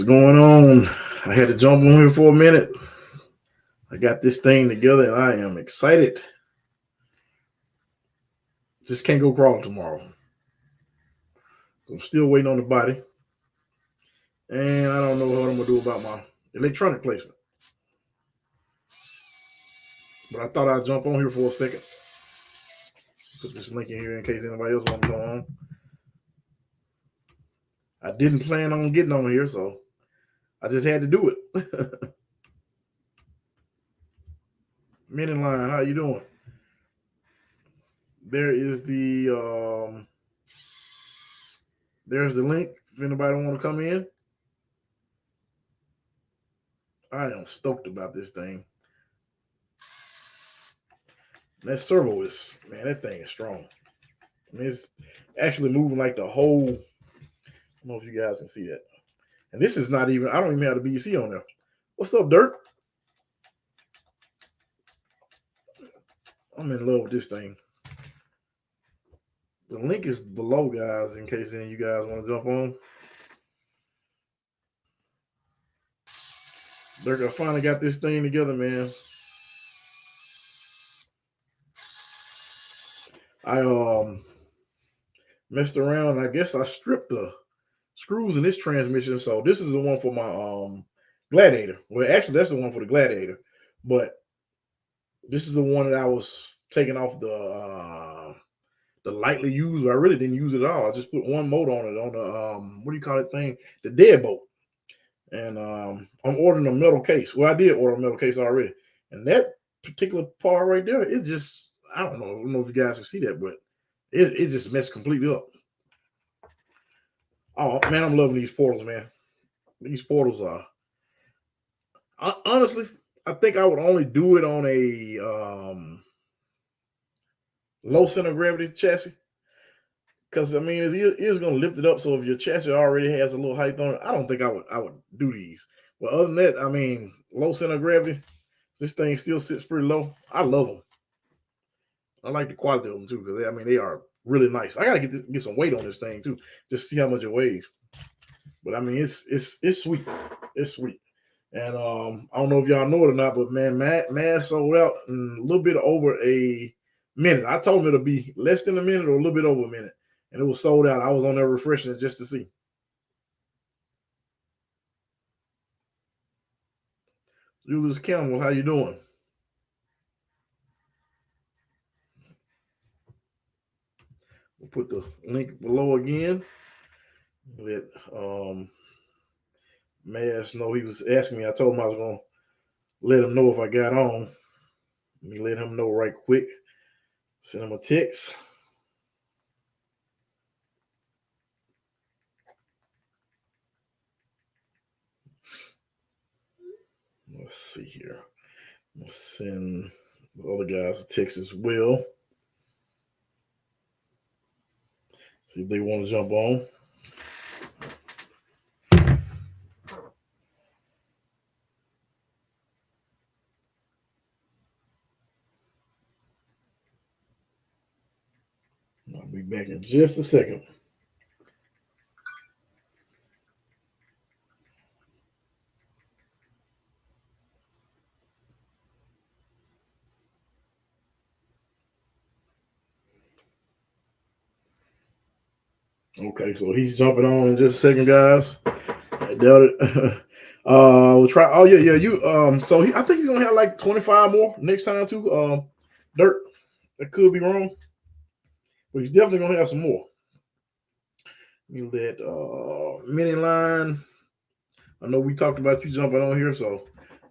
going on? I had to jump on here for a minute. I got this thing together and I am excited. Just can't go crawling tomorrow. I'm still waiting on the body. And I don't know what I'm going to do about my electronic placement. But I thought I'd jump on here for a second. Put this link in here in case anybody else wants to go on. I didn't plan on getting on here, so I just had to do it. Men in line, how you doing? There is the there's the link if anybody want to come in. I am stoked about this thing. That servo is, man, that thing is strong. I mean, it's actually moving like the whole, I don't know if you guys can see that. And this is not even, I don't even have the BC on there. What's up, Dirt? I'm in love with this thing. The link is below, guys, in case any of you guys want to jump on. Dirk, I finally got this thing together, man. I messed around. I guess I stripped the screws in this transmission. So this is the one for my Gladiator. Well, actually, that's the one for the Gladiator. But this is the one that I was taking off the lightly used. I really didn't use it at all. I just put one motor on it on the what do you call it thing? The deadbolt. And I'm ordering a metal case. Well, I did order a metal case already. And that particular part right there, it just, I don't know if you guys can see that, but it just messed completely up. Oh, man, I'm loving these portals, man. These portals are, honestly, I think I would only do it on a low center of gravity chassis. Because, I mean, it is going to lift it up. So if your chassis already has a little height on it, I don't think I would do these. But other than that, I mean, low center of gravity, this thing still sits pretty low. I love them. I like the quality of them, too, because, I mean, they are really nice. I got to get some weight on this thing, too, just see how much it weighs. But, I mean, it's sweet. It's sweet. And I don't know if y'all know it or not, but, man, Mazz sold out in a little bit over a minute. I told him it'll be less than a minute or a little bit over a minute. And it was sold out. I was on there refreshing it just to see. Julius Campbell, how you doing? We'll put the link below again. Let Mazz know he was asking me. I told him I was going to let him know if I got on. Let me let him know right quick. Send him a text. Let's see here. I'll send the other guys a text as well. See if they want to jump on. I'll be back in just a second. Okay, so he's jumping on in just a second, guys. I doubt it. We'll try. Oh yeah. You so I think he's gonna have like 25 more next time too. Dirt. That could be wrong, but he's definitely gonna have some more. You let mini line. I know we talked about you jumping on here, so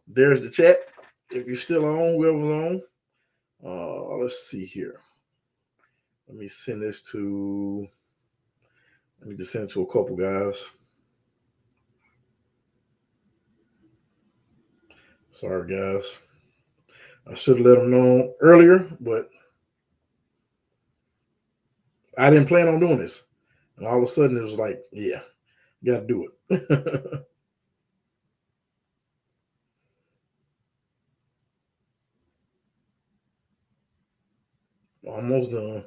there's the chat. If you're still on, whoever's on. Let's see here. Let me send this to. Let me just send it to a couple guys. Sorry, guys. I should have let them know earlier, but I didn't plan on doing this. And all of a sudden, it was like, yeah, you got to do it. Almost done.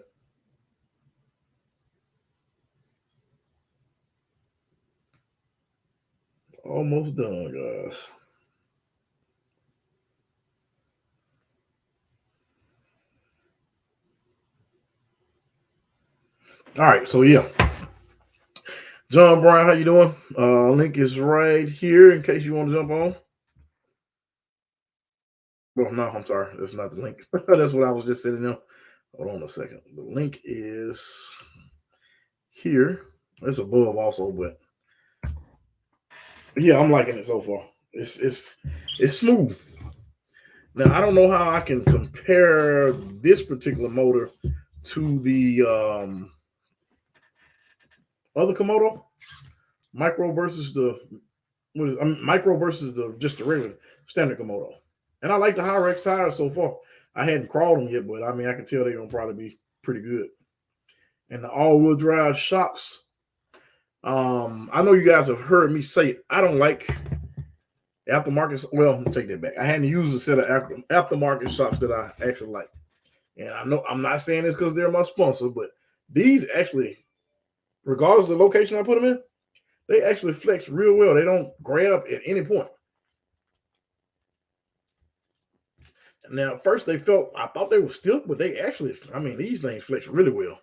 Almost done, guys. All right, so yeah. John Brown, how you doing? Link is right here in case you want to jump on. Well, no, I'm sorry. That's not the link. That's what I was just sitting there. Hold on a second. The link is here. It's above also, but yeah, I'm liking it so far. It's smooth. Now I don't know how I can compare this particular motor to the other Komodo micro versus the micro versus just the regular standard Komodo. And I like the Hyrex tires so far. I hadn't crawled them yet, but I mean I can tell they're gonna probably be pretty good. And the all-wheel drive shocks. I know you guys have heard me say I don't like aftermarket. Well, take that back. I hadn't used a set of aftermarket shocks that I actually like. And I know I'm not saying this because they're my sponsor, but these actually, regardless of the location I put them in, they actually flex real well. They don't grab at any point. Now, at first I thought they were stiff, but they actually, I mean, these things flex really well.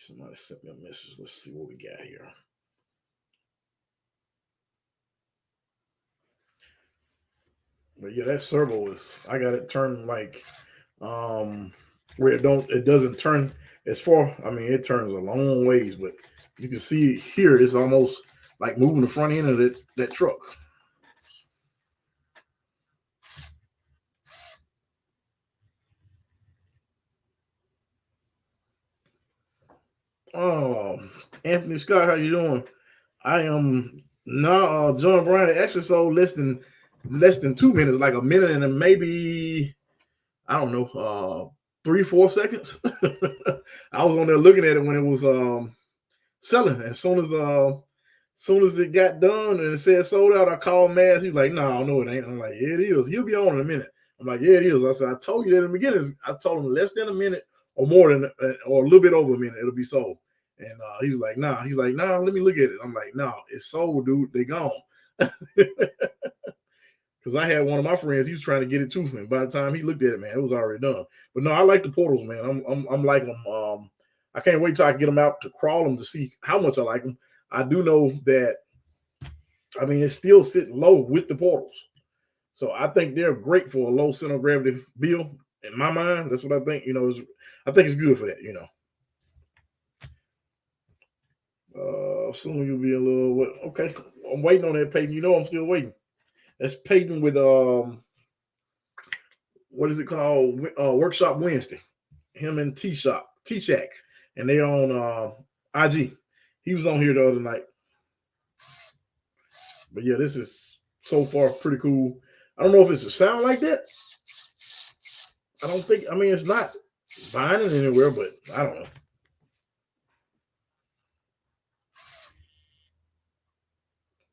Somebody sent me a message. Let's see what we got here. But yeah, that servo is, I got it turned like where it doesn't turn as far. I mean, it turns a long ways, but you can see here it's almost like moving the front end of that truck. Anthony Scott, how you doing? I am no John Bryan. Actually, sold less than 2 minutes, like a minute and maybe I don't know, 3-4 seconds. I was on there looking at it when it was selling. As soon as it got done and it said sold out, I called Mazz. He was like, no, it ain't. I'm like, yeah, it is. He'll be on in a minute. I'm like, yeah, it is. I said, I told you that in the beginning. I told him less than a minute or more than, or a little bit over a minute, it'll be sold. And he was like, nah. He's like, nah, let me look at it. I'm like, no, it's sold, dude. They gone. Because I had one of my friends, he was trying to get it too, and by the time he looked at it, man, it was already done. But no, I like the portals, man. I'm liking them. I can't wait till I get them out to crawl them to see how much I like them. I do know that, I mean, it's still sitting low with the portals. So I think they're great for a low center of gravity build. In my mind, that's what I think. You know, I think it's good for that. You know. Soon you'll be a little okay. I'm waiting on that Peyton. You know, I'm still waiting. That's Peyton with what is it called? Workshop Wednesday. Him and T-Shack, and they're on IG. He was on here the other night. But yeah, this is so far pretty cool. I don't know if it's a sound like that. I don't think. I mean, it's not binding anywhere, but I don't know.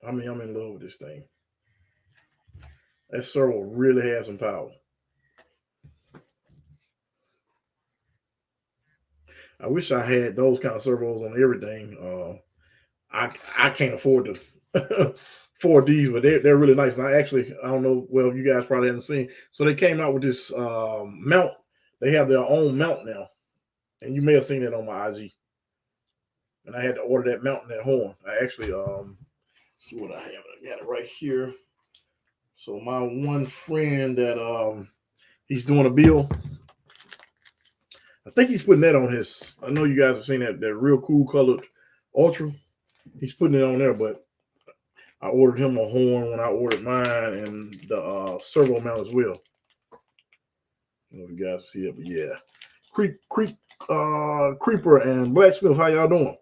I mean, I'm in love with this thing. That servo really has some power. I wish I had those kind of servos on everything. I can't afford to afford these, but they're really nice. And I don't know. Well, you guys probably haven't seen. So they came out with this mount. They have their own mount now, and you may have seen it on my IG. And I had to order that mount and that horn. I actually see what I have. I got it right here. So my one friend that he's doing a build. I think he's putting that on his. I know you guys have seen that real cool colored Ultra. He's putting it on there, but I ordered him a horn when I ordered mine and the servo mount as well. I don't know if you guys see it, but yeah. Creeper and Blacksmith, how y'all doing?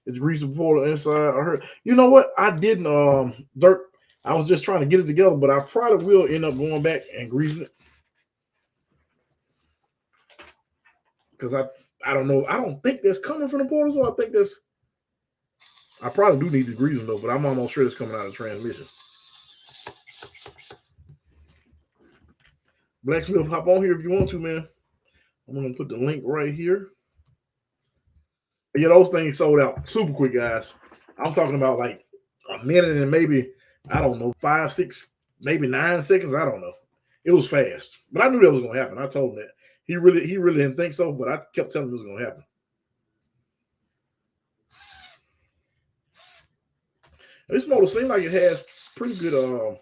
It's grease portal inside. I heard. You know what? I didn't dirt. I was just trying to get it together, but I probably will end up going back and greasing it. Because I don't know. I don't think that's coming from the portal, so I think that's. I probably do need to grease them though, but I'm almost sure it's coming out of the transmission. Blacksmith, hop on here if you want to, man. I'm gonna put the link right here. Yeah, those things sold out super quick, guys. I'm talking about like a minute and maybe, I don't know, 5, 6, maybe 9 seconds. I don't know. It was fast, but I knew that was gonna happen. I told him that. He really didn't think so, but I kept telling him it was gonna happen. This motor seems like it has pretty good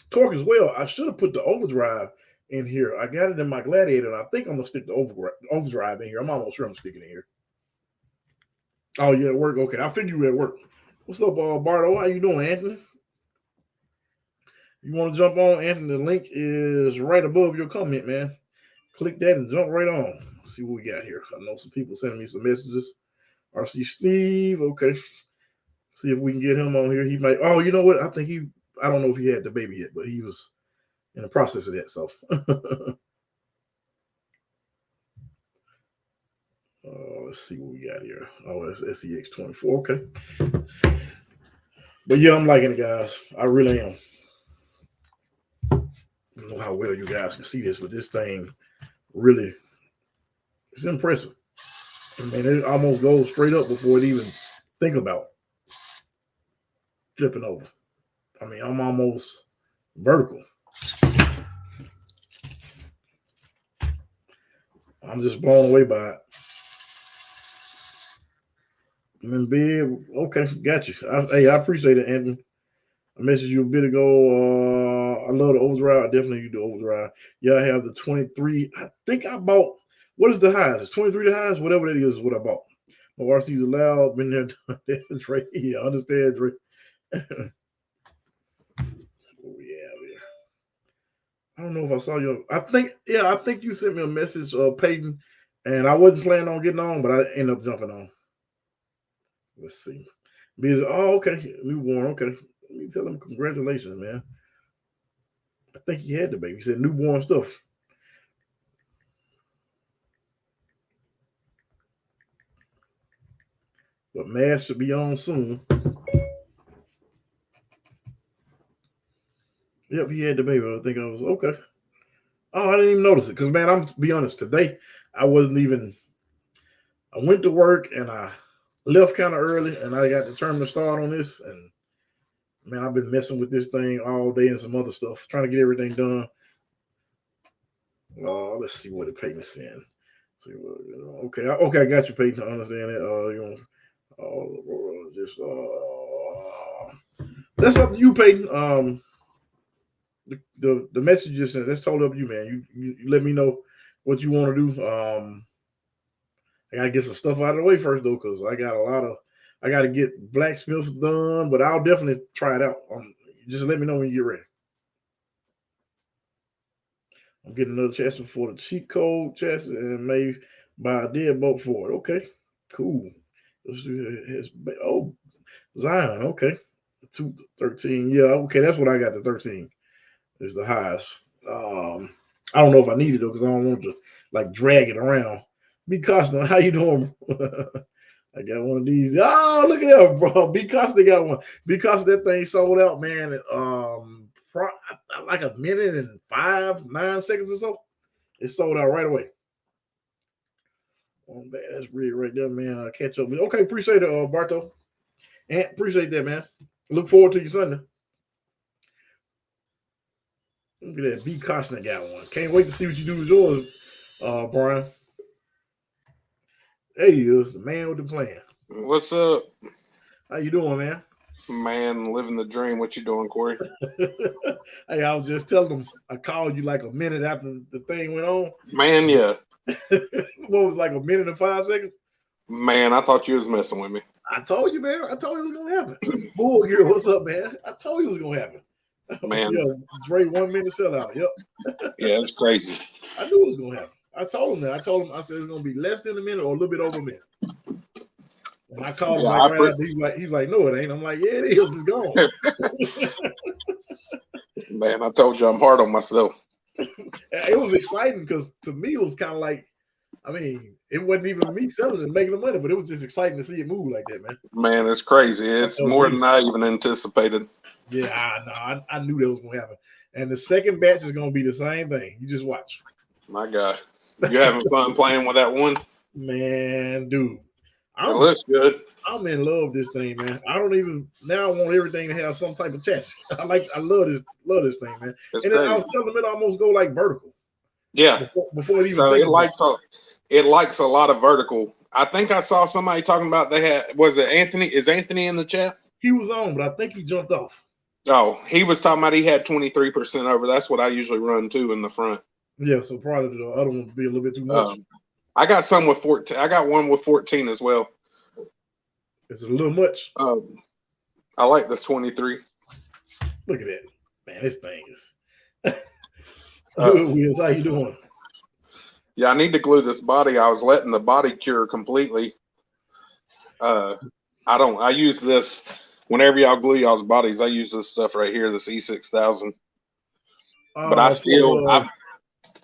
torque as well. I should have put the overdrive in here. I got it in my Gladiator, and I think I'm gonna stick the overdrive in here. I'm almost sure I'm sticking it in here. Oh, yeah, at work. Okay, I figured you were at work. What's up, Bardo? How you doing, Anthony? You want to jump on, Anthony? The link is right above your comment, man. Click that and jump right on. Let's see what we got here. I know some people sending me some messages. RC Steve, okay. See if we can get him on here. He might. Oh, you know what? I don't know if he had the baby yet, but he was in the process of that. So let's see what we got here. Oh, it's SCX24. Okay. But yeah, I'm liking it, guys. I really am. I don't know how well you guys can see this, but this thing really, it's impressive. I mean, it almost goes straight up before it even think about flipping over. I mean, I'm almost vertical. I'm just blown away by it. I'm in bed. Okay, got you. Hey, I appreciate it, Anthony. I messaged you a bit ago. I love the overdrive. I definitely you do overdrive. Yeah, I have the 23. I think I bought, what is the highest? It's 23 the highest? Whatever that is what I bought. My RC's allowed. Been there. That's right. Yeah, understand, Dre. What we have here. I don't know if I saw you. I think you sent me a message, Peyton, and I wasn't planning on getting on, but I ended up jumping on. Let's see. Because, oh, okay. Newborn. Okay. Let me tell him congratulations, man. I think he had the baby. He said newborn stuff. But Mazz should be on soon. Yep, he had the baby. I think I was okay. Oh, I didn't even notice it. Because, man, I'm to be honest, today I wasn't even. I went to work and I left kind of early and I got determined to start on this. And, man, I've been messing with this thing all day and some other stuff, trying to get everything done. Let's see what the Peyton's saying. Okay, I got you, Peyton. I understand that. That's up to you, Peyton. The message just says that's totally up to you, man. You let me know what you want to do. I gotta get some stuff out of the way first though, because I gotta get blacksmiths done, but I'll definitely try it out. Just let me know when you get ready. I'm getting another chassis for the cheat code chassis and maybe buy a deadbolt for it. Okay, cool. Oh, Zion. Okay, 213. Yeah, okay, that's what I got. The 13 is the highest. I don't know if I need it though, because I don't want to like drag it around. Be Costner, how you doing? I got one of these. Oh, look at that, bro. B Costner got one. Because that thing sold out, man. Like a minute and 9 seconds or so. It sold out right away. Oh, man, that's really right there, man. I'll catch up. Okay, appreciate it, Barto. And appreciate that, man. Look forward to you Sunday. Look at that. B Costner got one. Can't wait to see what you do with yours, Brian. There he is, the man with the plan. What's up? How you doing, man? Man, living the dream. What you doing, Corey? Hey, I was just telling him I called you like a minute after the thing went on. Man, yeah. What was like a minute and 5 seconds? Man, I thought you was messing with me. I told you, man. I told you it was gonna happen. Bull here, what's up, man? I told you it was gonna happen. Man, yeah, Dre 1 minute sellout. Yep. Yeah, it's crazy. I knew it was gonna happen. I told him that. I said it's gonna be less than a minute or a little bit over a minute. And I called him he's like, no, it ain't. I'm like, yeah, it is. It's gone. Man, I told you I'm hard on myself. It was exciting because to me it was kind of like, I mean, it wasn't even me selling and making the money, but it was just exciting to see it move like that, man. Man, it's crazy. It's more than I even anticipated. Yeah, I knew that was gonna happen. And the second batch is gonna be the same thing. You just watch. My God, you having fun playing with that one? Man, dude, It looks good. I'm in love with this thing, man. I don't even now. I want everything to have some type of chassis. I love this thing, man. It's and crazy. I was telling them it almost go like vertical. Yeah. Before it even. So it likes a lot of vertical. I think I saw somebody talking about was it Anthony? Is Anthony in the chat? He was on, but I think he jumped off. Oh, he was talking about he had 23% over. That's what I usually run too in the front. Yeah, so probably the other one would be a little bit too much. I got some with 14. I got one with 14 as well. It's a little much. I like this 23. Look at that, man! This thing is good. Wheels, how you doing? Yeah, I need to glue this body. I was letting the body cure completely. I use this whenever y'all glue y'all's bodies. I use this stuff right here, this E6000. But I still,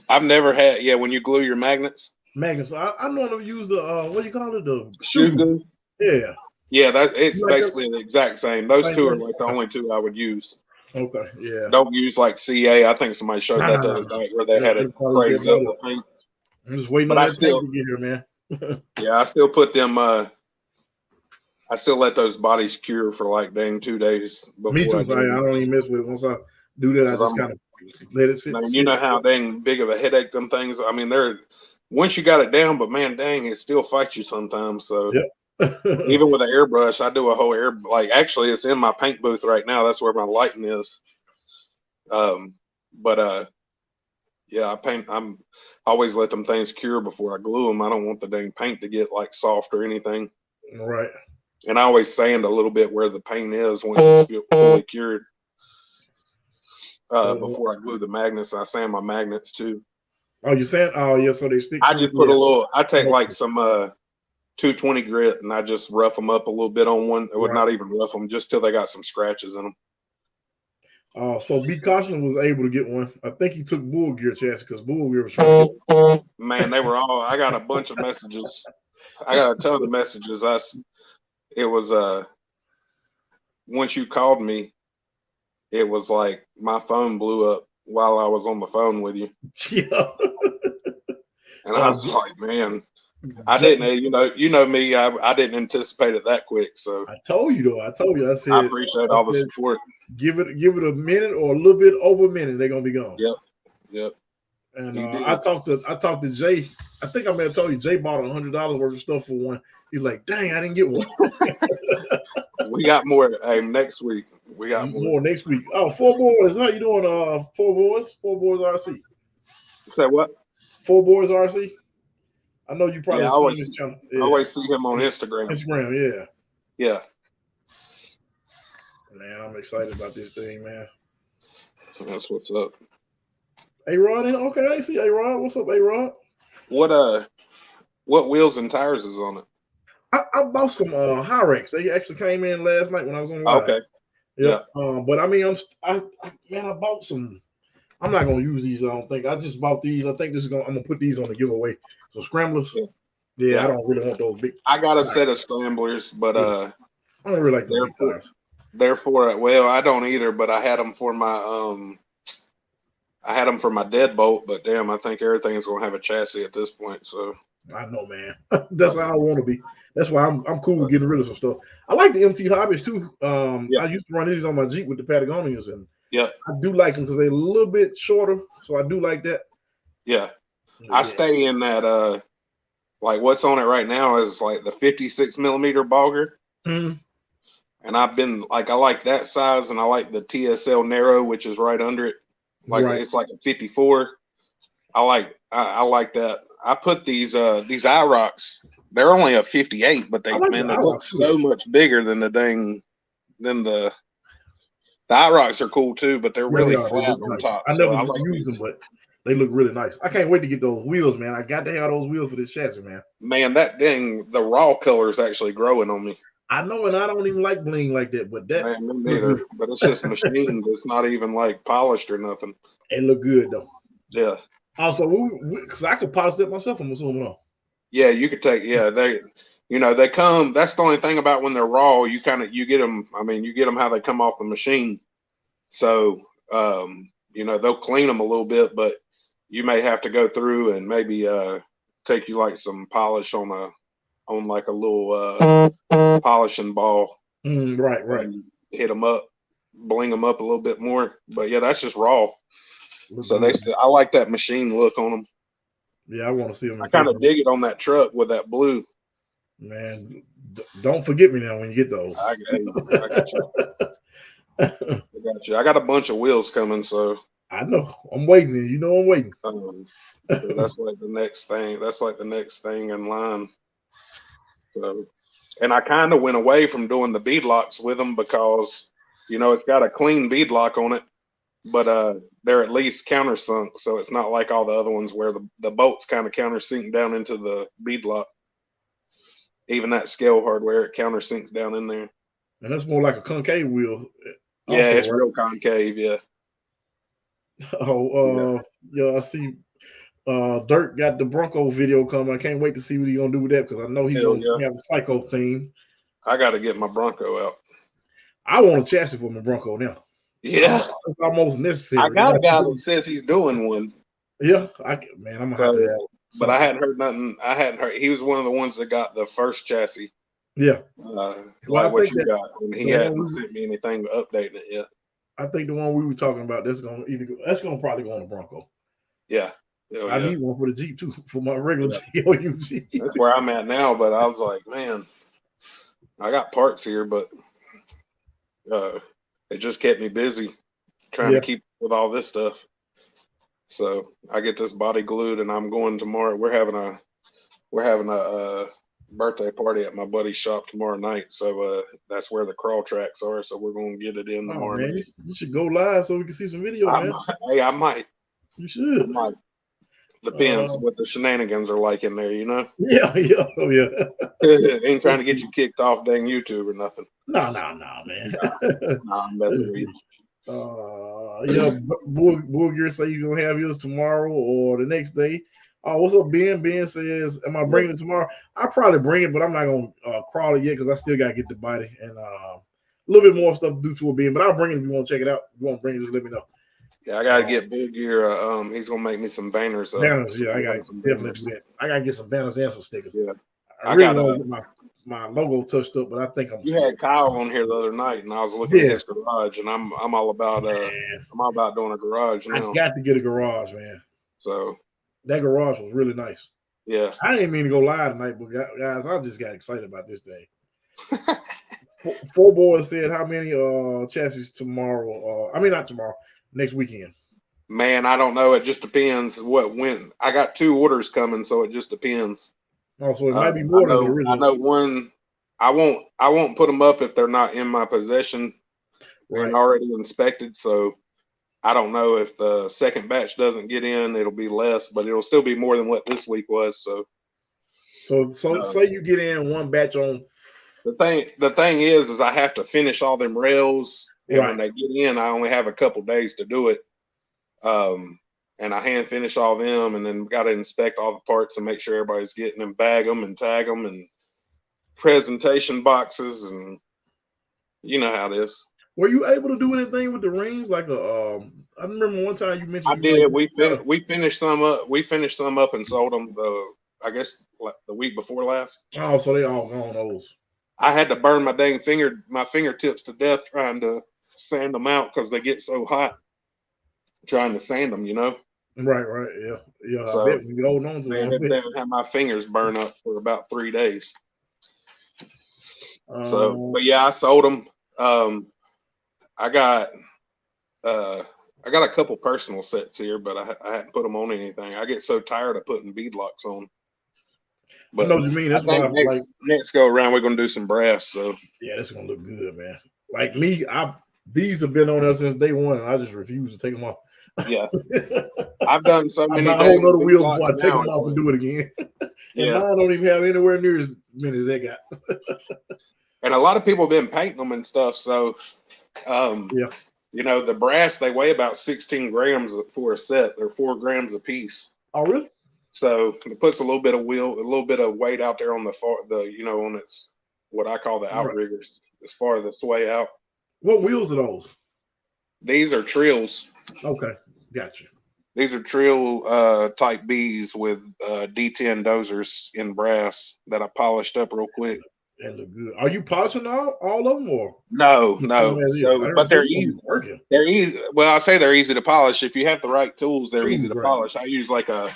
I've never had. Yeah, when you glue your magnets. Magnets. I know them use the what do you call it? The shoe glue. Yeah. Yeah, it's like basically the exact same. Those two are like the only two I would use. Okay. Yeah. Don't use like CA. I think somebody showed that the other night where they had it crazy up the paint. I'm just waiting on that tank to get here, man. Yeah, I still put them. I still let those bodies cure for like dang 2 days. Me too. I don't even mess with it. Once I do that, I just kind of let it sit. You know how dang big of a headache them things. I mean, they're once you got it down, but man, dang, it still fights you sometimes. So even with an airbrush, I do a whole actually, it's in my paint booth right now. That's where my lighting is. Yeah, I paint. I always let them things cure before I glue them. I don't want the dang paint to get like soft or anything. Right. And I always sand a little bit where the paint is once it's fully cured. Before I glue the magnets, I sand my magnets too. Oh, you sand? Oh, yeah. So they stick. I just put a little. I take like some 220 grit and I just rough them up a little bit on one. It would not even rough them just till they got some scratches in them. So B Caution was able to get one. I think he took Bull Gear chassis because Bull Gear was trying to get man, they were all. I got a bunch of messages. I got a ton of messages. It was once you called me, it was like my phone blew up while I was on the phone with you. Yeah. And I was like, man, I didn't, you know me, I didn't anticipate it that quick. So I told you though. I said I appreciate all the support. Give it a minute or a little bit over a minute, they're gonna be gone. Yep. And I talked to Jay. I think I may have told you Jay bought $100 worth of stuff for one. He's like, dang, I didn't get one. We got more. Hey, next week we got more next week. Oh, 4 Boys. How you doing? 4 Boys RC. Say what? 4 Boys RC. I know you probably seen this channel. I always see him on Instagram. Yeah. Man, I'm excited about this thing, man. That's what's up. A-Rod, okay, I see A-Rod. What's up, A-Rod? What wheels and tires is on it? I bought some Hyrex. They actually came in last night when I was on live. Okay. Yeah. But I mean, I bought some. I'm not gonna use these. I don't think. I just bought these. I think I'm gonna put these on the giveaway. So scramblers. Yeah, I don't really want those big. I got a set of scramblers, but I don't really like those big tires. Therefore, well, I don't either. But I had them for my deadbolt. But damn, I think everything is gonna have a chassis at this point. So I know, man. That's how I want to be. That's why I'm cool with getting rid of some stuff. I like the MT Hobbies too. I used to run these on my Jeep with the Patagonians, and I do like them because they're a little bit shorter. So I do like that. Yeah. I stay in that. Like what's on it right now is like the 56 millimeter bogger. Mm-hmm. And I've been like, I like that size, and I like the TSL narrow, which is right under it. Like it's like a 54. I like that. I put these iRocks. They're only a 58, but they look so much bigger than the iRocks are cool too, but they're really flat on top. I never used them, but they look really nice. I can't wait to get those wheels, man. I got to have those wheels for this chassis, man. Man, the raw color is actually growing on me. I know, and I don't even like bling like that, but that man, me neither. But it's just machined. It's not even like polished or nothing. It look good though. Yeah. Also, because I could polish it myself, I'm assuming. Yeah, you could take. Yeah, they come. That's the only thing about when they're raw. You get them. I mean, you get them how they come off the machine. So, they'll clean them a little bit, but you may have to go through and maybe take you like some polish on like a little polishing ball. Right. Hit them up, bling them up a little bit more. But yeah, that's just raw. Look So good. I like that machine look on them. Yeah, I want to see them. I kind of dig it on that truck with that blue. Man, don't forget me now when you get those. I got you. I got you. I got a bunch of wheels coming, so I know. I'm waiting. You know I'm waiting. So that's like the next thing. That's like the next thing in line. So, and I kind of went away from doing the bead locks with them because, you know, it's got a clean bead lock on it, but they're at least countersunk, so it's not like all the other ones where the bolts kind of countersink down into the bead lock. Even that scale hardware, it countersinks down in there. And that's more like a concave wheel. Yeah, also, it's real concave. Yeah. Yeah. I see. Dirk got the Bronco video coming. I can't wait to see what he's gonna do with that because I know he's gonna have a psycho theme. I got to get my Bronco out. I want a chassis for my Bronco now. Yeah, it's almost necessary. I got a guy that says he's doing one. Yeah, I'm gonna have to have. But I hadn't heard nothing. I hadn't heard. He was one of the ones that got the first chassis. Yeah, like what you got, and he hadn't sent me anything updating it yet. I think the one we were talking about that's gonna probably go on the Bronco. Yeah. I need one for the Jeep too, for my regular GLU Jeep. That's where I'm at now, but I was like, man, I got parts here, but it just kept me busy trying to keep up with all this stuff. So I get this body glued, and I'm going tomorrow. We're having a birthday party at my buddy's shop tomorrow night. So that's where the crawl tracks are. So we're gonna get it in tomorrow night. You should go live so we can see some video, man. I might. You should. I might. Depends what the shenanigans are like in there, you know? Yeah. Ain't trying to get you kicked off dang YouTube or nothing. No, man. Nah, I'm messing with you. Bull Gear say you're gonna have yours tomorrow or the next day. What's up, Ben? Ben says, am I bringing it tomorrow? I'll probably bring it, but I'm not gonna crawl it yet because I still gotta get the body and a little bit more stuff to do to it, Ben. But I'll bring it if you want to check it out. If you want to bring it, just let me know. Yeah, I gotta get Bull Gear. He's gonna make me some banners. Banners, yeah, I gotta definitely do that. I gotta get some banners and some stickers. Yeah, I really want to get my logo touched up, but I think You had Kyle on here the other night, and I was looking at his garage, and I'm all about doing a garage now. I got to get a garage, man. So that garage was really nice. Yeah, I didn't mean to go live tonight, but guys, I just got excited about this day. Four Boys said how many chassis tomorrow? Not tomorrow. Next weekend. Man, I don't know. It just depends when. I got 2 orders coming, so it just depends. Oh, so it might be more than the original. I know one. I won't put them up if they're not in my possession and already inspected. So I don't know if the second batch doesn't get in, it'll be less, but it'll still be more than what this week was. So say you get in one batch on. The thing is I have to finish all them rails. And when they get in, I only have a couple days to do it. And I hand finish all them and then got to inspect all the parts and make sure everybody's getting them, bag them and tag them and presentation boxes. And you know how it is. Were you able to do anything with the rings? Like I remember one time you mentioned. I did. We finished some up. We finished some up and sold them I guess the week before last. Oh, so they all gone those. I had to burn my fingertips to death trying to sand them out because they get so hot trying to sand them, you know. Right, yeah. So, I bet we hold on to them. Had my fingers burn up for about 3 days. But yeah, I sold them. I got a couple personal sets here, but I hadn't put them on anything. I get so tired of putting bead locks on. But I know what you mean. That's why next go around we're gonna do some brass. So yeah, that's gonna look good, man. Like me, these have been on there since day one, and I just refuse to take them off. Yeah, I've done so many. I hold other wheels before I take them off and do it again. And mine don't even have anywhere near as many as they got. And a lot of people have been painting them and stuff. So, you know, the brass, they weigh about 16 grams for a set. They're 4 grams a piece. Oh, really? So it puts a little bit of weight out there on on its what I call the outriggers as far as the sway out. What wheels are those? These are Trills. Okay, gotcha. These are Trill type Bs with D10 dozers in brass that I polished up real quick. That look good. Are you polishing all of them or? No. So, but they're easy. They're easy. Well, I say they're easy to polish. If you have the right tools, they're easy to polish. I use like a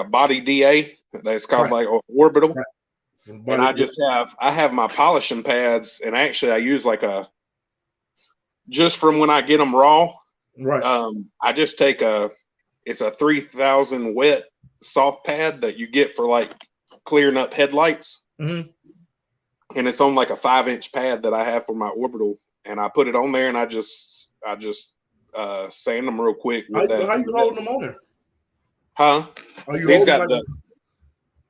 body DA that's called like orbital. Right. And I have my polishing pads, and actually I use like just from when I get them raw. Right. I just take it's a 3000 wet soft pad that you get for like clearing up headlights. Mm-hmm. And it's on like a 5-inch pad that I have for my orbital, and I put it on there, and I just sand them real quick with that. How you holding them on there? Huh?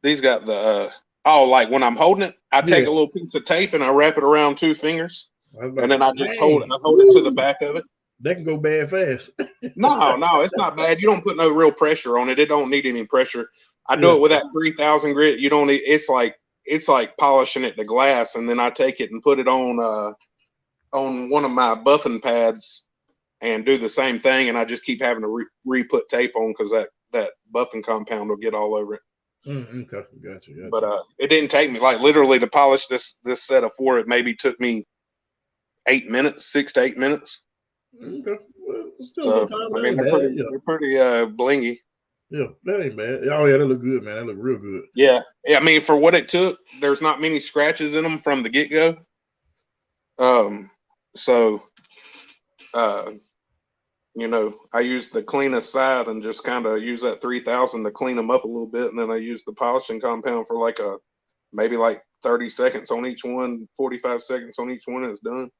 These got the like when I'm holding it, I take a little piece of tape and I wrap it around 2 fingers, and then I just hold it to the back of it. That can go bad fast. No, it's not bad. You don't put no real pressure on it. It don't need any pressure. I do it with that 3000 grit. You don't need. It's like polishing it to glass, and then I take it and put it on one of my buffing pads and do the same thing. And I just keep having to re-put tape on because that buffing compound will get all over it. Okay, gotcha. But it didn't take me like literally to polish this set of 4. It maybe took me 8 minutes, 6 to 8 minutes. Okay, well, still time. I mean, they're pretty blingy. Yeah, that ain't bad. Oh yeah, that look good, man. That look real good. Yeah. I mean, for what it took, there's not many scratches in them from the get-go. So, you know, I use the cleanest side and just kind of use that 3000 to clean them up a little bit, and then I use the polishing compound for like maybe like 30 seconds on each one, 45 seconds on each one, and it's done.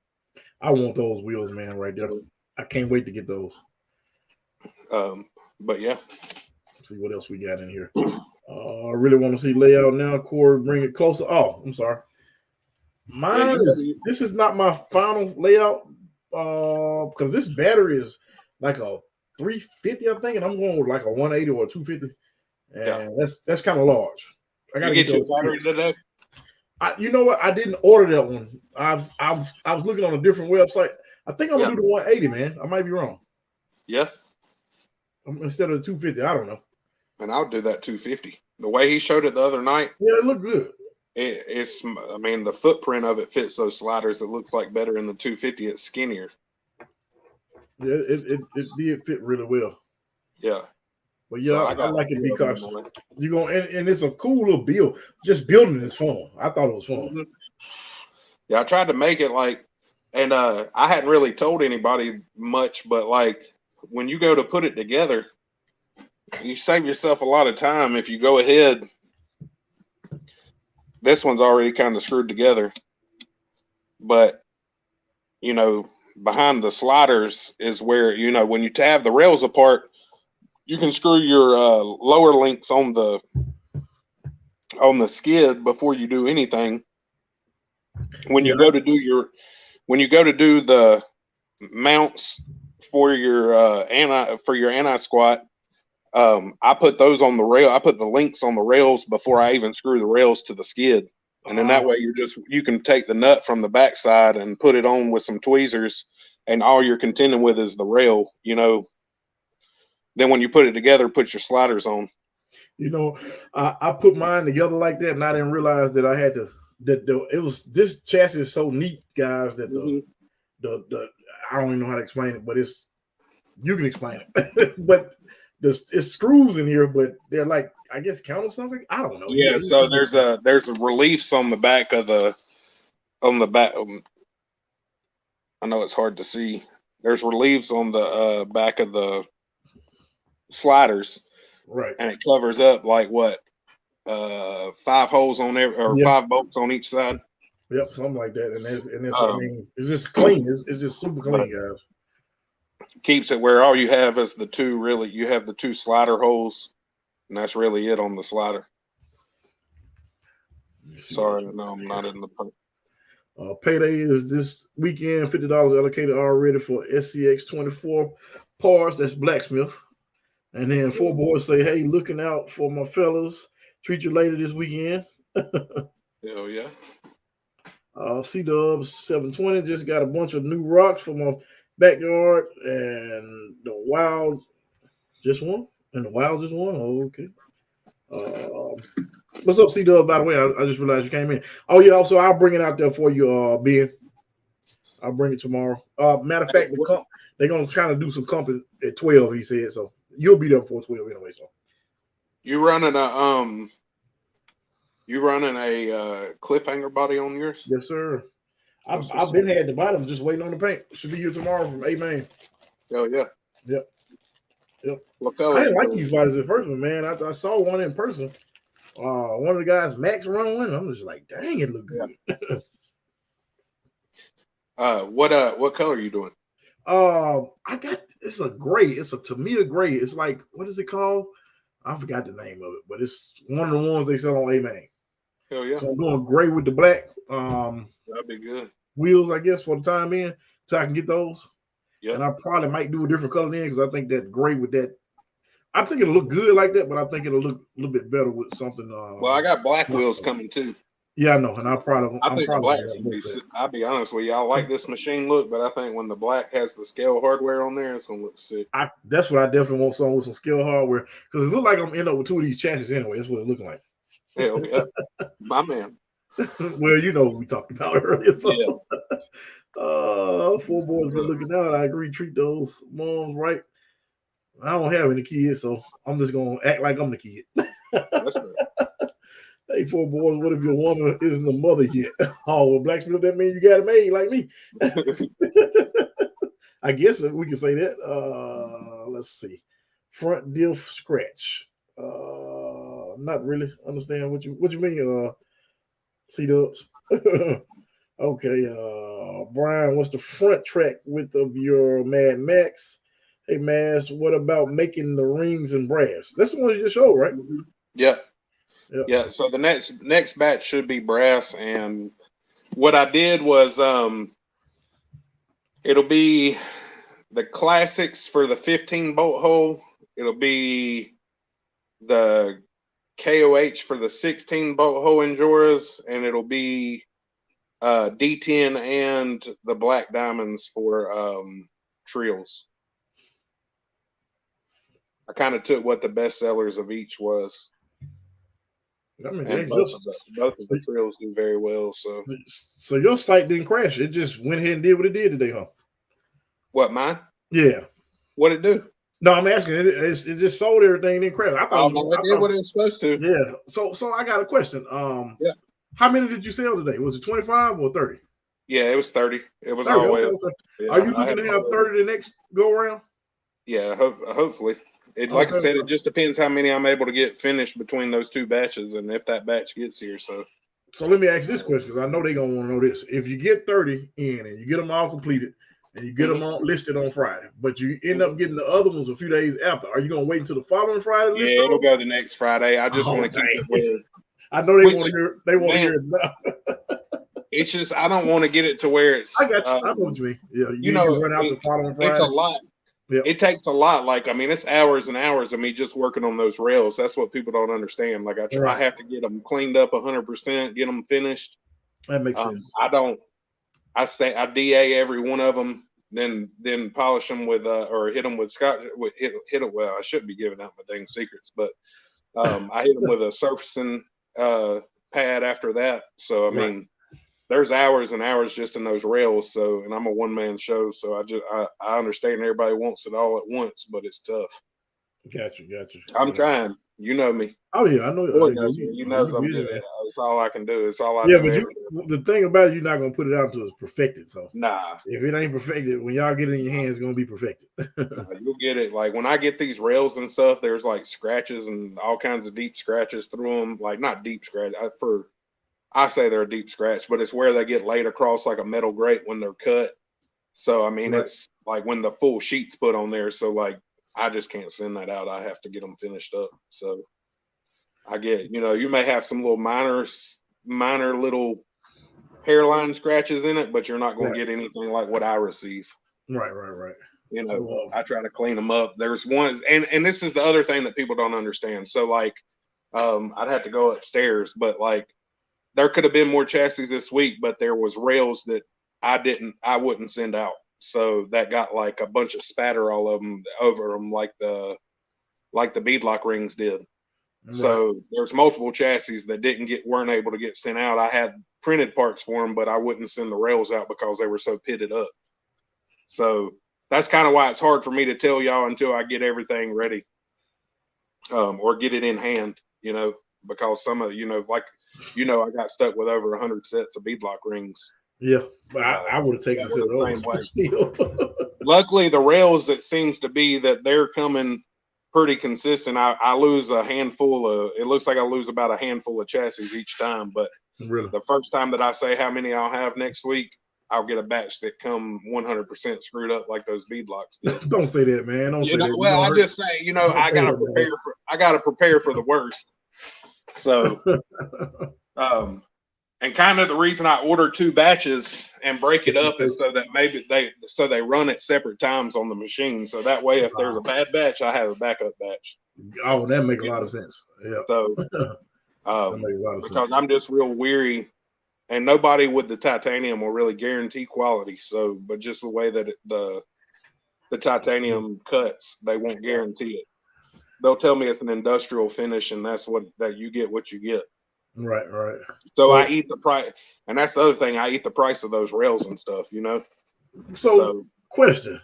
I want those wheels, man, right there. I can't wait to get those. But yeah. Let's see what else we got in here. I really want to see layout now. Corey, bring it closer. Oh, I'm sorry. This is not my final layout because this battery is like a 350, I think, and I'm going with like a 180 or a 250, and that's kind of large. I gotta get your battery today. You know what? I didn't order that one. I was looking on a different website. I think I'm gonna do the 180, man. I might be wrong. Yeah. Instead of the 250, I don't know. And I'll do that 250. The way he showed it the other night. Yeah, it looked good. It's. I mean, the footprint of it fits those sliders. It looks like better in the 250. It's skinnier. Yeah, it did fit really well. Yeah. But yeah, I like it because you're going and it's a cool little build. Just building is fun. I thought it was fun. Mm-hmm. Yeah, I tried to make it like, and I hadn't really told anybody much, but like when you go to put it together, you save yourself a lot of time if you go ahead. This one's already kind of screwed together, but you know, behind the sliders is where, you know, when you have the rails apart, you can screw your lower links on the skid before you do anything. When you go to do the mounts for your anti-squat, I put those on the rail. I put the links on the rails before I even screw the rails to the skid. And then that way you can take the nut from the backside and put it on with some tweezers, and all you're contending with is the rail, you know. Then when you put it together, put your sliders on. You know, I put mine together like that, and I didn't realize that I had to. This chassis is so neat, guys. That the I don't even know how to explain it, but you can explain it. But it's screws in here, but they're like, I guess, count or something. I don't know. Yeah. So there's a reliefs on the back of the I know it's hard to see. There's reliefs on the back of the sliders, right? And it covers up like what 5 holes on there, or 5 bolts on each side. Yep, something like that. And it's I mean, it's just clean. It's just super clean, guys. Keeps it where all you have is the two. You have the 2 slider holes, and that's really it on the slider. Sorry, no, I'm not in the. Payday is this weekend. $50 allocated already for SCX24 parts. That's blacksmith. And then 4 boys say, "Hey, looking out for my fellas. Treat you later this weekend." Hell yeah. C-Dubs 720 just got a bunch of new rocks for my backyard, and the wild just won. And the wild just won. Oh, okay. What's up, C-Dub? By the way, I just realized you came in. Oh yeah, also I'll bring it out there for you, Ben. I'll bring it tomorrow. Matter of fact, they're gonna try to do some comping at 12. He said so. You'll be there before 12 anyway. So you running a cliffhanger body on yours? yes, sir. I've been had the bottom, just waiting on the paint. Should be here tomorrow from Amain. Oh yeah. Yep. What color? I didn't like these bodies at first, but man, I saw one in person. One of the guys, Max, run one. I'm just like, dang, it look good. What color are you doing? I got it's a gray. It's a Tamiya gray. It's like, what is it called? I forgot the name of it, but it's one of the ones they sell on Amain. Hell yeah. So I'm going gray with the black. That'd be good. Wheels, I guess, for the time being, so I can get those. Yeah. And I probably might do a different color then because I think that gray with that, I think it'll look good like that, but I think it'll look a little bit better with something. Well, I got black wheels coming too. Yeah, I know, and I think black. I'll be honest with you, I like this machine look, but I think when the black has the scale hardware on there, it's gonna look sick. That's what I definitely want. Some with some scale hardware because it looks like I'm ending up with two of these chassis anyway. That's what it's looking like. Hell yeah, my man. Well, you know what we talked about earlier. So. Yeah. 4 boys been looking out. I agree. Treat those moms right. I don't have any kids, so I'm just gonna act like I'm the kid. That's right. Hey, 4 boys, what if your woman isn't the mother yet? Oh, well, Blacksmith, that means you got it made like me. I guess we can say that. Let's see. Front diff scratch. Not really understand what you mean. C-dubs. Okay. Brian, what's the front track width of your Mad Max? Hey, Mazz, what about making the rings in brass? That's the one you just showed, right? Yeah. Yeah. So the next batch should be brass, and what I did was it'll be the classics for the 15 bolt hole. It'll be the KOH for the 16 bolt hole Injoras, and it'll be D10 and the black diamonds for Trials. I kind of took what the best sellers of each was. I mean, and both of the Trials do very well. So your site didn't crash. It just went ahead and did what it did today, huh? What, mine? Yeah. What'd it do? No, I'm asking. It just sold everything, didn't crash. I thought it did what it was supposed to. Yeah. So I got a question. Yeah. How many did you sell today? Was it 25 or 30? Yeah, it was 30. It was 30, all the way up. Yeah, are you looking to have 30 the next go around? Yeah, hopefully. Like I said, it just depends how many I'm able to get finished between those 2 batches and if that batch gets here. So let me ask this question because I know they're going to want to know this. If you get 30 in and you get them all completed and you get them all listed on Friday, but you end up getting the other ones a few days after, are you going to wait until the following Friday? Yeah, it'll go the next Friday. I just want to keep it where. I know they want to hear. They want to hear it now. It's just I don't want to get it to where it's. I got you. I know what you mean. Yeah, you know, run out the following Friday. It's a lot. Yeah. It takes a lot. Like, I mean, it's hours and hours of me just working on those rails. That's what people don't understand. Like, I have to get them cleaned up 100%, get them finished. That makes sense. I DA every one of them, then polish them with or hit them with scotch. Hit it. Well, I shouldn't be giving out my dang secrets, but I hit them with a surfacing pad after that. So I mean, there's hours and hours just in those rails. So, and I'm a one-man show, so I understand everybody wants it all at once, but it's tough. Gotcha. I'm trying. You know me. Oh yeah, I know. You know I'm doing it. That's all I can do. It's all I do. Yeah, but the thing about it, you're not gonna put it out until it's perfected. So nah, if it ain't perfected, when y'all get it in your hands, it's gonna be perfected. You'll get it. Like when I get these rails and stuff, there's like scratches and all kinds of deep scratches through them. Like not deep scratch. I say they're a deep scratch, but it's where they get laid across like a metal grate when they're cut. So I mean, it's like when the full sheet's put on there. So like, I just can't send that out. I have to get them finished up. So I get, you may have some little minor little hairline scratches in it, but you're not going to get anything like what I receive. Right. I try to clean them up. There's ones, and this is the other thing that people don't understand. So like, I'd have to go upstairs, but like, there could have been more chassis this week, but there was rails that I wouldn't send out. so that got like a bunch of spatter all over them, like the beadlock rings did. Right. So there's multiple chassis that weren't able to get sent out. I had printed parts for them, but I wouldn't send the rails out because they were so pitted up. So that's kind of why it's hard for me to tell y'all until I get everything ready, or get it in hand, you know, because some of, you know, like, you know, I got stuck with over 100 sets of beadlock rings. Yeah, but I would have taken it the same way. Still. Luckily, the rails, it seems to be that they're coming pretty consistent. I lose a handful of, it looks like I lose about a handful of chassis each time, but really, the first time that I say how many I'll have next week, I'll get a batch that come 100% screwed up like those beadlocks did. Don't say that, man. Don't say that. Well, I just say, you know, I gotta prepare for the worst. So, and kind of the reason I order 2 batches and break it up is so that maybe they run at separate times on the machine. So that way, if there's a bad batch, I have a backup batch. Oh, that makes a lot of sense. Yeah. So, because I'm just real weary, and nobody with the titanium will really guarantee quality. So, but just the way that the titanium cuts, they won't guarantee it. They'll tell me it's an industrial finish, and that you get what you get. Right. So I eat the price, and that's the other thing. I eat the price of those rails and stuff, you know. So question: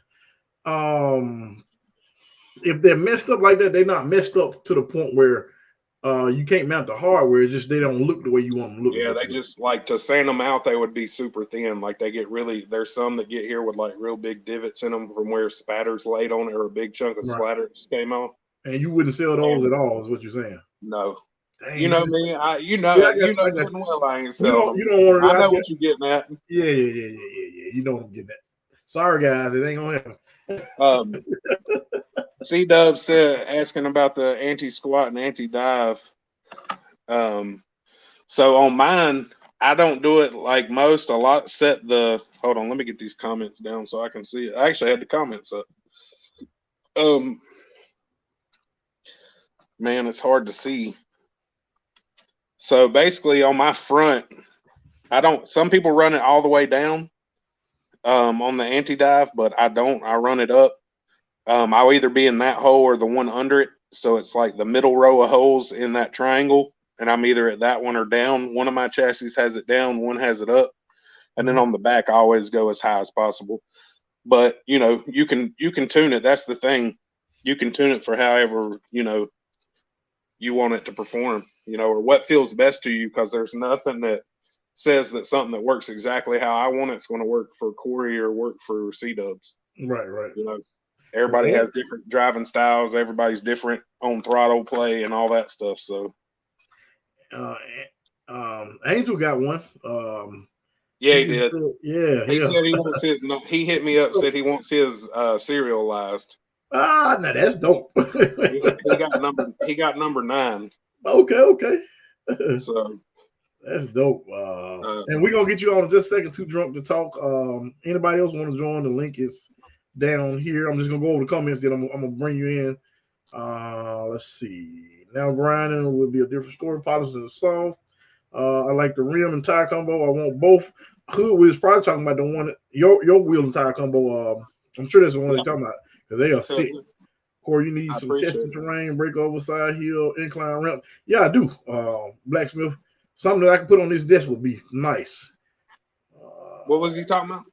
if they're messed up like that, they're not messed up to the point where you can't mount the hardware. It's just they don't look the way you want them to look. Yeah, they just like to sand them out. They would be super thin. Like they get really. There's some that get here with like real big divots in them from where spatters laid on it, or a big chunk of splatters came off. And you wouldn't sell those at all, is what you're saying? No. Dang, you know me. You know well I ain't selling them. You don't want to. I know what you're getting at. Yeah. You know what I'm getting at. Sorry, guys, it ain't gonna happen. C-Dub said, asking about the anti-squat and anti-dive. So on mine, I don't do it like most. Hold on, let me get these comments down so I can see it. I actually had the comments up. Man, it's hard to see. So basically on my front, some people run it all the way down on the anti-dive, but I don't. I run it up. I'll either be in that hole or the one under it. So it's like the middle row of holes in that triangle, and I'm either at that one or down. One of my chassis has it down, one has it up. And then on the back, I always go as high as possible. But, you know, you can tune it. That's the thing. You can tune it for however, you know, you want it to perform, you know, or what feels best to you, because there's nothing that says that something that works exactly how I want it's going to work for Corey or work for C-Dubs. Right. You know, everybody has different driving styles. Everybody's different on throttle play and all that stuff. So, Angel got one. Yeah, he did. He said he wants his. He hit me up, said he wants his serialized. Now that's dope. he got number 9. Okay. So that's dope. And we're gonna get you on in just a second. Too drunk to talk. Anybody else want to join? The link is down here. I'm just gonna go over the comments. Then I'm gonna bring you in. Let's see. Now grinding will be a different story. Polished and soft. I like the rim and tire combo. I want both. Hood was probably talking about the one your wheel and tire combo. I'm sure that's the one they're talking about, because they are sick. Corey, you need some testing terrain, breakover, side hill, incline ramp. Yeah, I do. Blacksmith, something that I can put on this desk would be nice. What was he talking about?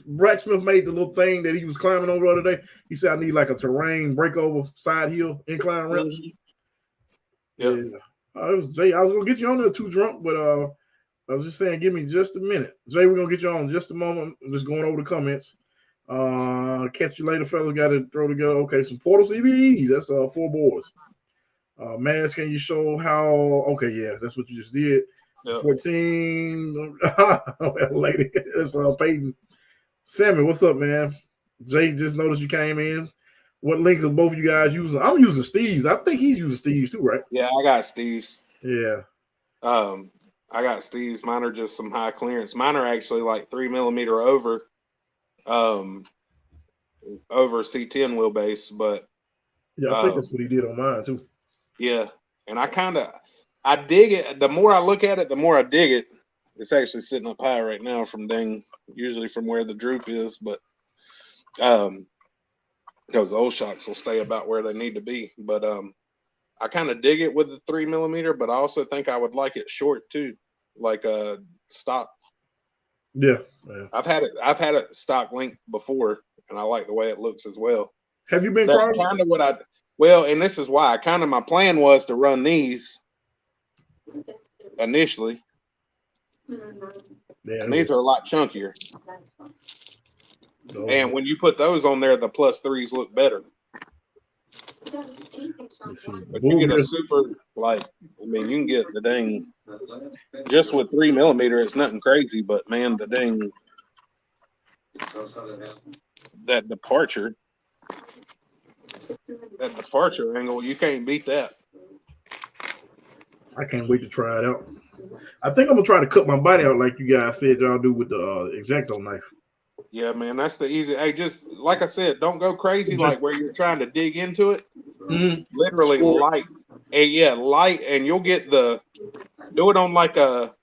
Blacksmith made the little thing that he was climbing over the other day. He said, I need like a terrain, breakover, side hill, incline ramps. Yeah. It was Jay. I was gonna get you on there too drunk, but I was just saying, give me just a minute. Jay, we're gonna get you on in just a moment. I'm just going over the comments. Catch you later, fellas. Got to throw together. Okay, some Portal CVDs. That's 4 boards. Mazz, can you show how? Okay, yeah, that's what you just did. Yep. 14. Lady, that's Peyton. Sammy, what's up, man? Jay just noticed you came in. What links are both of you guys using? I'm using Steve's. I think he's using Steve's too, right? Yeah, I got Steve's. Yeah. I got Steve's. Mine are just some high clearance. Mine are actually like 3 millimeter over C10 wheelbase, but yeah, I think that's what he did on mine too. Yeah, and I dig it. The more I look at it, the more I dig it. It's actually sitting up high right now from dang usually from where the droop is, but those old shocks will stay about where they need to be. But I kind of dig it with the 3mm, but I also think I would like it short too, like a stock. Yeah. I've had it stock length before, and I like the way it looks as well. Have you been That's kind of what and this is why my plan was to run these initially. Yeah, and these are a lot chunkier. And when you put those on there, the +3s look better. But you get a super, like, I mean, you can get the dang, just with 3mm, it's nothing crazy, but man, the dang, that departure angle, you can't beat that. I can't wait to try it out. I think I'm gonna try to cut my body out like you guys said y'all do with the X-Acto knife. Yeah, man, that's the easy. Hey, just like I said, don't go crazy like where you're trying to dig into it. Literally light, and light, and you'll get do it on like cut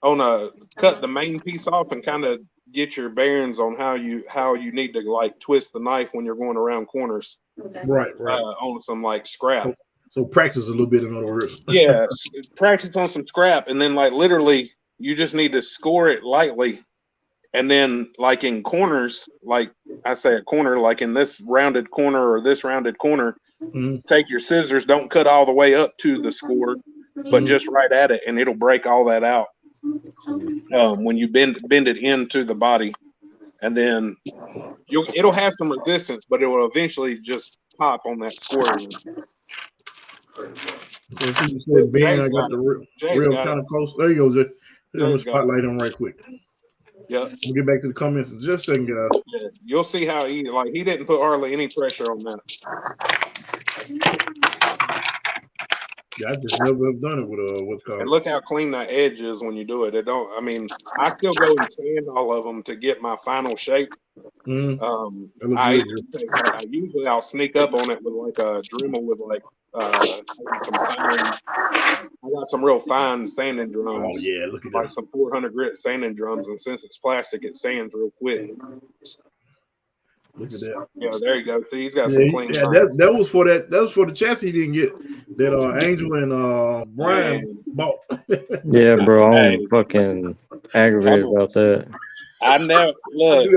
the main piece off and kind of get your bearings on how you need to like twist the knife when you're going around corners. Right. On some like scrap. So practice a little bit, in other words. Yeah, practice on some scrap, and then like literally you just need to score it lightly. And then like in corners, like I say a corner, like in this rounded corner or this rounded corner, take your scissors, don't cut all the way up to the score, but just right at it, and it'll break all that out. When you bend it into the body, and then it'll have some resistance, but it will eventually just pop on that score. So you said Ben, I got the real kind of close. There you go. Just I'm gonna spotlight him right quick. Yeah. We'll get back to the comments in just a second, guys. Yeah, you'll see how he didn't put hardly any pressure on that. Yeah, I just never have done it with what's called. And look how clean that edge is when you do it. I mean, I still go and sand all of them to get my final shape. Usually I'll sneak up on it with like a Dremel with like I got some real fine sanding drums. Oh yeah, look at that. Like some 400 grit sanding drums, and since it's plastic, it sands real quick. Look at that. Yeah, there you go. See, he's got some clean. Yeah, that was for that. That was for the chassis he didn't get that Angel and Brian bought. Yeah, bro, I'm fucking aggravated about that. I never look.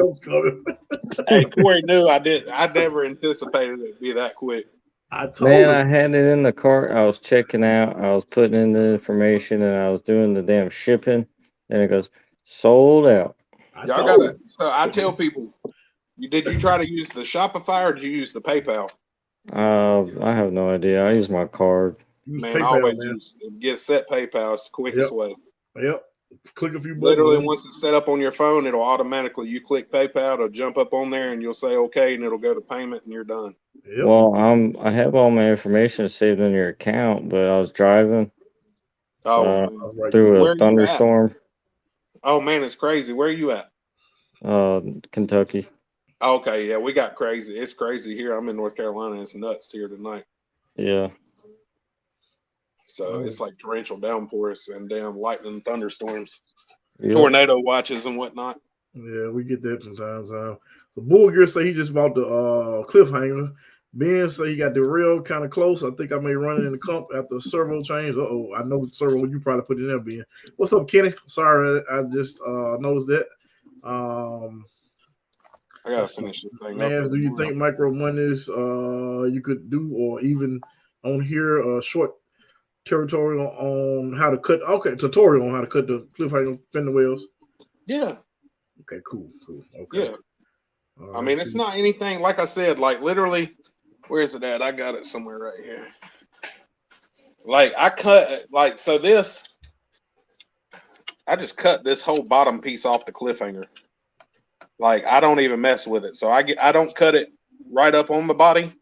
Hey, Corey knew I never anticipated it to be that quick. I had it in the cart. I was checking out. I was putting in the information, and I was doing the damn shipping. And it goes sold out. Y'all got it. So I tell people, did you try to use the Shopify or did you use the PayPal? I have no idea. I use my card. Man, always get set PayPal. It's the quickest way. Yep. Click a few buttons. Literally, once it's set up on your phone, it'll automatically, you click PayPal, it'll jump up on there, and you'll say okay, and it'll go to payment, and you're done. Yep. Well, I have all my information saved in your account, but I was driving through a thunderstorm. Oh man, it's crazy. Where are you at? Kentucky. Okay, yeah, we got crazy. It's crazy here. I'm in North Carolina. It's nuts here tonight. Yeah. So it's like torrential downpours and damn lightning thunderstorms, tornado watches and whatnot. Yeah, we get that sometimes. So Bull Gear say he just bought the cliffhanger. Ben say he got the rail kind of close. I think I may run it in the comp after servo change. I know the servo you probably put in there, Ben. What's up, Kenny? Sorry, I just noticed that. I gotta finish this thing. Mazz, do you think micro monies you could do, or even on here short tutorial on how to cut? Okay, tutorial on how to cut the cliffhanger fender wells. Yeah. Okay, cool. Okay. Yeah. I mean, it's not anything, like I said, like literally, where's it at? I got it somewhere right here. Like I cut, like, so this, I just cut this whole bottom piece off the cliffhanger. Like I don't even mess with it. So I don't cut it right up on the body.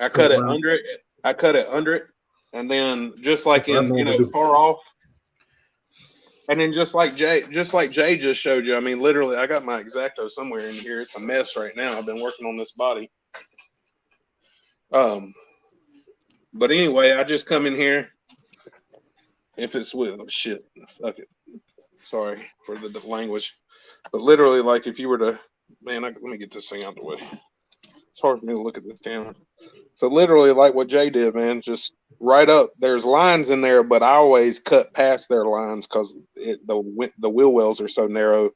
I cut it under it. I cut it under it. And then just like in, far off. And then just like Jay just showed you, I mean, literally, I got my X-Acto somewhere in here. It's a mess right now. I've been working on this body. But anyway, I just come in here. If it's with shit, fuck it. Sorry for the language. But literally, like if you were to, man, let me get this thing out of the way. It's hard for me to look at the camera. So literally, like what Jay did, man, just right up. There's lines in there, but I always cut past their lines because the wheel wells are so narrow.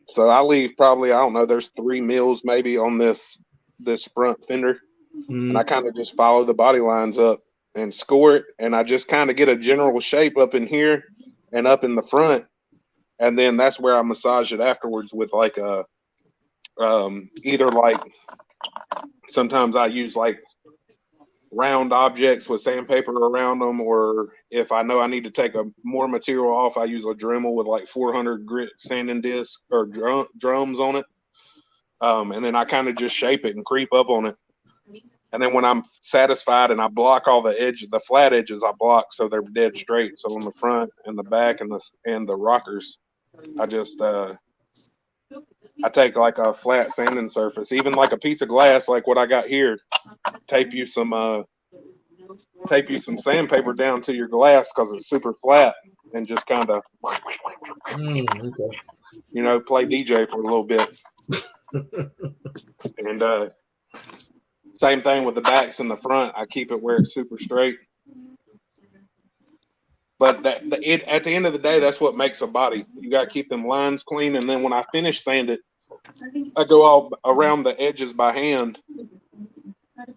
So I leave probably, I don't know, there's 3 mils maybe on this front fender, and I kind of just follow the body lines up and score it, and I just kind of get a general shape up in here and up in the front, and then that's where I massage it afterwards with like a either like sometimes I use like round objects with sandpaper around them, or if I know I need to take more material off, I use a Dremel with like 400 grit sanding disc or drums on it, and then I kind of just shape it and creep up on it, and then when I'm satisfied and I block all the flat edges, I block so they're dead straight. So on the front and the back and the rockers, I just I take like a flat sanding surface, even like a piece of glass like what I got here, tape you some sandpaper down to your glass because it's super flat, and just kind of you know, play DJ for a little bit. And same thing with the backs and the front. I keep it where it's super straight. But at the end of the day, that's what makes a body. You got to keep them lines clean. And then when I finish sand it, I go all around the edges by hand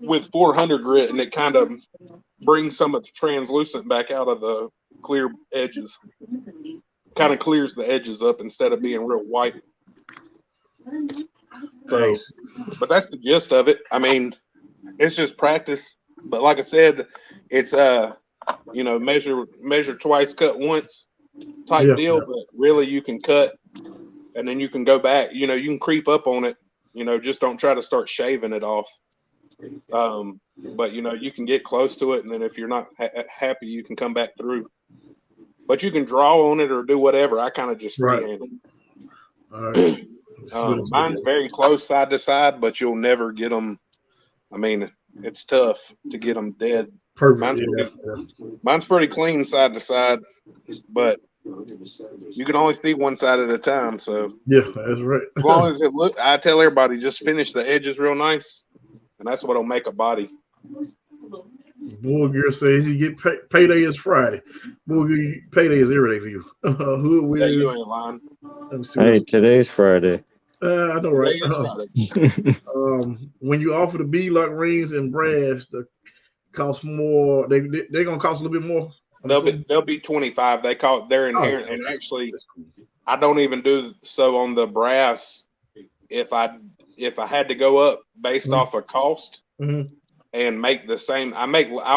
with 400 grit, and it kind of brings some of the translucent back out of the clear edges. Kind of clears the edges up instead of being real white. So, nice. But that's the gist of it. I mean, it's just practice. But like I said, it's you know, measure twice, cut once type deal. But really, you can cut and then you can go back. You know, you can creep up on it. You know, just don't try to start shaving it off. But you know, you can get close to it, and then if you're not happy, you can come back through. But you can draw on it or do whatever. I kind of just freehand it. All right. Mine's very close side to side, but you'll never get them. I mean, it's tough to get them dead. Perfect. Mine's pretty clean side to side, but you can only see one side at a time. So yeah, that's right. As long as it look, I tell everybody just finish the edges real nice, and that's what'll make a body. Bull Gear says you get payday is Friday. Bull Gear, payday is every day for you. Yeah, you ain't lying. Hey, today's Friday. I know, right? When you offer the beadlock rings and brass, the cost more. They're gonna cost a little bit more. They'll be 25. They're inherent, and actually, I don't even do so on the brass. If I had to go up based off of cost and make the same, I'll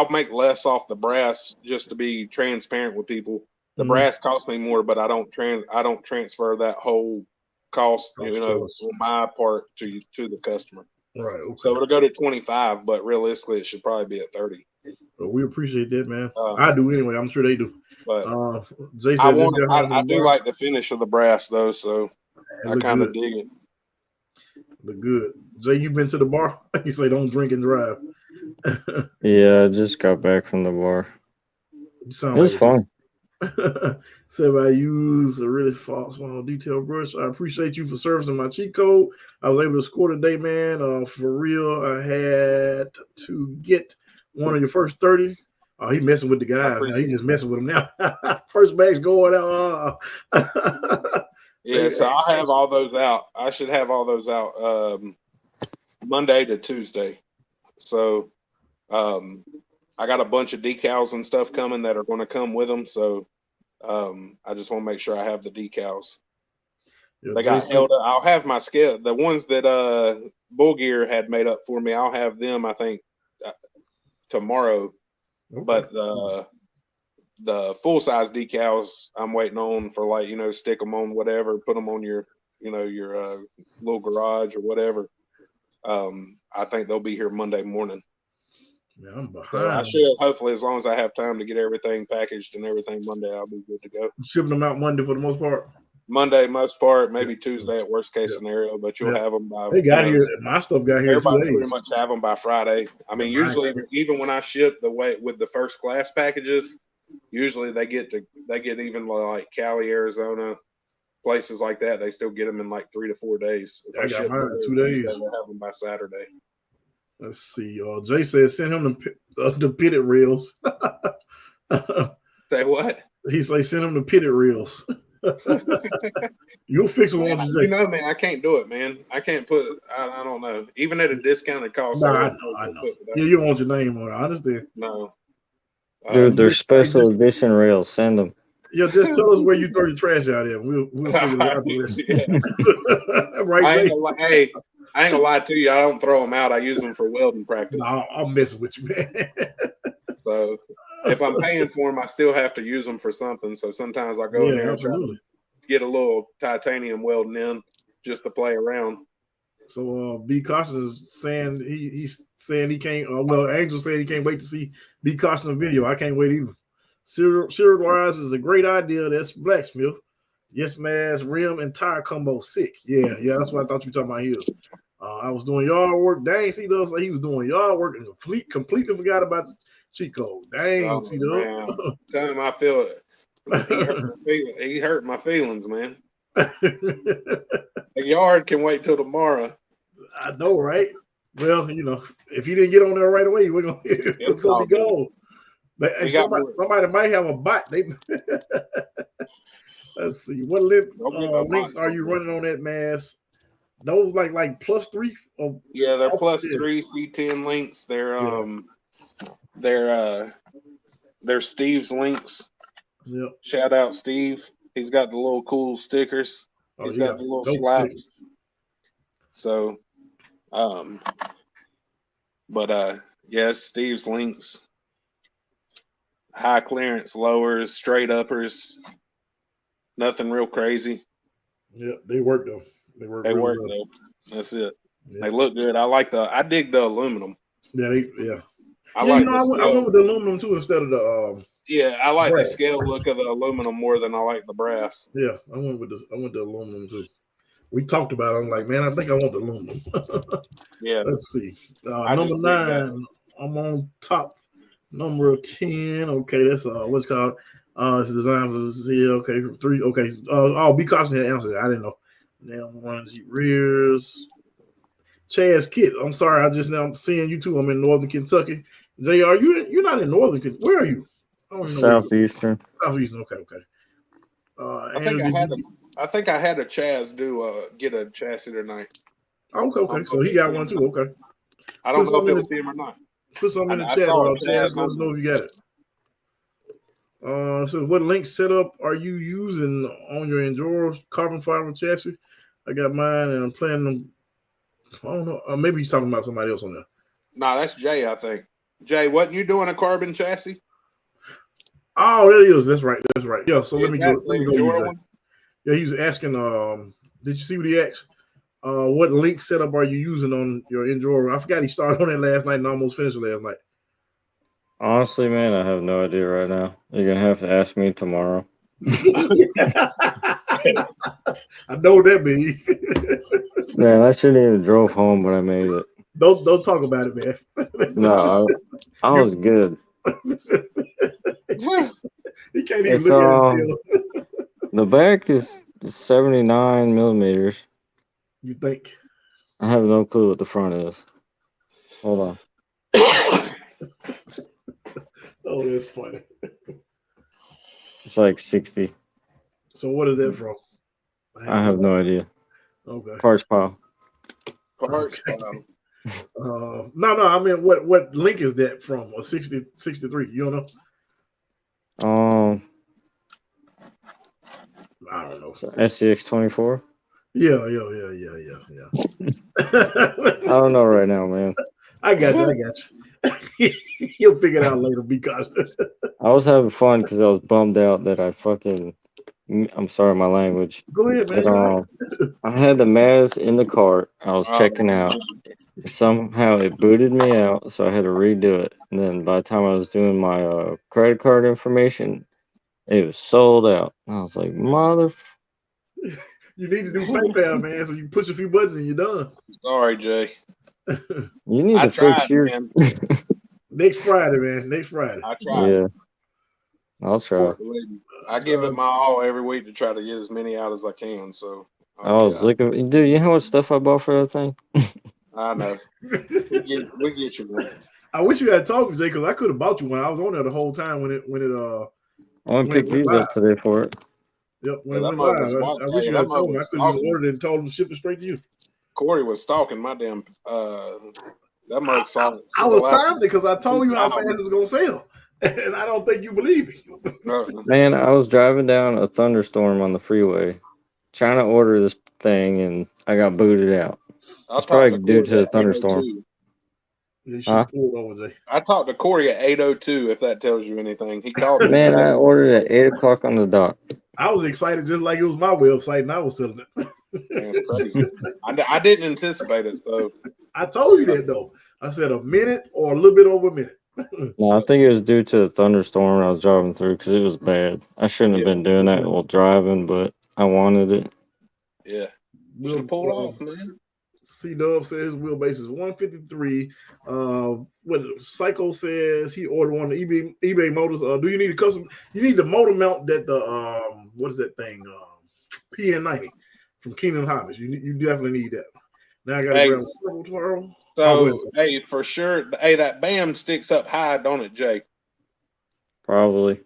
make less off the brass just to be transparent with people. The brass costs me more, but I don't transfer that whole cost, you know, on my part to the customer. Right. Okay. So it'll go to 25, but realistically, it should probably be at 30. Well, we appreciate that, man. I do anyway. I'm sure they do. But Zay said I do like the finish of the brass though, so I kind of dig it. Look good. Zay, you been to the bar? You say don't drink and drive. Yeah, I just got back from the bar. It was fun. Said I use a really small detail brush. I appreciate you for servicing my cheat code. I was able to score today, man. For real, I had to get one of your first 30. Oh, he messing with the guys. Now, he's just messing with them now. First bag's going out. Yeah, so I'll have all those out. I should have all those out Monday to Tuesday. So I got a bunch of decals and stuff coming that are going to come with them. So I just want to make sure I have the decals. Yeah, they got held up. I'll have my scale. The ones that Bull Gear had made up for me, I'll have them, I think, tomorrow. Okay. But the full size decals I'm waiting on for, like, you know, stick them on whatever, put them on your, you know, your little garage or whatever. I think they'll be here Monday morning. Yeah, I'm behind. So I should, hopefully, as long as I have time to get everything packaged and everything Monday, I'll be good to go. Shipping them out Monday for the most part? Monday, most part, maybe Tuesday at worst case scenario, but you'll have them by. They got here. My stuff got here. Everybody pretty much have them by Friday. I mean, usually, even when I ship the way with the first class packages, usually they get even like Cali, Arizona, places like that, they still get them in like 3 to 4 days. If I got mine in 2 days. They have them by Saturday. Let's see. Jay said send him the pitted reels. Say what? He say send him the pitted reels. You'll fix them, won't you, Jay? You know, man, I can't do it, man. I can't put. I don't know. Even at a discounted cost. Nah, I know. Yeah, you don't want your name on it. I understand. No. Dude, they're special edition reels. Send them. Yeah, just tell us where you throw your trash out there. We'll figure it out. Right, I ain't gonna lie to you. I don't throw them out. I use them for welding practice. No, I'm messing with you, man. So if I'm paying for them, I still have to use them for something. So sometimes I go in there and try to get a little titanium welding in just to play around. So B Caution is saying he's saying he can't. Well, Angel said he can't wait to see B Caution video. I can't wait either. Serial wise is a great idea. That's blacksmith. Yes, Mazz, rim and tire combo sick. Yeah, that's what I thought you were talking about here. I was doing yard work. Dang, see those like he was doing yard work and completely forgot about the cheat code. Dang, see those. Tell him I feel it. He hurt my feelings, man. The yard can wait till tomorrow. I know, right? Well, you know, if you didn't get on there right away, it's gonna be gone. But hey, somebody might have a bot. Let's see. What links are you running on that Mazz? Those like +3? Yeah, they're +3 C10 links. They're Steve's links. Yep. Shout out Steve. He's got the little cool stickers. He's got the little slaps. So, yes, Steve's links. High clearance lowers, straight uppers. Nothing real crazy. Yeah, they work though. They work though. That's it. Yeah. They look good. I dig the aluminum. Yeah, I went with the aluminum too instead of the I like brass. The scale look of the aluminum more than I like the brass. Yeah, I went with the aluminum too. We talked about it. I'm like, man, I think I want the aluminum. Yeah. Let's see. Number 9, I'm on top. Number 10. Okay, that's what's called. It's designs. Okay, 3. Okay. B Caution had answered it. I didn't know. Now runs rears. Chaz Kit. I'm sorry. I just now seeing you too. I'm in Northern Kentucky. JR, you're not in Northern Kentucky. Where are you? Southeastern. Southeastern. Okay. I think I had a Chaz get a chassis tonight. Okay. So he got one too. Okay. I don't know if it was him or not. Put something in the chat. Chaz, let us know if you got it. So what link setup are you using on your Injora carbon fiber chassis? I got mine and I'm planning them. I don't know. Maybe he's talking about somebody else on there. No, that's Jay, I think. Jay, wasn't you doing a carbon chassis? Oh, there it is. That's right. Yeah, so let me go. One? Yeah, he was asking, did you see what he asked? What link setup are you using on your Injora? I forgot he started on it last night and almost finished it last night. Honestly, man, I have no idea right now. You're gonna have to ask me tomorrow. I know what that means. Man, I shouldn't even drove home, but I made it. Don't talk about it, man. No, I was good. He can't even look at it. The back is 79 millimeters. You think? I have no clue what the front is. Hold on. Oh, that's funny. It's like 60. So what is that from? I have no idea. Okay. Parts pile. Parts pile. No. I mean, what link is that from? A 63? You don't know? I don't know. SCX24. Yeah. I don't know right now, man. I got you. You'll figure it out later because I was having fun because I was bummed out that I'm sorry, my language. Go ahead, man. But, I had the Mazz in the cart. I was checking out. Somehow it booted me out, so I had to redo it. And then by the time I was doing my credit card information, it was sold out. I was like, mother. You need to do PayPal, man. So you push a few buttons and you're done. Sorry, Jay. You need to fix your next Friday, man. Next Friday. I tried. Yeah. I'll try. I give it my all every week to try to get as many out as I can. So I was looking, dude. You know how much stuff I bought for that thing? I know. we get you one. I wish you had talked to Jay because I could have bought you one. I was on there the whole time when it I want to pick these up today for it. Yep, when it went live. I wish you had told me. I could have just ordered it and told them to ship it straight to you. Corey was stalking my damn that mug solid. I was timed because I told you how fast it was gonna sell. And I don't think you believe me. Man, I was driving down a thunderstorm on the freeway trying to order this thing and I got booted out. It's probably due to the thunderstorm. I talked to Corey at 8:02, if that tells you anything. He called me. Man, I ordered at 8 o'clock on the dot. I was excited just like it was my website and I was selling it. Man, it's crazy. I didn't anticipate it, so I told you that though. I said a minute or a little bit over a minute. No, I think it was due to the thunderstorm I was driving through because it was bad. I shouldn't have been doing that while driving, but I wanted it. Yeah. Should have pulled off, man. C-Dub says wheelbase is 153. What Psycho says he ordered one of the eBay motors. Do you need a custom? You need the motor mount that the what is that thing? PN90 from Keenan Hobbies. You definitely need that. Now I gotta grab a circle tomorrow. So hey, for sure. Hey, that BAM sticks up high, don't it, Jake? Probably.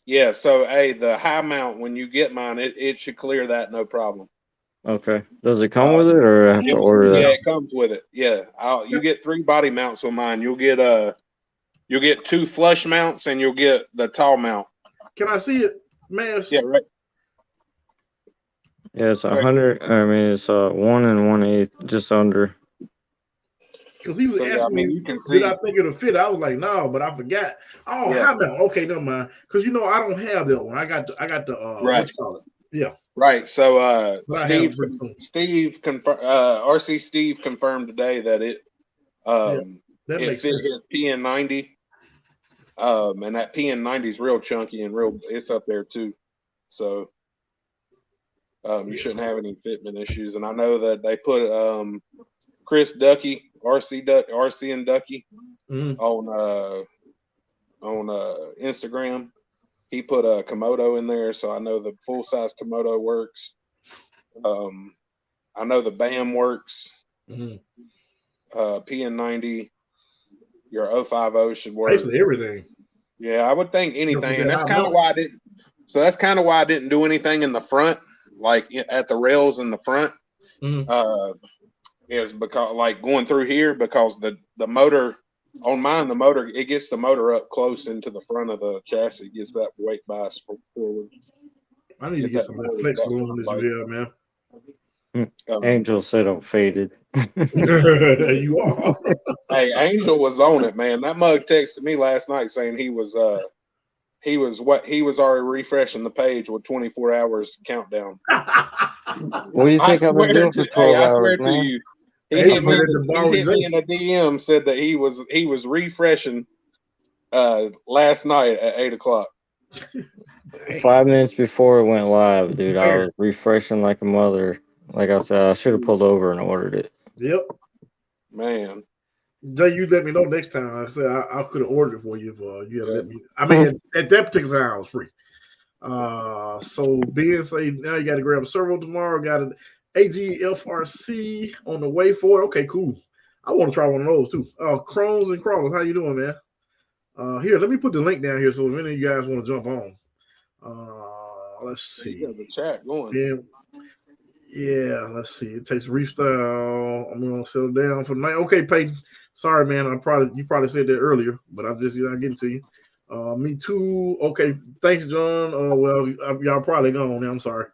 Yeah. So hey, the high mount when you get mine, it should clear that no problem. Okay. Does it come with it, or I have to order that? Yeah, it comes with it. Yeah. You get 3 body mounts with mine. You'll get 2 flush mounts, and you'll get the tall mount. Can I see it, Mazz? Yeah, right. Yeah, it's 100. I mean, it's 1 1/8, just under. Because he was asking me, did I think it'll fit? I was like, no, but I forgot. Oh, high mount. Okay, never mind. Because I don't have that one. I got the what you call it? Yeah. Right. So Steve confirmed RC Steve confirmed today that it fit his PN90. And that PN90 is real chunky and it's up there too. So you shouldn't have any fitment issues. And I know that they put Chris Ducky, RC and Ducky on Instagram. He put a Komodo in there, so I know the full-size Komodo works. I know the BAM works. PN90, your 050 should work. Basically everything. Yeah, I would think anything, and that's kind of why I didn't. So that's kind of why I didn't do anything in the front, like at the rails in the front. Is because like going through here because the motor. On mine, the motor, it gets the motor up close into the front of the chassis, gets that weight bias forward. I need to get some flex going on this video, man. Angel said I'm faded. You are. Hey, Angel was on it, man. That mug texted me last night saying he was already refreshing the page with 24 hours countdown. What do you think I've been doing for 12 hours, I swear man? to you. He hit me in a DM, said that he was refreshing last night at 8 o'clock. 5 minutes before it went live, dude, I was refreshing like a mother. Like I said, I should have pulled over and ordered it. Yep. Man. Jay, you let me know next time. I said I could have ordered it for you if you had let me. I mean, at that particular time, I was free. So Ben say now you got to grab a servo tomorrow. Got an AGFRC on the way for it. Okay, cool. I want to try one of those too. Crones and Crawlers, how you doing, man? Here, let me put the link down here so if any of you guys want to jump on. Let's see. You got the chat going. Yeah, let's see. It takes restyle. I'm gonna settle down for the night. Okay, Peyton. Sorry, man. You probably said that earlier, but I'm just not getting to you. Me too. Okay, thanks, John. Well, y'all probably gone now. I'm sorry.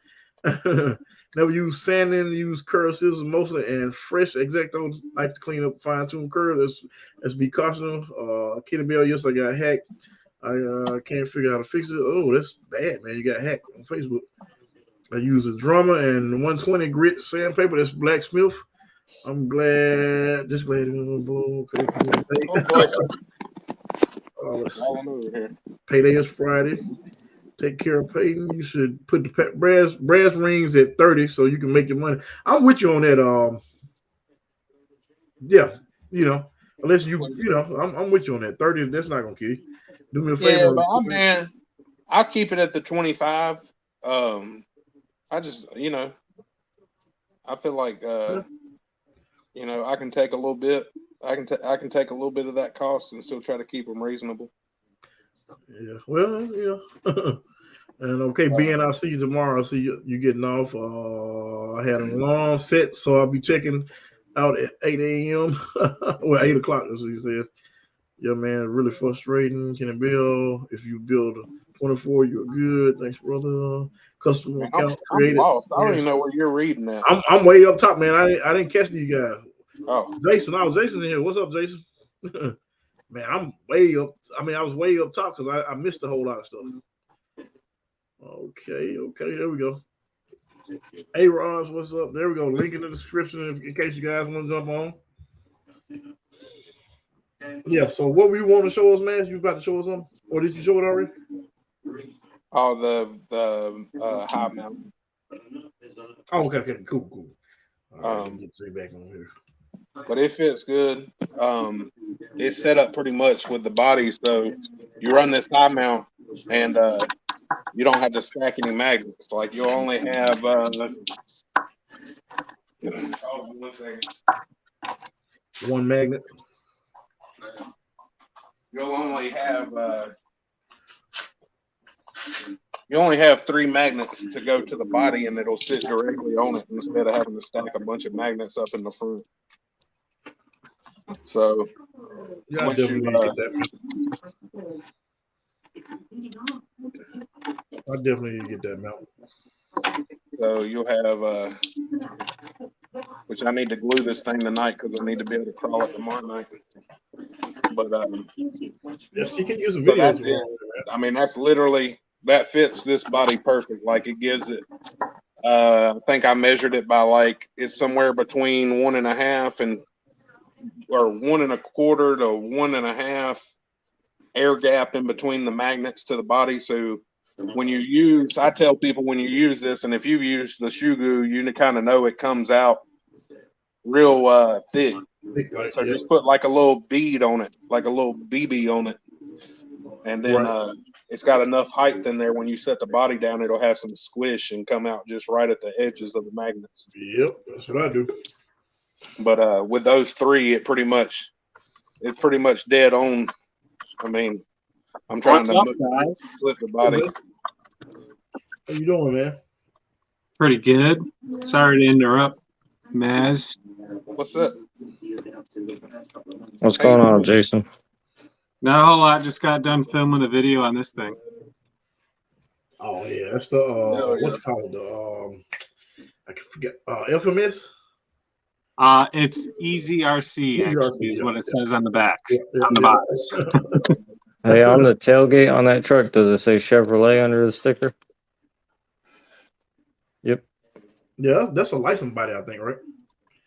Never use sanding, use curved scissors mostly, and fresh Exacto like to clean up, fine tune curves. Let's be cautious. Kitty Bell, yes, I got hacked. I can't figure out how to fix it. Oh, that's bad, man. You got hacked on Facebook. I use a drummer and 120 grit sandpaper. That's Blacksmith. I'm glad. Just glad it was blue. Okay. Let's see. Payday is Friday. Take care of Peyton. You should put the brass rings at 30 so you can make your money. I'm with you on that. Yeah, unless I'm with you on that. 30, that's not gonna kill you. Do me a favor. Yeah, but I'll keep it at the 25. I just, you know, I feel like, you know, I can take a little bit. I can take a little bit of that cost and still try to keep them reasonable. Yeah. Well, yeah. And okay, being I'll see you tomorrow. I see you getting off. I had a long set, so I'll be checking out at 8 a.m. Well, 8 o'clock. That's what he said. Yeah, man, really frustrating. Can it build? If you build a 24, you're good. Thanks, brother. Customer account created. I'm lost. I don't even know where you're reading at. I'm way up top, man. I didn't catch you guys. Oh, Jason. Jason's in here. What's up, Jason? Man, I'm way up. I mean, I was way up top because I missed a whole lot of stuff. Okay, there we go. Hey, Ross, what's up? There we go. Link in the description in case you guys want to jump on. Yeah, so what were you want to show us, man? You about to show us something? Or did you show it already? Oh, the high mount. Oh, okay, cool. All right, get straight back on here. But it fits good. It's set up pretty much with the body, so you run this high mount and you don't have to stack any magnets. Like you'll only have one magnet. You'll only have 3 magnets to go to the body, and it'll sit directly on it instead of having to stack a bunch of magnets up in the front. So yeah, I definitely need to get that. I definitely need to get that mount. So you'll have, which I need to glue this thing tonight because I need to be able to crawl it tomorrow night. But yes, you can use a video. I mean, that's literally, that fits this body perfect. Like it gives it. I think I measured it by like it's somewhere between 1.5 or 1 1/4 to 1.5 air gap in between the magnets to the body. So when you use, I tell people when you use this, and if you use the shoe glue, you kind of know it comes out real thick. So just put like a little bead on it, like a little BB on it. And then it's got enough height in there when you set the body down, it'll have some squish and come out just right at the edges of the magnets. Yep, that's what I do. But with those 3, it's pretty much dead on. I mean, I'm trying to slip the body. How you doing, man? Pretty good. Sorry to interrupt, Mazz. What's up? What's going on, Jason? Not a whole lot. Just got done filming a video on this thing. Oh yeah, that's the what's it called? I can forget. FMS. It's nsdrc. Actually, is what it says on the back. On the box. Hey, on the tailgate on that truck, does it say Chevrolet under the sticker? Yep. Yeah, that's a license body, I think, right?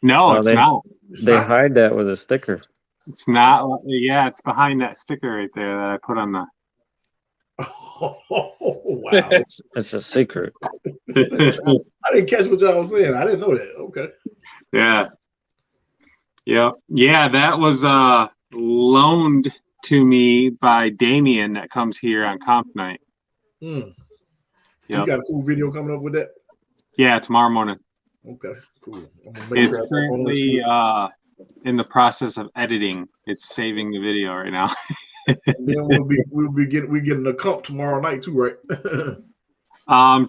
No, it's not. They hide that with a sticker. It's not. Yeah, it's behind that sticker right there that I put on the. Oh, wow. It's a secret. I didn't catch what y'all was saying. I didn't know that. Okay. Yeah. Yep. Yeah, that was loaned to me by Damien that comes here on comp night. Yep. You Yep. got a cool video coming up with that? Yeah, tomorrow morning. Okay, cool. It's currently in the process of editing. It's saving the video right now. Then we'll be getting a comp tomorrow night too, right?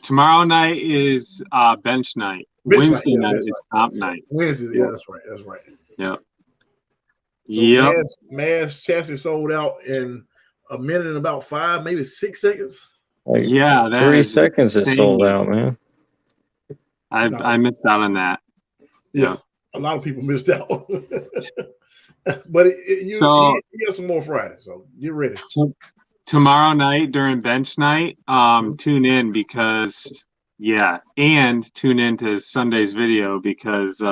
Tomorrow night is bench night. Wednesday night is comp night. Wednesday, yeah, that's right. Yep. So yep. Mazz chassis sold out in a minute and about 5, maybe 6 seconds. Like yeah, that 3 seconds is sold out, man. I missed out on that. Yeah, a lot of people missed out. But you have some more Friday, so get ready. Tomorrow night during bench night, tune in because and tune into Sunday's video because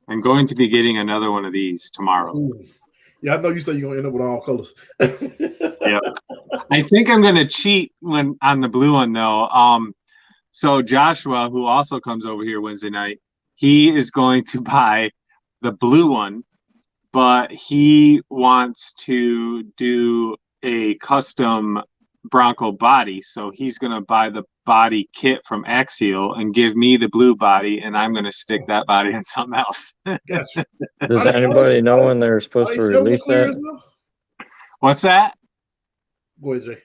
I'm going to be getting another one of these tomorrow. Ooh. Yeah, I know you said you're gonna end up with all colors. Yeah, I think I'm gonna cheat when on the blue one though. So Joshua, who also comes over here Wednesday night, he is going to buy the blue one, but he wants to do a custom Bronco body, so he's gonna buy the body kit from Axial and give me the blue body, and I'm gonna stick that body on something else. Gotcha. Does anybody know when they're supposed to release that? What's that? Go ahead, Jay.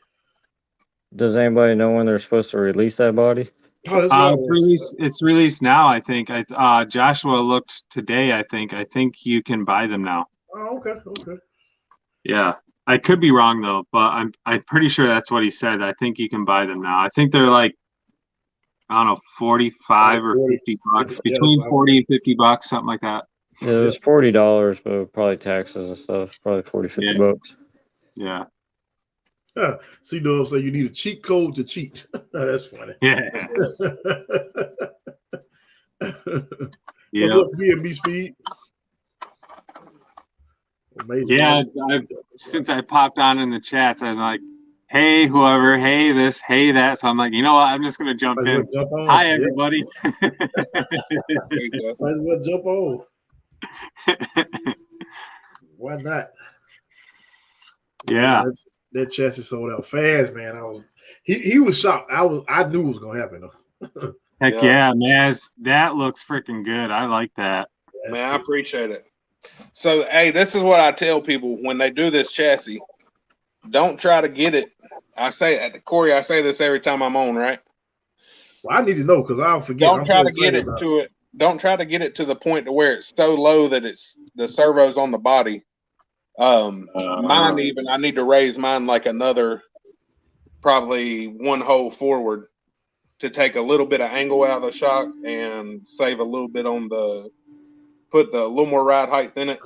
Does anybody know when they're supposed to release that body? It's released now, I think. Joshua looked today, I think. I think you can buy them now. Oh, okay, okay. Yeah. I could be wrong though, but I'm pretty sure that's what he said. I think you can buy them now. I think they're like, I don't know, 45 or 50 bucks. Between 40 and 50 bucks, something like that. Yeah, it was $40, but probably taxes and stuff. Probably 40, 50 bucks. Yeah. So you know what I'm saying? You need a cheat code to cheat. That's funny. Yeah. What's up, B&B Speed? Amazing. Yeah, since I popped on in the chats, I'm like, hey, whoever, hey, this, hey, that. So I'm like, you know what? I'm just going to jump in. Hi, everybody. Might as well jump on. Why not? Yeah. That chassis sold out fast, man. He was shocked. I knew it was gonna happen though. Heck yeah, Mazz. That looks freaking good. I like that. Man, I appreciate it. So hey, this is what I tell people when they do this chassis. Don't try to get it. Corey, I say this every time I'm on, right? Well, I need to know because I'll forget. Don't try to get it to it. Don't try to get it to the point to where it's so low that it's the servo's on the body. Mine even, I need to raise mine like another, probably one hole forward to take a little bit of angle out of the shock and save a little bit on put a little more ride height in it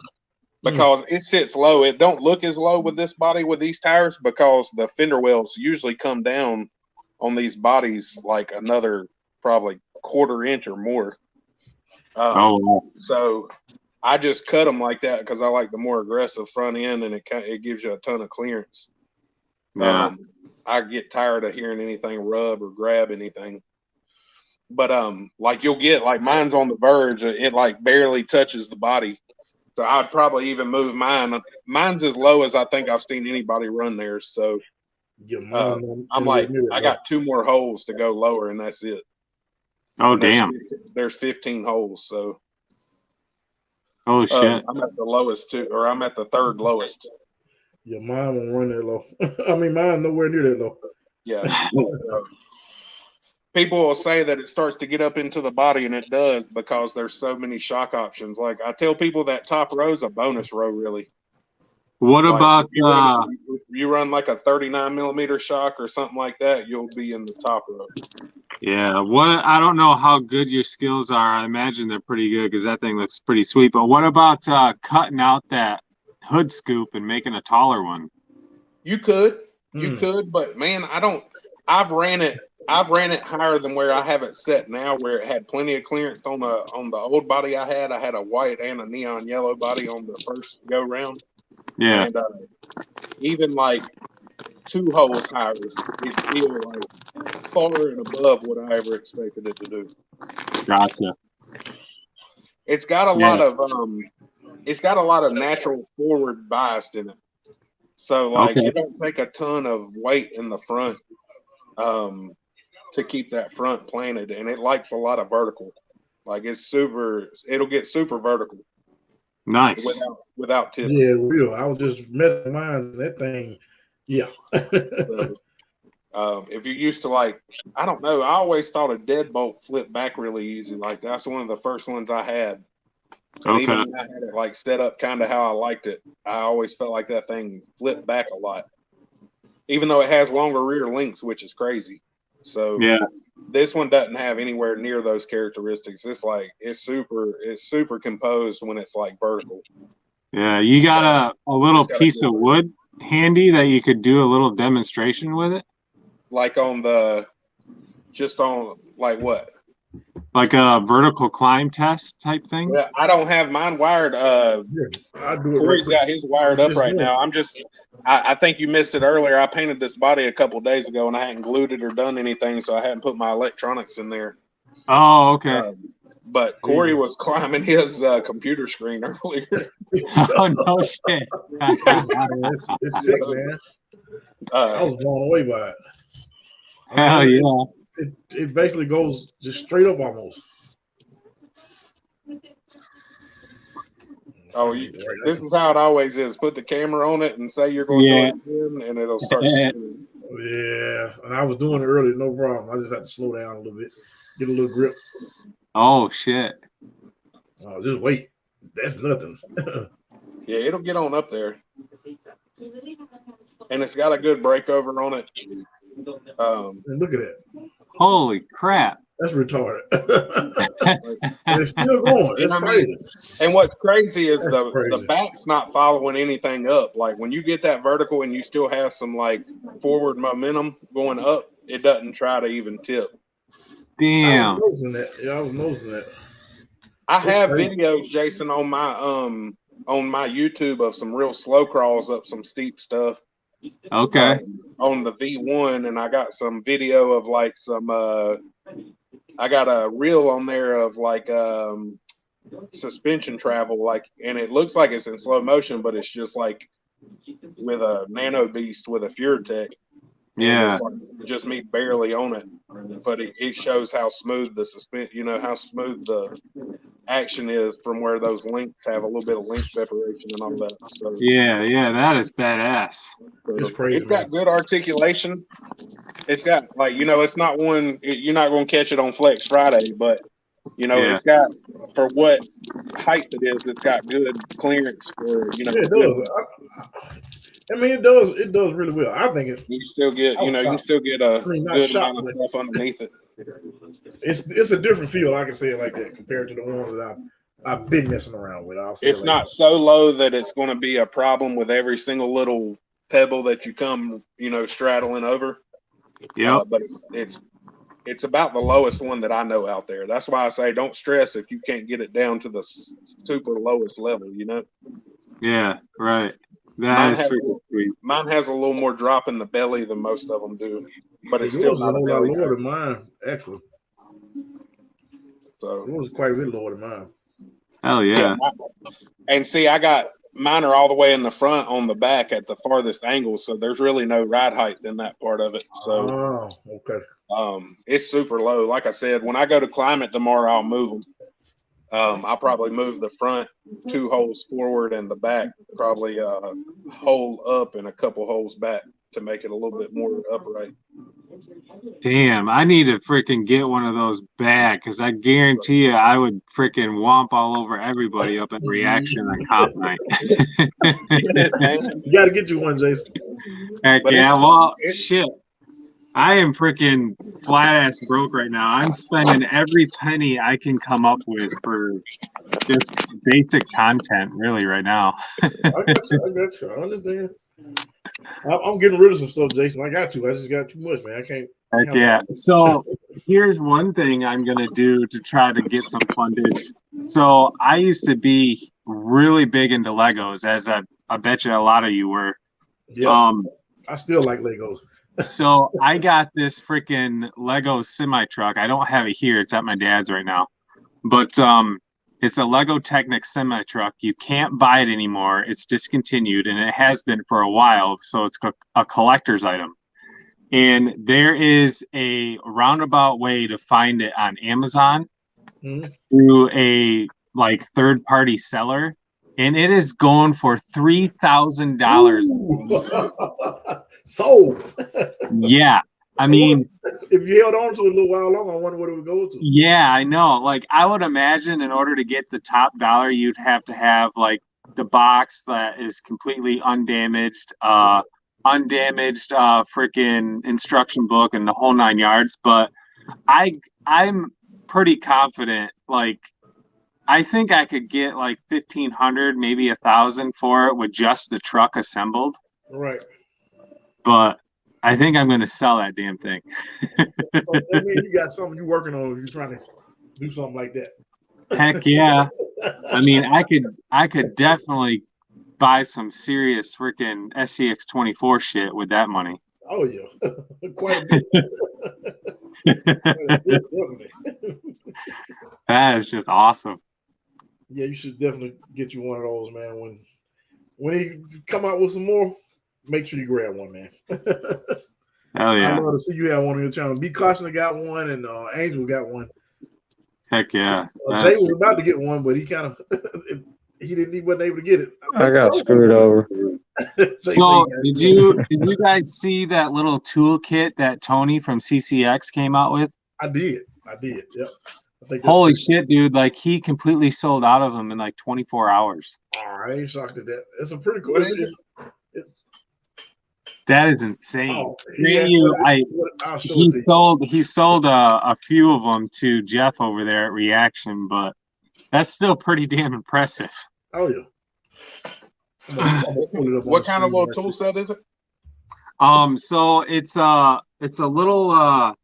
because it sits low. It don't look as low with this body with these tires because the fender wells usually come down on these bodies like another probably quarter inch or more. So I just cut them like that because I like the more aggressive front end, and it gives you a ton of clearance. Yeah. I get tired of hearing anything rub or grab anything. But like you'll get like mine's on the verge, it like barely touches the body. So I'd probably even move mine. Mine's as low as I think I've seen anybody run theirs. So I'm like, I got 2 more holes to go lower, and that's it. Oh, and damn. There's 15 holes, so. Oh shit! I'm at the lowest too, or I'm at the third lowest. Yeah, mine won't run that low. I mean, mine nowhere near that low. Yeah. People will say that it starts to get up into the body, and it does because there's so many shock options. Like I tell people that top row is a bonus row, really. What about if you run like a 39 millimeter shock or something like that, you'll be in the top row. Yeah, I don't know how good your skills are. I imagine they're pretty good because that thing looks pretty sweet. But what about cutting out that hood scoop and making a taller one? You could, but man, I've ran it higher than where I have it set now, where it had plenty of clearance on the old body I had. I had a white and a neon yellow body on the first go round. Yeah, and even like 2 holes higher is still like far and above what I ever expected it to do. Gotcha. It's got a lot of natural forward bias in it. So like it don't take a ton of weight in the front to keep that front planted, and it likes a lot of vertical. Like it'll get super vertical. Nice. Without tip. Yeah, real. I was just messing mine. That thing, yeah. If you're used to like, I don't know. I always thought a deadbolt flipped back really easy. Like that's one of the first ones I had. And even when I had it like set up kind of how I liked it, I always felt like that thing flipped back a lot. Even though it has longer rear links, which is crazy. So yeah, this one doesn't have anywhere near those characteristics. It's like it's super composed when it's like vertical. Yeah, you got a little piece of wood handy that you could do a little demonstration with it? Like on like what? Like a vertical climb test type thing? Yeah, I don't have mine wired. Corey's got his wired up right now. I think you missed it earlier. I painted this body a couple of days ago and I hadn't glued it or done anything, so I hadn't put my electronics in there. Oh, okay. But Corey was climbing his computer screen earlier. Oh, no shit. It's sick, man. I was blown away by it. Hell yeah. It basically goes just straight up almost. Oh, this is how it always is. Put the camera on it and say you're going to do it again, and it'll start spinning. Yeah, and I was doing it earlier, no problem. I just had to slow down a little bit, get a little grip. Oh shit! Just wait. That's nothing. Yeah, it'll get on up there, and it's got a good breakover on it. And look at that. Holy crap! That's retarded. It's still going. It's crazy. And what's crazy is the back's not following anything up. Like when you get that vertical and you still have some like forward momentum going up, it doesn't try to even tip. Damn. I was noticing that. Yeah, I was noticing that. I have videos, Jason, on my YouTube of some real slow crawls up some steep stuff. Okay. On the V1, and I got some video of like some I got a reel on there of like suspension travel, like, and it looks like it's in slow motion, but it's just like with a nano beast with a Furitek. Yeah. Like just me barely on it, but it shows how smooth the suspension, how smooth the action is from where those links have a little bit of link separation and all that. So, yeah, that is badass. It's crazy. It's got good articulation. It's got like, it's not one, you're not going to catch it on Flex Friday, but it's got, for what height it is, it's got good clearance for, Yeah, it does. I mean, it does really well. I think you still get, you can still get a good amount of stuff underneath it. It's a different feel. I can say it like that compared to the ones that I've been messing around with. It's not so low that it's going to be a problem with every single little pebble that you come, straddling over. Yeah, but it's about the lowest one that I know out there. That's why I say don't stress if you can't get it down to the super lowest level. Yeah, right. That is super sweet. Mine has a little more drop in the belly than most of them do, but it's yours still is not a a whole belly lot lower drop. than mine, actually. So yours is quite a bit lower than mine. Hell yeah. And see, mine are all the way in the front on the back at the farthest angle, so there's really no ride height in that part of it. So, okay. It's super low. Like I said, when I go to climb it tomorrow, I'll move them. I'll probably move the front 2 holes forward and the back probably a hole up and a couple holes back to make it a little bit more upright. Damn, I need to freaking get one of those back because I guarantee you I would freaking womp all over everybody up in reaction on comp night. You got to get you one, Jason. Heck yeah, well, shit. I am freaking flat ass broke right now. I'm spending every penny I can come up with for just basic content, really, right now. I got you. I understand. I'm getting rid of some stuff, Jason. I got you. I just got too much, man. I can't. Heck yeah. So here's one thing I'm going to do to try to get some fundage. So I used to be really big into Legos, as I bet you a lot of you were. Yeah. I still like Legos. So I got this freaking Lego semi truck. I don't have it here. It's at my dad's right now. But it's a Lego Technic semi truck. You can't buy it anymore. It's discontinued, and it has been for a while. So it's a collector's item. And there is a roundabout way to find it on Amazon through a third-party seller. And it is going for $3,000. Sold. Yeah. I mean, if you held on to it a little while longer, I wonder what it would go to. Yeah, I know. Like, I would imagine in order to get the top dollar, you'd have to have like the box that is completely undamaged, freaking instruction book and the whole 9 yards. But I'm pretty confident. Like, I think I could get like 1,500, maybe 1,000 for it with just the truck assembled. Right. But I think I'm going to sell that damn thing. So that means you got something you're working on if you're trying to do something like that. Heck yeah. I mean, I could definitely buy some serious freaking SCX24 shit with that money. Oh, yeah. Quite a bit. Definitely. That is just awesome. Yeah, you should definitely get you one of those, man. When you come out with some more, make sure you grab one, man. Hell yeah. I'd love to see you have one on your channel. Be Caution got one, and Angel got one. Heck yeah. Jay was about to get one, but he kind of he wasn't able to get it. I got screwed over. So did you guys see that little toolkit that Tony from CCX came out with? I did. Yep. Holy shit, dude! Like he completely sold out of them in like 24 hours. I ain't shocked at that. It's a pretty cool. That is insane. Oh, he sold a few of them to Jeff over there at Reaction, but that's still pretty damn impressive. Oh yeah. What kind of little tool set is it? So it's a little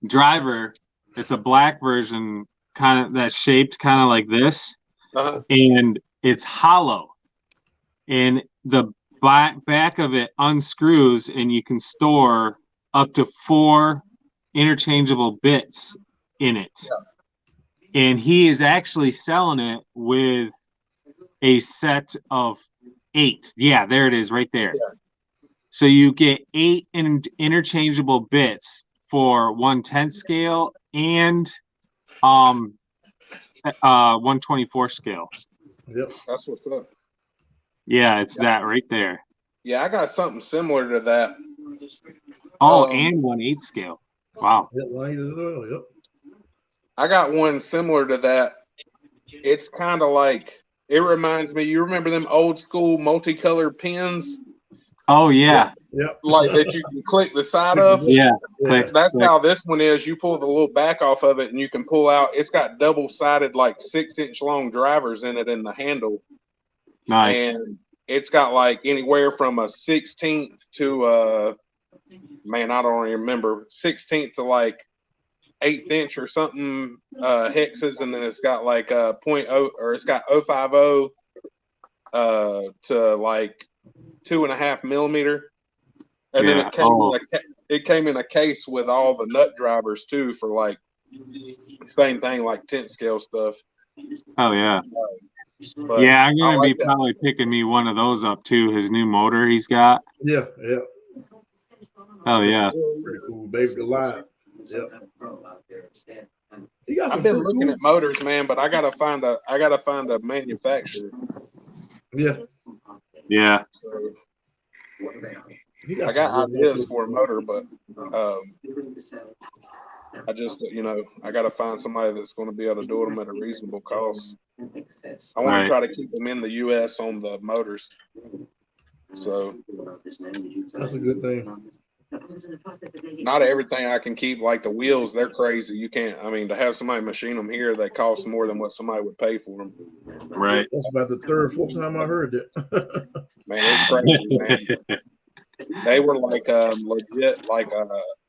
driver. It's a black version, kind of that's shaped kind of like this, and it's hollow, and the back of it unscrews, and you can store up to 4 interchangeable bits in it. Yeah. And he is actually selling it with a set of 8. Yeah, there it is right there. Yeah. So you get 8 interchangeable bits for 1/10 scale and 1/24 scale. Yep, that's what's up. Yeah, it's that right there. Yeah, I got something similar to that. Oh, and 1/8 scale. Wow. Yep. I got one similar to that. It's kind of like, it reminds me, you remember them old school multicolored pens? Oh yeah. Yep. Like that you can click the side of? Yeah. That's how this one is. You pull the little back off of it and you can pull out. It's got double-sided, like 6-inch long drivers in it in the handle. Nice. And it's got like anywhere from a 16th to man, I don't remember, 16th to like 1/8 inch or something hexes, and then it's got like 0.0, or it's got 0.50 to like 2.5 millimeter, and then it came in a case with all the nut drivers too, for like same thing, like 10th scale stuff. Oh yeah. Yeah, I'm gonna be probably picking me one of those up too. His new motor he's got. Yeah. Oh yeah. Pretty cool, baby Goliath. Yep. I've been looking at motors, man, but I gotta find a manufacturer. Yeah. Yeah. So, I got ideas for a motor, but I just, I got to find somebody that's going to be able to do them at a reasonable cost. I want to try to keep them in the U.S. on the motors. So that's a good thing. Not everything I can keep, like the wheels, they're crazy. You can't, to have somebody machine them here, they cost more than what somebody would pay for them. Right. That's about the 3rd or 4th time I heard that. Man, it's crazy, man. They were like legit, like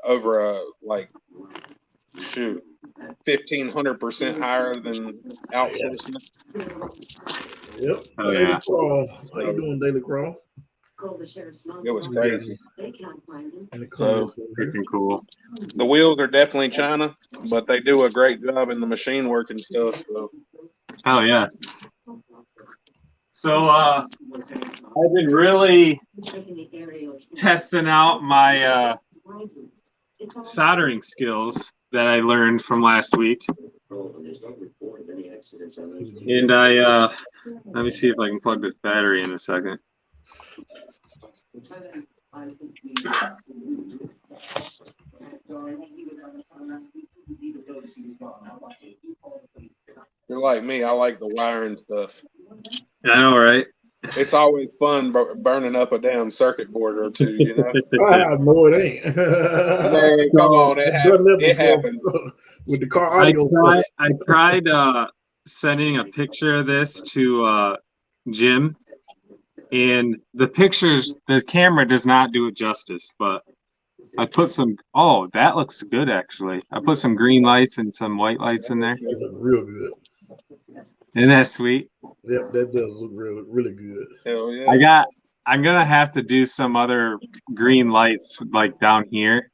over 1,500% higher than outsourcing. Yep. Oh yeah. How you doing, Daily Crawl? It was crazy. So freaking cool. The wheels are definitely China, but they do a great job in the machine work and stuff. So. Oh yeah. So I've been really testing out my soldering skills that I learned from last week. And let me see if I can plug this battery in a second. You're like me. I like the wiring stuff. I know, right? It's always fun burning up a damn circuit board or two, you know? No, it ain't. Man, come on, it happens. With the car audio I tried sending a picture of this to Jim, and the camera does not do it justice, but I put some, that looks good actually. I put some green lights and some white lights in there. That look real good. Isn't that sweet? Yep, that does look really good. Hell yeah. I'm gonna have to do some other green lights like down here,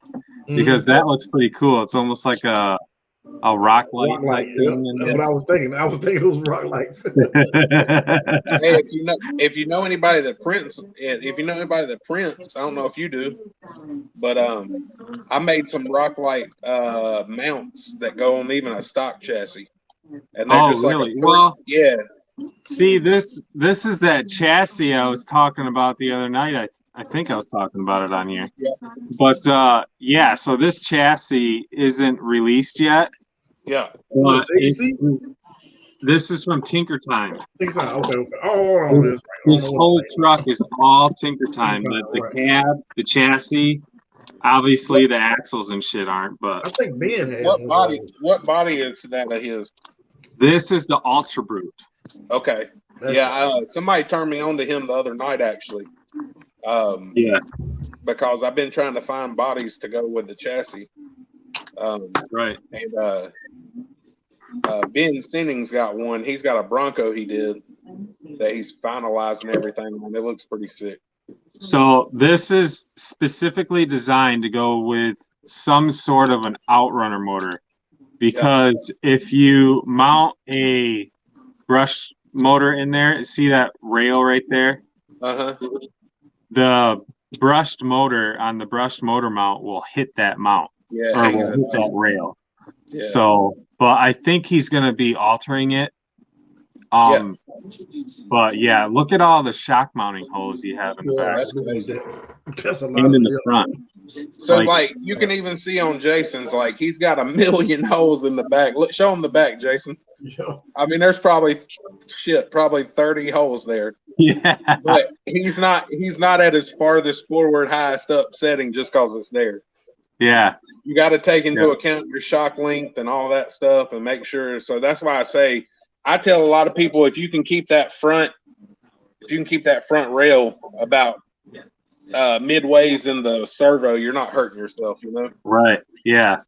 because that looks pretty cool. It's almost like a a rock light. Rock light. Yeah, that's what I was thinking. I was thinking those rock lights. Hey, if you know anybody that prints, I don't know if you do, but I made some rock light mounts that go on even a stock chassis, and they're just like really? Well, yeah. See, this is that chassis I was talking about the other night. I think I was talking about it on here. Yeah. But yeah, so this chassis isn't released yet. Yeah. But this is from Tinker Time. Okay. Oh, this whole truck is all Tinker Time. The cab, the chassis, obviously the axles and shit aren't. But I think Ben has what body is that of his? This is the Ultra Brute. Okay. Yeah, somebody turned me on to him the other night actually. Yeah. Because I've been trying to find bodies to go with the chassis. Right. And Ben Sinning's got one. He's got a Bronco he did that he's finalizing everything on. It looks pretty sick. So this is specifically designed to go with some sort of an outrunner motor, because if you mount a brush motor in there, see that rail right there? The brushed motor on the brushed motor mount will hit that mount, or will hit that rail. Yeah. So, but I think he's going to be altering it. But yeah, look at all the shock mounting holes you have in the back. That's a lot and in the front. So like you can even see on Jason's, like he's got a million holes in the back. Look, show him the back, Jason. Yeah. I mean, there's probably 30 holes there. Yeah. But he's not at his farthest forward, highest up setting just because it's there. Yeah. You got to take into account your shock length and all that stuff and make sure. So that's why I tell a lot of people, if you can keep that front rail about midways in the servo, you're not hurting yourself, you know? Right. Yeah.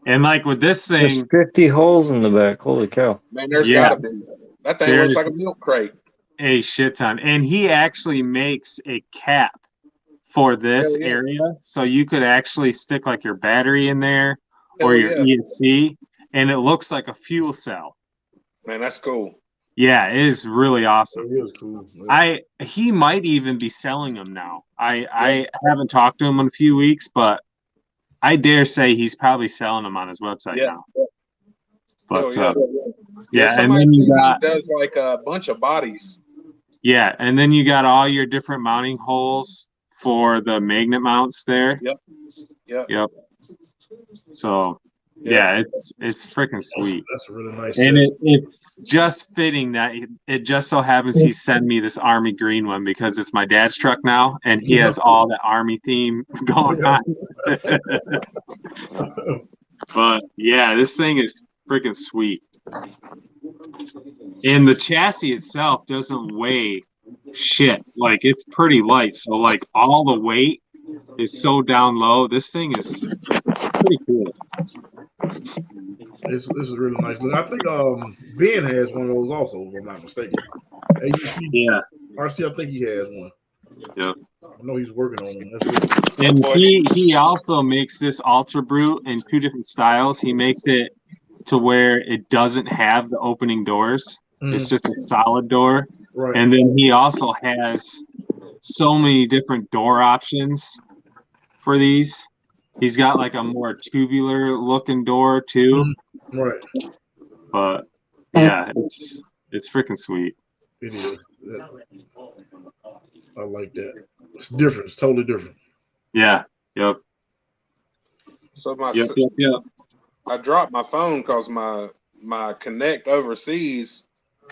And like with this thing, there's 50 holes in the back. Holy cow. Man, there's gotta be. That thing looks like a milk crate. A shit ton. And he actually makes a cap for this area. So you could actually stick like your battery in there or your ESC, and it looks like a fuel cell. Man, that's cool. Yeah, it is really awesome. It is cool. Yeah. He might even be selling them now. I haven't talked to him in a few weeks, but I dare say he's probably selling them on his website now. But and then you got does like a bunch of bodies. Yeah, and then you got all your different mounting holes for the magnet mounts there. Yep. So yeah, it's freaking sweet. That's really nice. And it's just fitting that it just so happens he sent me this army green one because it's my dad's truck now, and he has all the army theme going on. But yeah, this thing is freaking sweet. And the chassis itself doesn't weigh shit. Like, it's pretty light. So like all the weight is so down low. This thing is pretty cool. This is really nice. I think Ben has one of those also, if I'm not mistaken. Yeah. RC, I think he has one. Yep. I know he's working on one. And he also makes this Ultra Brute in two different styles. He makes it to where it doesn't have the opening doors. It's just a solid door. Right. And then he also has so many different door options for these. He's got like a more tubular looking door too. Right. But yeah, it's freaking sweet. It is. I like that. It's different. It's totally different. Yeah. Yep. So Yep. I dropped my phone because my Connect overseas,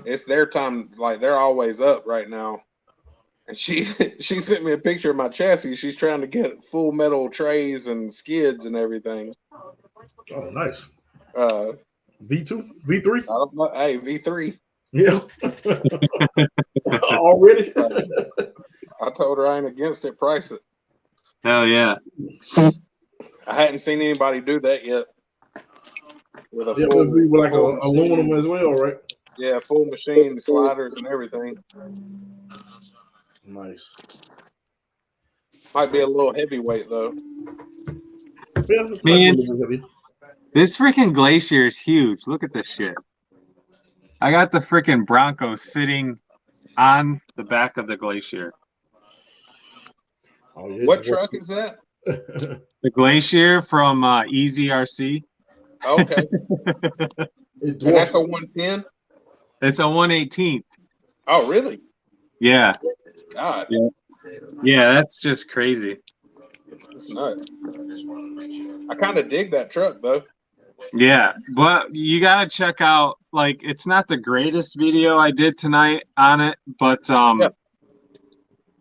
it's their time, like they're always up right now. And she sent me a picture of my chassis. She's trying to get full metal trays and skids and everything. Oh, nice. V2? V3? I don't know. Hey, V3. Yeah. Already? I told her I ain't against it. Price it. Hell yeah. I hadn't seen anybody do that yet. With a full, with like aluminum as well, right? Yeah, full machine, sliders and everything. Nice. Might be a little heavyweight though. Yeah, man. This freaking Glacier is huge. Look at this shit. I got the freaking Bronco sitting on the back of the Glacier. Oh, yeah, What truck is that? The Glacier from nsdrc. Okay. And that's a 110? It's a 118th. Oh, really? Yeah. God. Yeah, that's just crazy. That's nuts. I kind of dig that truck, though. Yeah, but you gotta check out, like, it's not the greatest video I did tonight on it, but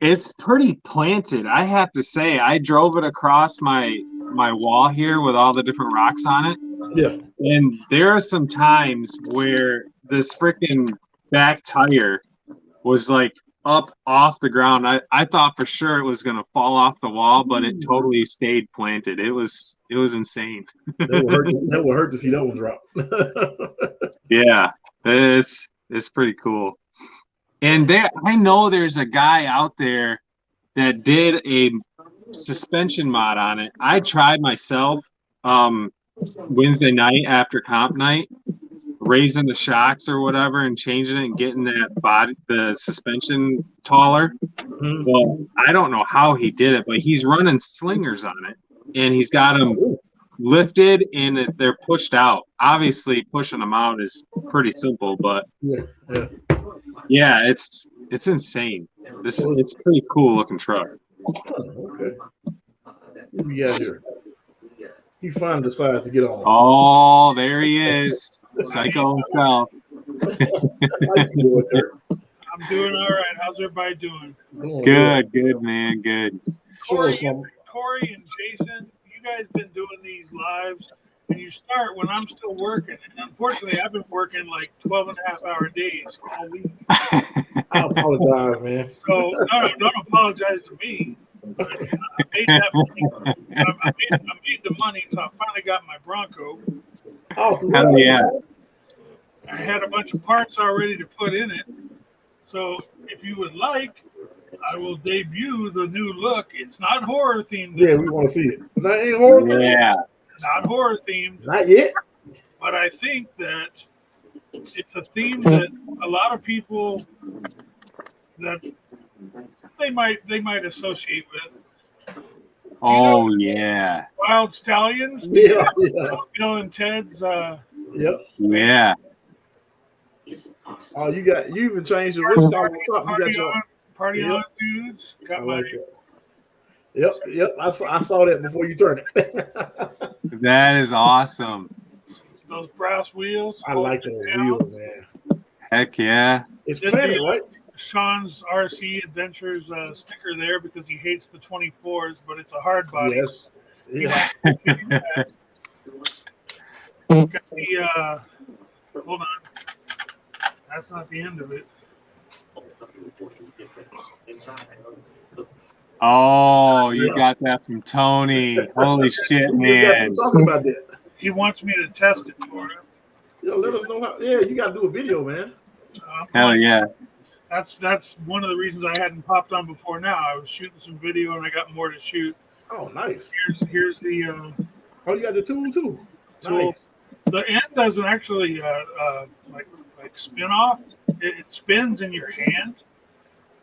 it's pretty planted. I have to say, I drove it across my wall here with all the different rocks on it. Yeah. And there are some times where this freaking back tire was like up off the ground. I thought for sure it was gonna fall off the wall, but it totally stayed planted. It was insane. That would hurt to see that one drop. Yeah, it's pretty cool. And I know there's a guy out there that did a suspension mod on it. I tried myself Wednesday night after comp night, raising the shocks or whatever and changing it and getting the suspension taller. Well, I don't know how he did it, but he's running slingers on it, and he's got them lifted and they're pushed out. Obviously, pushing them out is pretty simple, but yeah, it's insane. It's a pretty cool looking truck. Oh, okay. What we got here? He finally decides to get on. Oh, there he is. Psycho himself. I'm doing all right. How's everybody doing? Good, man. Good. Corey and Jason, you guys been doing these lives, and you start when I'm still working. And unfortunately, I've been working like 12.5-hour days all week. I apologize, man. So no, don't apologize to me. I made that money. I made the money, so I finally got my Bronco. Oh, hell yeah. I had a bunch of parts already to put in it. So if you would like, I will debut the new look. It's not horror themed. Yeah, we want to see it. Not ain't horror themed. Yeah. Not horror themed. Not yet. But I think that it's a theme that a lot of people that they might associate with. Oh, yeah. Wild Stallions. Yeah. Bill and Ted's. Yep. Yeah. Oh, you even changed your what's on top. You got your Party on dudes. Got my. Yep. I saw that before you turned it. That is awesome. Those brass wheels. I like those wheels, man. Heck yeah. It's planted, right? Sean's RC Adventures sticker there because he hates the 24s, but it's a hard body. Yes. Yeah. Got the, hold on. That's not the end of it. Oh, you got that from Tony. Holy shit, man. Talking about that. He wants me to test it for him. Yo, let us know how. Yeah, you got to do a video, man. Hell yeah. That's one of the reasons I hadn't popped on before now. I was shooting some video and I got more to shoot. Oh, nice. Here's the oh, you got the tool too. tool. Nice. The end doesn't actually like spin off. It spins in your hand,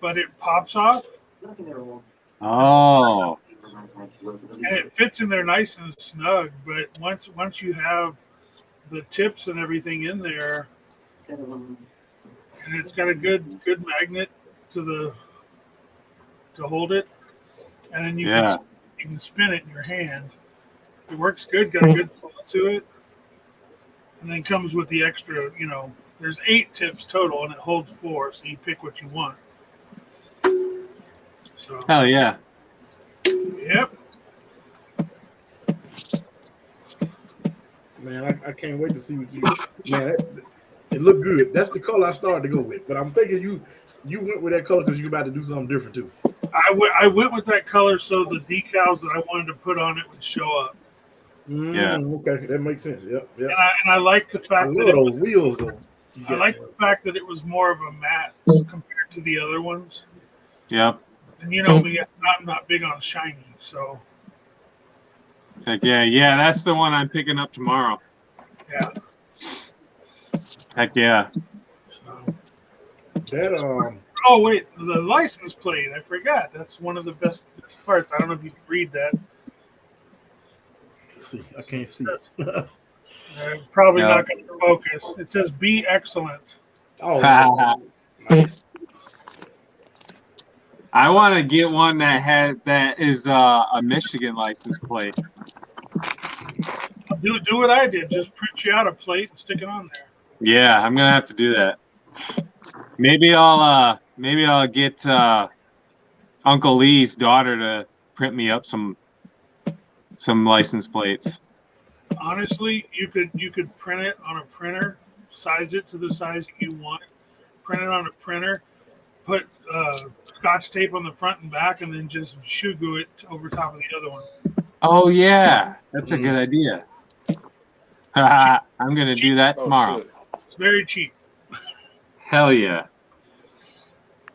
but it pops off. Oh. And it fits in there nice and snug. But once you have the tips and everything in there, and it's got a good magnet to hold it, and then you can spin it in your hand. It works good. Got a good flow to it, and then comes with the extra. There's 8 tips total, and it holds 4, so you pick what you want. So. Hell yeah. Yep. Man, I can't wait to see what you. Man, it looked good. That's the color I started to go with. But I'm thinking you went with that color because you're about to do something different too. I went with that color so the decals that I wanted to put on it would show up. Okay, that makes sense. Yep. And I like the fact that those wheels though. I like the fact that it was more of a matte compared to the other ones. Yep. And you know me, I'm not big on shiny, so. Heck yeah, yeah, that's the one I'm picking up tomorrow. Yeah. Heck yeah. So. That Oh wait, the license plate. I forgot. That's one of the best parts. I don't know if you can read that. let's see, I can't see it. Probably No. not going to focus. It says "Be excellent." Oh, nice. I want to get one that is a Michigan license plate. Do what I did. Just print you out a plate and stick it on there. Yeah, I'm gonna have to do that. Maybe I'll get Uncle Lee's daughter to print me up some license plates. Honestly, you could print it on a printer, size it to the size that you want, print it on a printer, put Scotch tape on the front and back, and then just shoe glue it over top of the other one. Oh yeah, that's a good idea. I'm gonna do that tomorrow. Shit. It's very cheap. Hell yeah!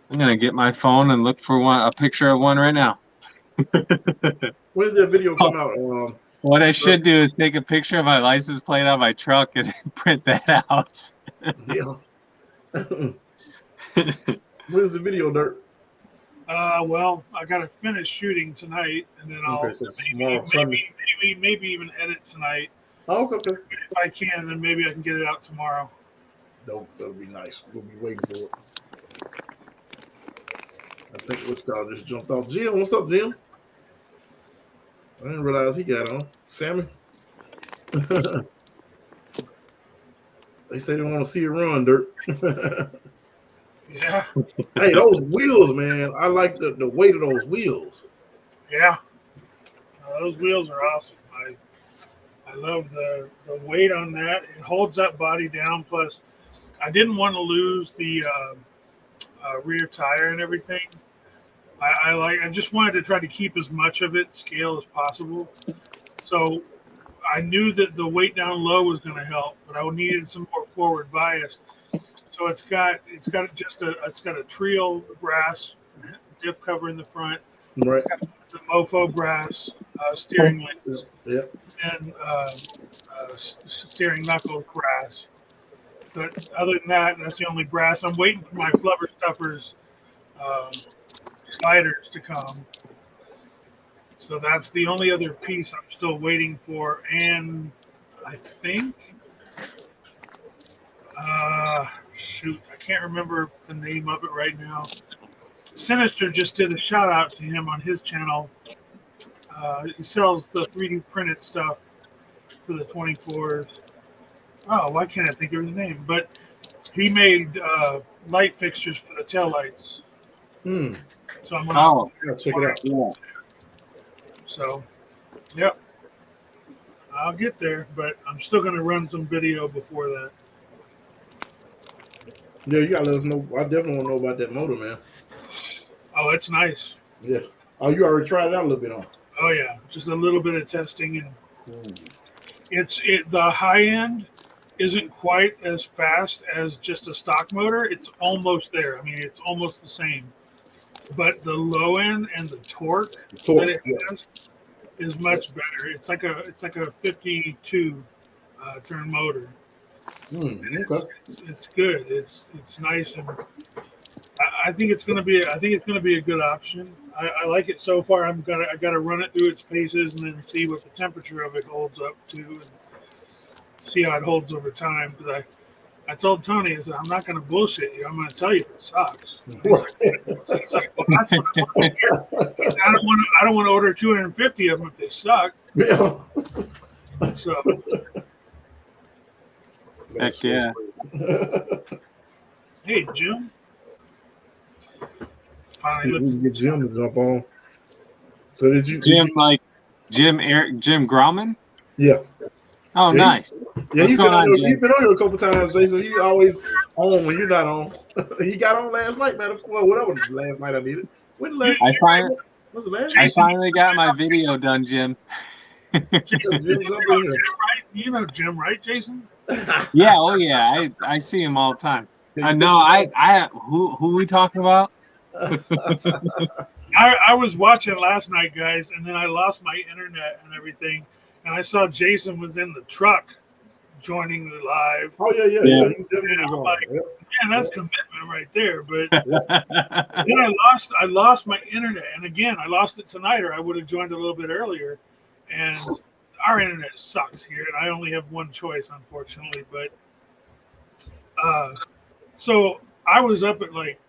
I'm gonna get my phone and look for a picture of one right now. When's that video come out? What I should do is take a picture of my license plate on my truck and print that out. Yeah. When's the video, Dirt? Well, I got to finish shooting tonight, and then I'll Okay, so tomorrow, Sunday. maybe even edit tonight. Oh, okay. If I can, then maybe I can get it out tomorrow. That'll be nice. We'll be waiting for it. I think what's called just jumped off. Jim, what's up, Jim? I didn't realize he got on. Sammy. They say they want to see it run, Dirt. Yeah. Hey, those wheels, man. I like the weight of those wheels. Yeah. Those wheels are awesome. I love the weight on that. It holds that body down. Plus, I didn't want to lose the rear tire and everything. I just wanted to try to keep as much of it scale as possible. So I knew that the weight down low was going to help, but I needed some more forward bias. So it's got a Trio brass diff cover in the front. Right. It's got the Mofo brass steering links. Yeah. And steering knuckle brass. But other than that, that's the only brass. I'm waiting for my Flubber Stuffers sliders to come. So that's the only other piece I'm still waiting for. And I think, shoot, I can't remember the name of it right now. Sinister just did a shout out to him on his channel. He sells the 3D printed stuff for the 24s. Oh, why can't I think of his name? But he made light fixtures for the taillights. So I'm gonna check it out. Yeah. So, yep. I'll get there, but I'm still gonna run some video before that. Yeah, you gotta let us know. I definitely want to know about that motor, man. Oh, it's nice. Yeah. Oh, you already tried it out a little bit on. Oh yeah, just a little bit of testing, and the high end isn't quite as fast as just a stock motor. It's almost there. I mean, it's almost the same. But the low end and the torque that it has is much better. It's like a 52 turn motor. Okay. It's good. It's nice, and I think it's gonna be a good option. I like it so far. I gotta run it through its paces and then see what the temperature of it holds up to, and see how it holds over time. Because I told Tony, I said, I'm not going to bullshit you. I'm going to tell you if it sucks. He's like, well, that's what I want to hear. I don't want to order 250 of them if they suck. Yeah. So. Heck yeah. Hey, Jim. We can get Jim to jump on. So did you? Jim Grauman? Yeah. Oh, yeah, nice. Yeah, he's been on here a couple times, Jason. He always on when you're not on. He got on last night, man. Well, whatever last night I needed. When last I finally got my know video done, Jim. You know Jim, right, Jason? Yeah, oh yeah. I see him all the time. I know. Who we talking about? I was watching last night, guys, and then I lost my internet and everything. and I saw Jason was in the truck joining the live. Oh yeah. He definitely was I'm on. like, Yep. man, that's commitment right there. But then I lost my internet, and again, I lost it tonight, or I would have joined a little bit earlier. And our internet sucks here, and I only have one choice, unfortunately. But so I was up at like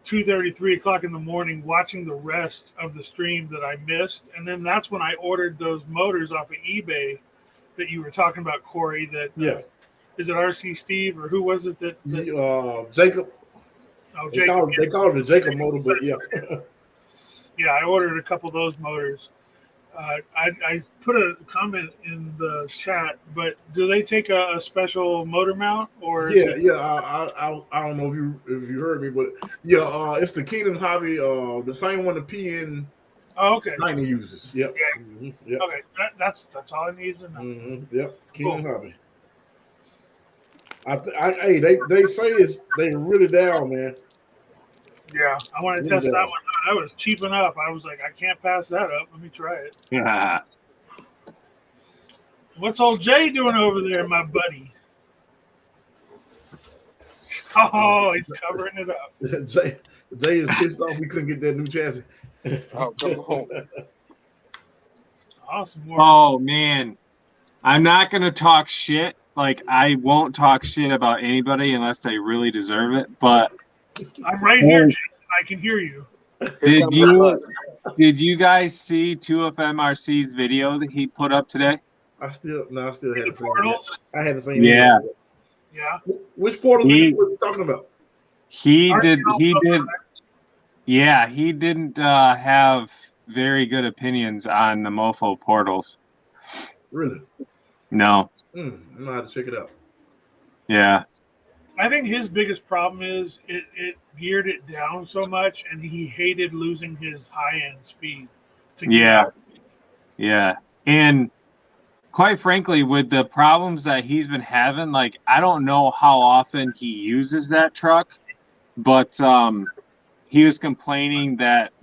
2:30, 3 o'clock in the morning watching the rest of the stream that I missed, and then that's when I ordered those motors off of eBay that you were talking about, Corey. That is it RC Steve or who was it that Jacob? Oh, They Jacob. call it the Jacob motor, but yeah. Yeah, I ordered a couple of those motors. I put a comment in the chat, but do they take a special motor mount or? I don't know if you heard me, but it's the Keenan Hobby, the same one the PN. Oh, okay. 90 uses. Yep. Okay. Mm-hmm. Yep. Okay. That's all I need to know. Mm-hmm. Yep. Keenan Hobby. Hey, they say they really down, man. Yeah, I want to test that one. That was cheap enough. I was like, I can't pass that up. Let me try it. Yeah. What's old Jay doing over there, my buddy? Oh, he's covering it up. Jay is pissed off we couldn't get that new chassis. Oh, come on. Awesome work. Oh man, I'm not gonna talk shit. Like I won't talk shit about anybody unless they really deserve it. But I'm right here, Jason. I can hear you. Did you guys see 2FMRC's video that he put up today? I still haven't seen portals? it. I haven't seen it. Yeah. Which portals was he talking about? He didn't have very good opinions on the Mofo portals. Really? No. I'm gonna have to check it out. Yeah. I think his biggest problem is it geared it down so much, and he hated losing his high-end speed. Yeah. And quite frankly, with the problems that he's been having, like, I don't know how often he uses that truck, but he was complaining that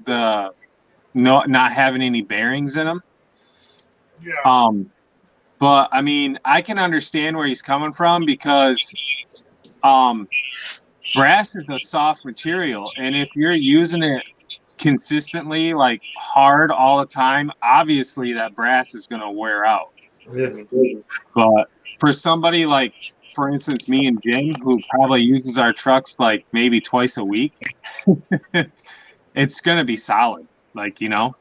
not having any bearings in them. Yeah. But I mean, I can understand where he's coming from because brass is a soft material, and if you're using it consistently, like hard all the time, obviously that brass is going to wear out. Yeah. But for somebody like, for instance, me and Jim, who probably uses our trucks like maybe twice a week, it's going to be solid, like, you know?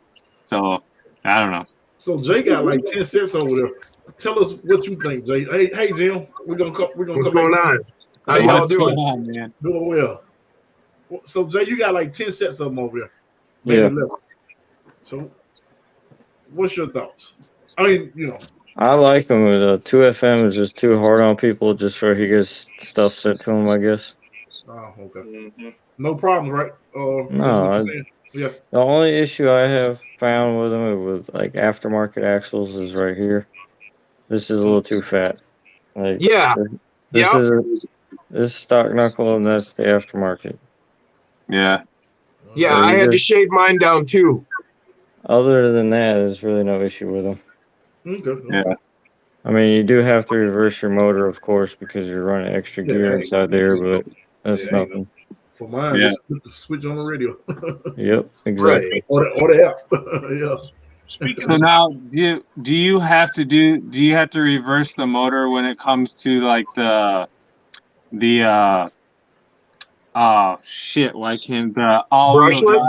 So, I don't know. So Jay got like 10 cents over there. Tell us what you think, Jay. Hey, Jim, we're gonna come. What's going on? How y'all doing? Man? Doing well. So Jay, you got like 10 sets of them over there. Yeah. 11. So, what's your thoughts? I mean, you know, I like him. 2FM is just too hard on people just for he gets stuff sent to him, I guess. oh, okay. Mm-hmm. No problem, right? No, yeah. The only issue I have found with him with like aftermarket axles is right here. This is a little too fat. Like, Yeah. This is stock knuckle, and that's the aftermarket. Yeah. Yeah, I had to shave mine down too. Other than that, there's really no issue with them. Okay. Yeah. I mean, you do have to reverse your motor, of course, because you're running extra gear inside there, but that's nothing. For mine, just put the switch on the radio. Yep, exactly. Or the app. Yeah. Speaking So now, do you have to reverse the motor when it comes to like the all-wheel drive?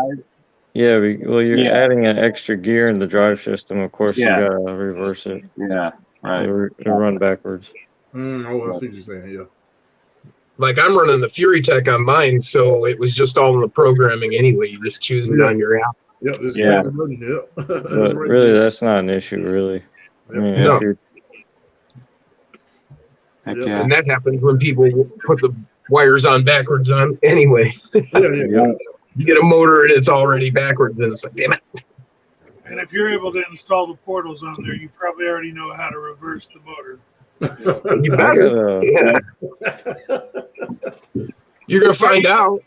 Yeah, well, you're adding an extra gear in the drive system. Of course, you gotta reverse it. Yeah, right. It'll run backwards. I see what you're saying. Yeah. Like I'm running the Furitek on mine, so it was just all in the programming anyway. You just choose it on your app. Yep. But really, that's not an issue, really. I mean, No. Yeah. And that happens when people put the wires on backwards on anyway. You get a motor and it's already backwards, and it's like, damn it. And if you're able to install the portals on there, you probably already know how to reverse the motor. You better. You're gonna find out.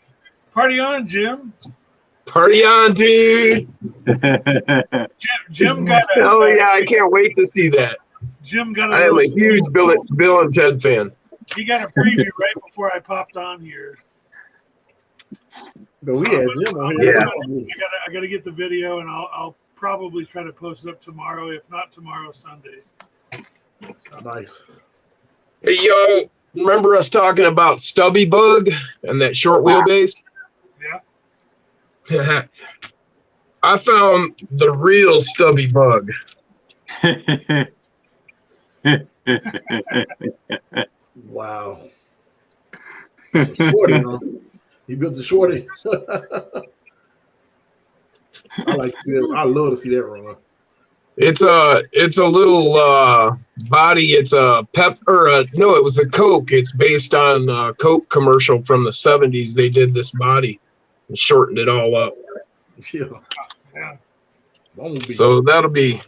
Party on, Jim. Party on, dude. Jim got a, Hell yeah, I can't wait to see that. Jim got I am a huge Bill and Ted fan. He got a preview right before I popped on here. But we had Jim on here. Yeah. I got to get the video, and I'll probably try to post it up tomorrow. If not tomorrow, Sunday. Nice. Hey, yo, remember us talking about Stubby Bug and that short wheelbase? Yeah. I found the real Stubby Bug. Wow. Shorty, huh? He built the shorty. I like to see that. I love to see that run. It's a little body. It's a no, it was a Coke. It's based on a Coke commercial from the 70s. They did this body and shortened it all up. Yeah. So that'll be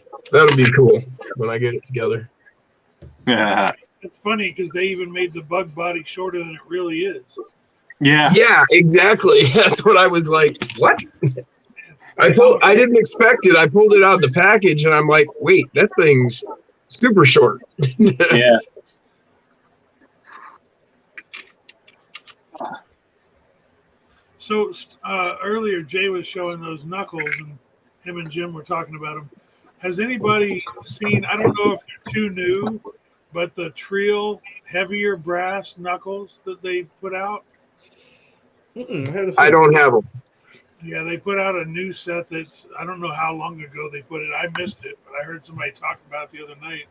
cool when I get it together. Yeah. It's funny because they even made the bug body shorter than it really is. Yeah. Yeah, exactly. That's what I was like. What? I didn't expect it. I pulled it out of the package and I'm like, wait, that thing's super short. Yeah. So earlier Jay was showing those knuckles, and him and Jim were talking about them. Has anybody seen? I don't know if they're too new, but the Trio heavier brass knuckles that they put out. I don't have them. Yeah, they put out a new set that's, I don't know how long ago they put it. I missed it, but I heard somebody talk about it the other night.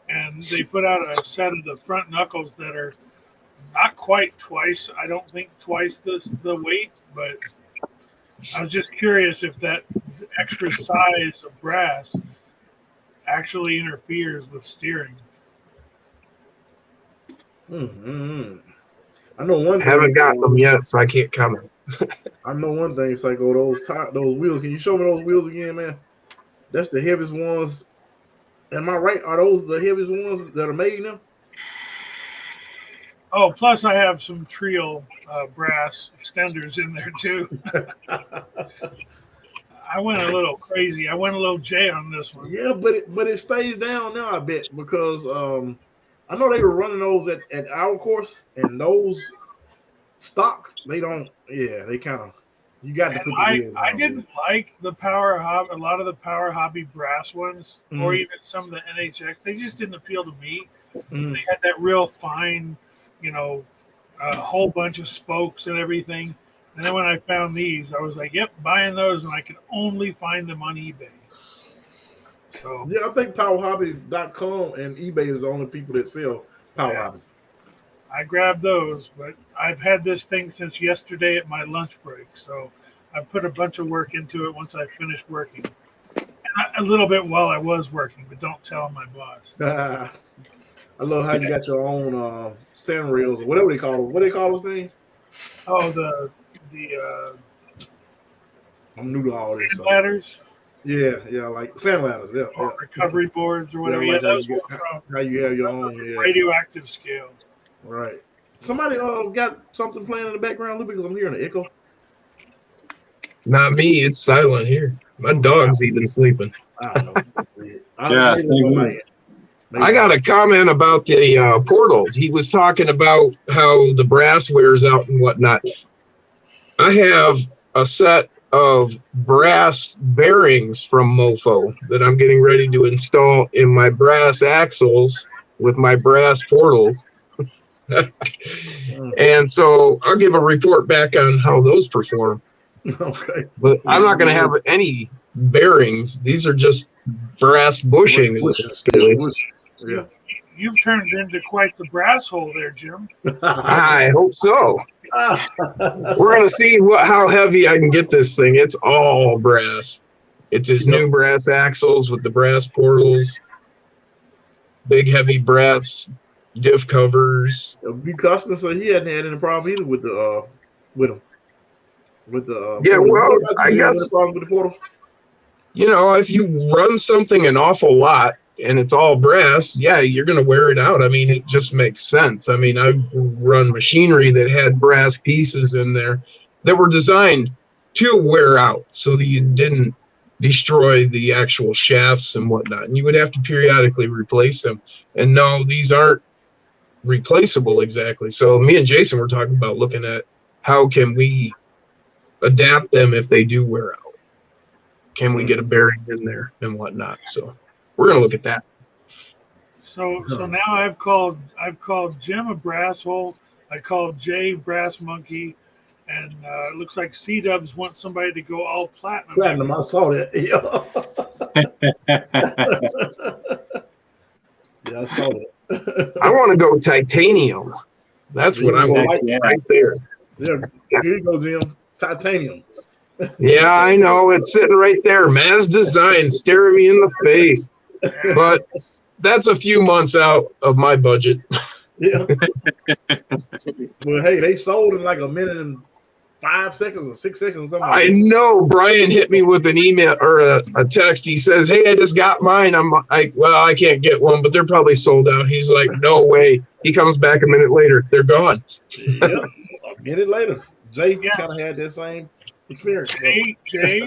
And they put out a set of the front knuckles that are not quite twice, I don't think twice the weight, but I was just curious if that extra size of brass actually interferes with steering. I know one thing. I haven't got them yet, so I can't comment. I know one thing, Psycho. Those wheels. Can you show me those wheels again, man? That's the heaviest ones. Am I right? Are those the heaviest ones that are made now? Oh, plus I have some Trio brass extenders in there too. I went a little crazy. I went a little J on this one. Yeah, but it stays down now, I bet, because I know they were running those at our course, and those stock, they don't. Yeah, they kind of. You got to put the wheels on. I didn't like the a lot of the Power Hobby brass ones, or even some of the NHX. They just didn't appeal to me. They had that real fine, a whole bunch of spokes and everything. And then when I found these, I was like, yep, buying those, and I can only find them on eBay. So yeah, I think PowerHobby.com and eBay is the only people that sell Power Hobby. I grabbed those, but I've had this thing since yesterday at my lunch break. So I put a bunch of work into it once I finished working. And a little bit while I was working, but don't tell my boss. I love how you got your own sand rails or whatever they call them. What do they call those things? Oh, the I'm new to all this. sand ladders. Yeah, like sand ladders. Yeah, Or recovery boards or whatever. Yeah, Yeah, like those how you were from how you have your own radioactive scale. Right. Somebody got something playing in the background, Lou, because I'm hearing an echo. Not me. It's silent here. My dog's even sleeping. I don't know. I got a comment about the portals. He was talking about how the brass wears out and whatnot. I have a set of brass bearings from Mofo that I'm getting ready to install in my brass axles with my brass portals. And so I'll give a report back on how those perform. Okay. But I'm not going to have any bearings. These are just brass bushings. Yeah. You've turned into quite the brass hole there, Jim. I hope so. We're going to see how heavy I can get this thing. It's all brass. It's his new brass axles with the brass portals, big heavy brass diff covers. B. Custom, so he hadn't had any problem either with the yeah, well, I guess with the portal. If you run something an awful lot and it's all brass, yeah, you're going to wear it out. I mean, it just makes sense. I mean, I've run machinery that had brass pieces in there that were designed to wear out so that you didn't destroy the actual shafts and whatnot. And you would have to periodically replace them. And no, these aren't replaceable exactly. So me and Jason were talking about looking at how can we adapt them if they do wear out. Can we get a bearing in there and whatnot? So we're gonna look at that. So now I've called Jim a brass hole. I called Jay brass monkey, and it looks like C-Dubs wants somebody to go all platinum. Platinum, I saw that. Yeah, I saw that. I want to go titanium. That's what I want right there. Yeah, here you go, Jim. Titanium. Yeah, I know. It's sitting right there. Mazz Design staring me in the face. But that's a few months out of my budget. Yeah. Well, hey, they sold in like a minute and 5 seconds or 6 seconds. Something like I know. Brian hit me with an email or a text. He says, "Hey, I just got mine." I'm like, "Well, I can't get one, but they're probably sold out." He's like, "No way." He comes back a minute later. They're gone. Yeah, a minute later. Jay kind of had that same experience. Jay,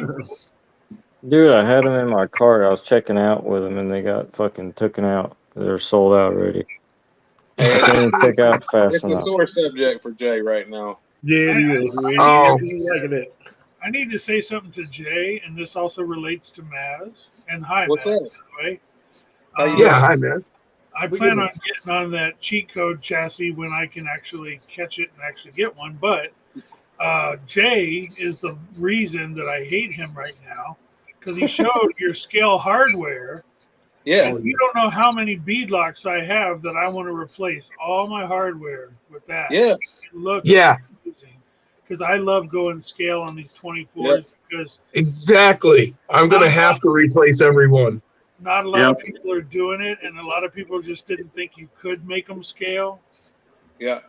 Dude, I had them in my cart. I was checking out with them, and they got fucking taken out. They're sold out already. I can't even check out fast It's a enough. sore subject for Jay right now. Yeah, it is. Oh. I need to say something to Jay, and this also relates to Mazz. And hi, What's Mazz, up? by the way. How you Yeah, hi, Mazz. I plan on getting on that cheat code chassis when I can actually catch it and actually get one. But Jay is the reason that I hate him right now, because he showed your scale hardware. Yeah. You don't know how many beadlocks I have that I want to replace all my hardware with that. Yeah. It looks amazing. Because I love going scale on these 24s because Exactly. I'm going to have to replace every one. not a lot of people are doing it, and a lot of people just didn't think you could make them scale. Yeah.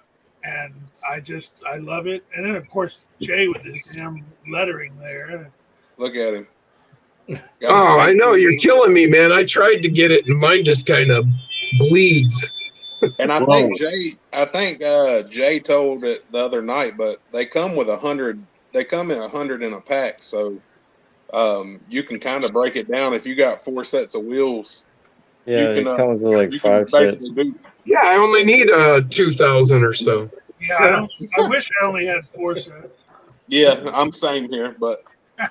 And I love it. And then, of course, Jay with his damn lettering there. Look at him. Oh, I know. You're killing me, man. I tried to get it, and mine just kind of bleeds. And I think Jay told it the other night, but they come with 100. They come in 100 in a pack, so you can kind of break it down. If you got 4 sets of wheels, Yeah, you can, it comes with like you 5 can sets. Yeah, I only need 2,000 or so. Yeah, I wish I only had 4 sets. Yeah, I'm same here, but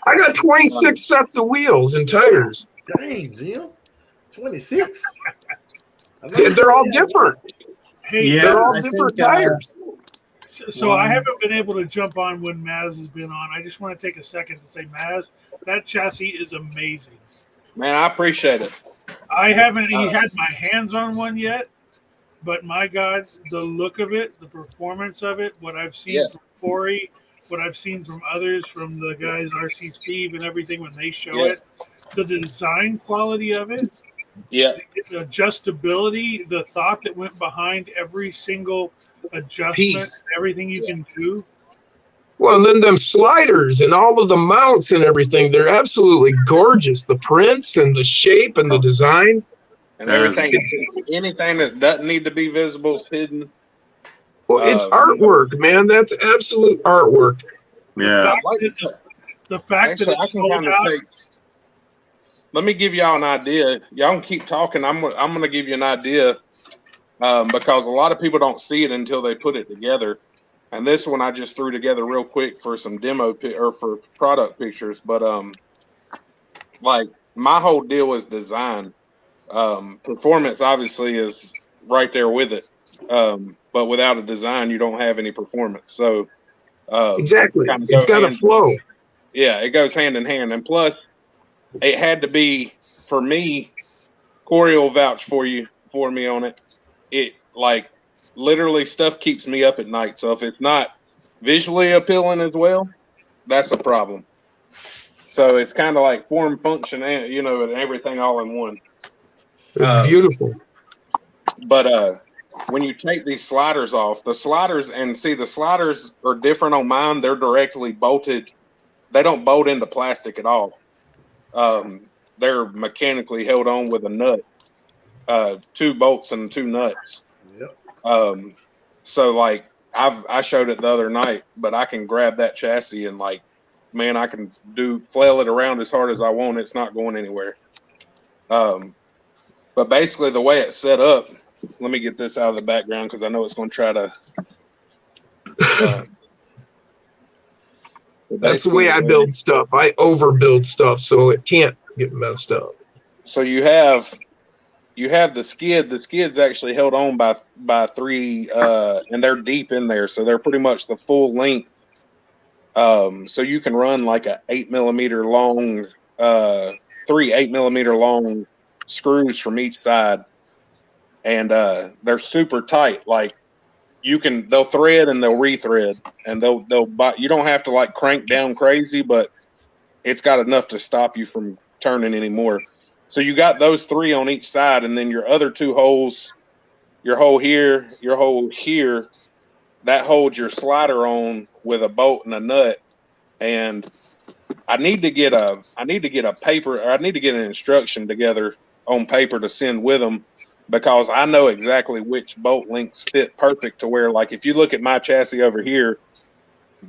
I got 26 sets of wheels and tires. Dang, Jim. 26. They're all different. Hey, They're all different tires. So I haven't been able to jump on when Mazz has been on. I just want to take a second to say, Mazz, that chassis is amazing. man, I appreciate it. I haven't had my hands on one yet, but my God, the look of it, the performance of it, what I've seen from Corey, what I've seen from others, from the guys, RC Steve and everything when they show it, the design quality of it, the adjustability, the thought that went behind every single adjustment, everything you can do. Well, and then them sliders and all of the mounts and everything, they're absolutely gorgeous. The prints and the shape and the design. And everything, anything that doesn't need to be visible is hidden. Well, it's artwork, man. That's absolute artwork. Yeah. The fact that it's sold out. Let me give y'all an idea. Y'all can keep talking. I'm going to give you an idea because a lot of people don't see it until they put it together. And this one I just threw together real quick for some demo or for product pictures. But like my whole deal is design. Performance obviously is right there with it. But without a design, you don't have any performance. So exactly, it's got to flow. Yeah, it goes hand in hand. And plus, it had to be, for me, Corey will vouch for me on it. It like literally stuff keeps me up at night. So if it's not visually appealing as well, that's a problem. So it's kind of like form, function, and and everything all in one. It's beautiful. But when you take these sliders off, the sliders are different on mine. They're directly bolted. They don't bolt into plastic at all. They're mechanically held on with a nut, 2 bolts and 2 nuts. Yep. So like I showed it the other night, but I can grab that chassis and like man, I can flail it around as hard as I want. It's not going anywhere. But basically the way it's set up, let me get this out of the background because I know it's going to try to. That's the way I build stuff. I overbuild stuff so it can't get messed up. So you have the skid. The skid's actually held on by three, and they're deep in there, so they're pretty much the full length. So you can run like a 8mm long, 3 8mm long screws from each side, and they're super tight. Like they'll thread and they'll rethread, and they'll buy. You don't have to like crank down crazy, but it's got enough to stop you from turning anymore. So you got those 3 on each side, and then your other 2 holes, your hole here, your hole here, that holds your slider on with a bolt and a nut. And I need to get an instruction together on paper to send with them, because I know exactly which bolt links fit perfect to where, like, if you look at my chassis over here,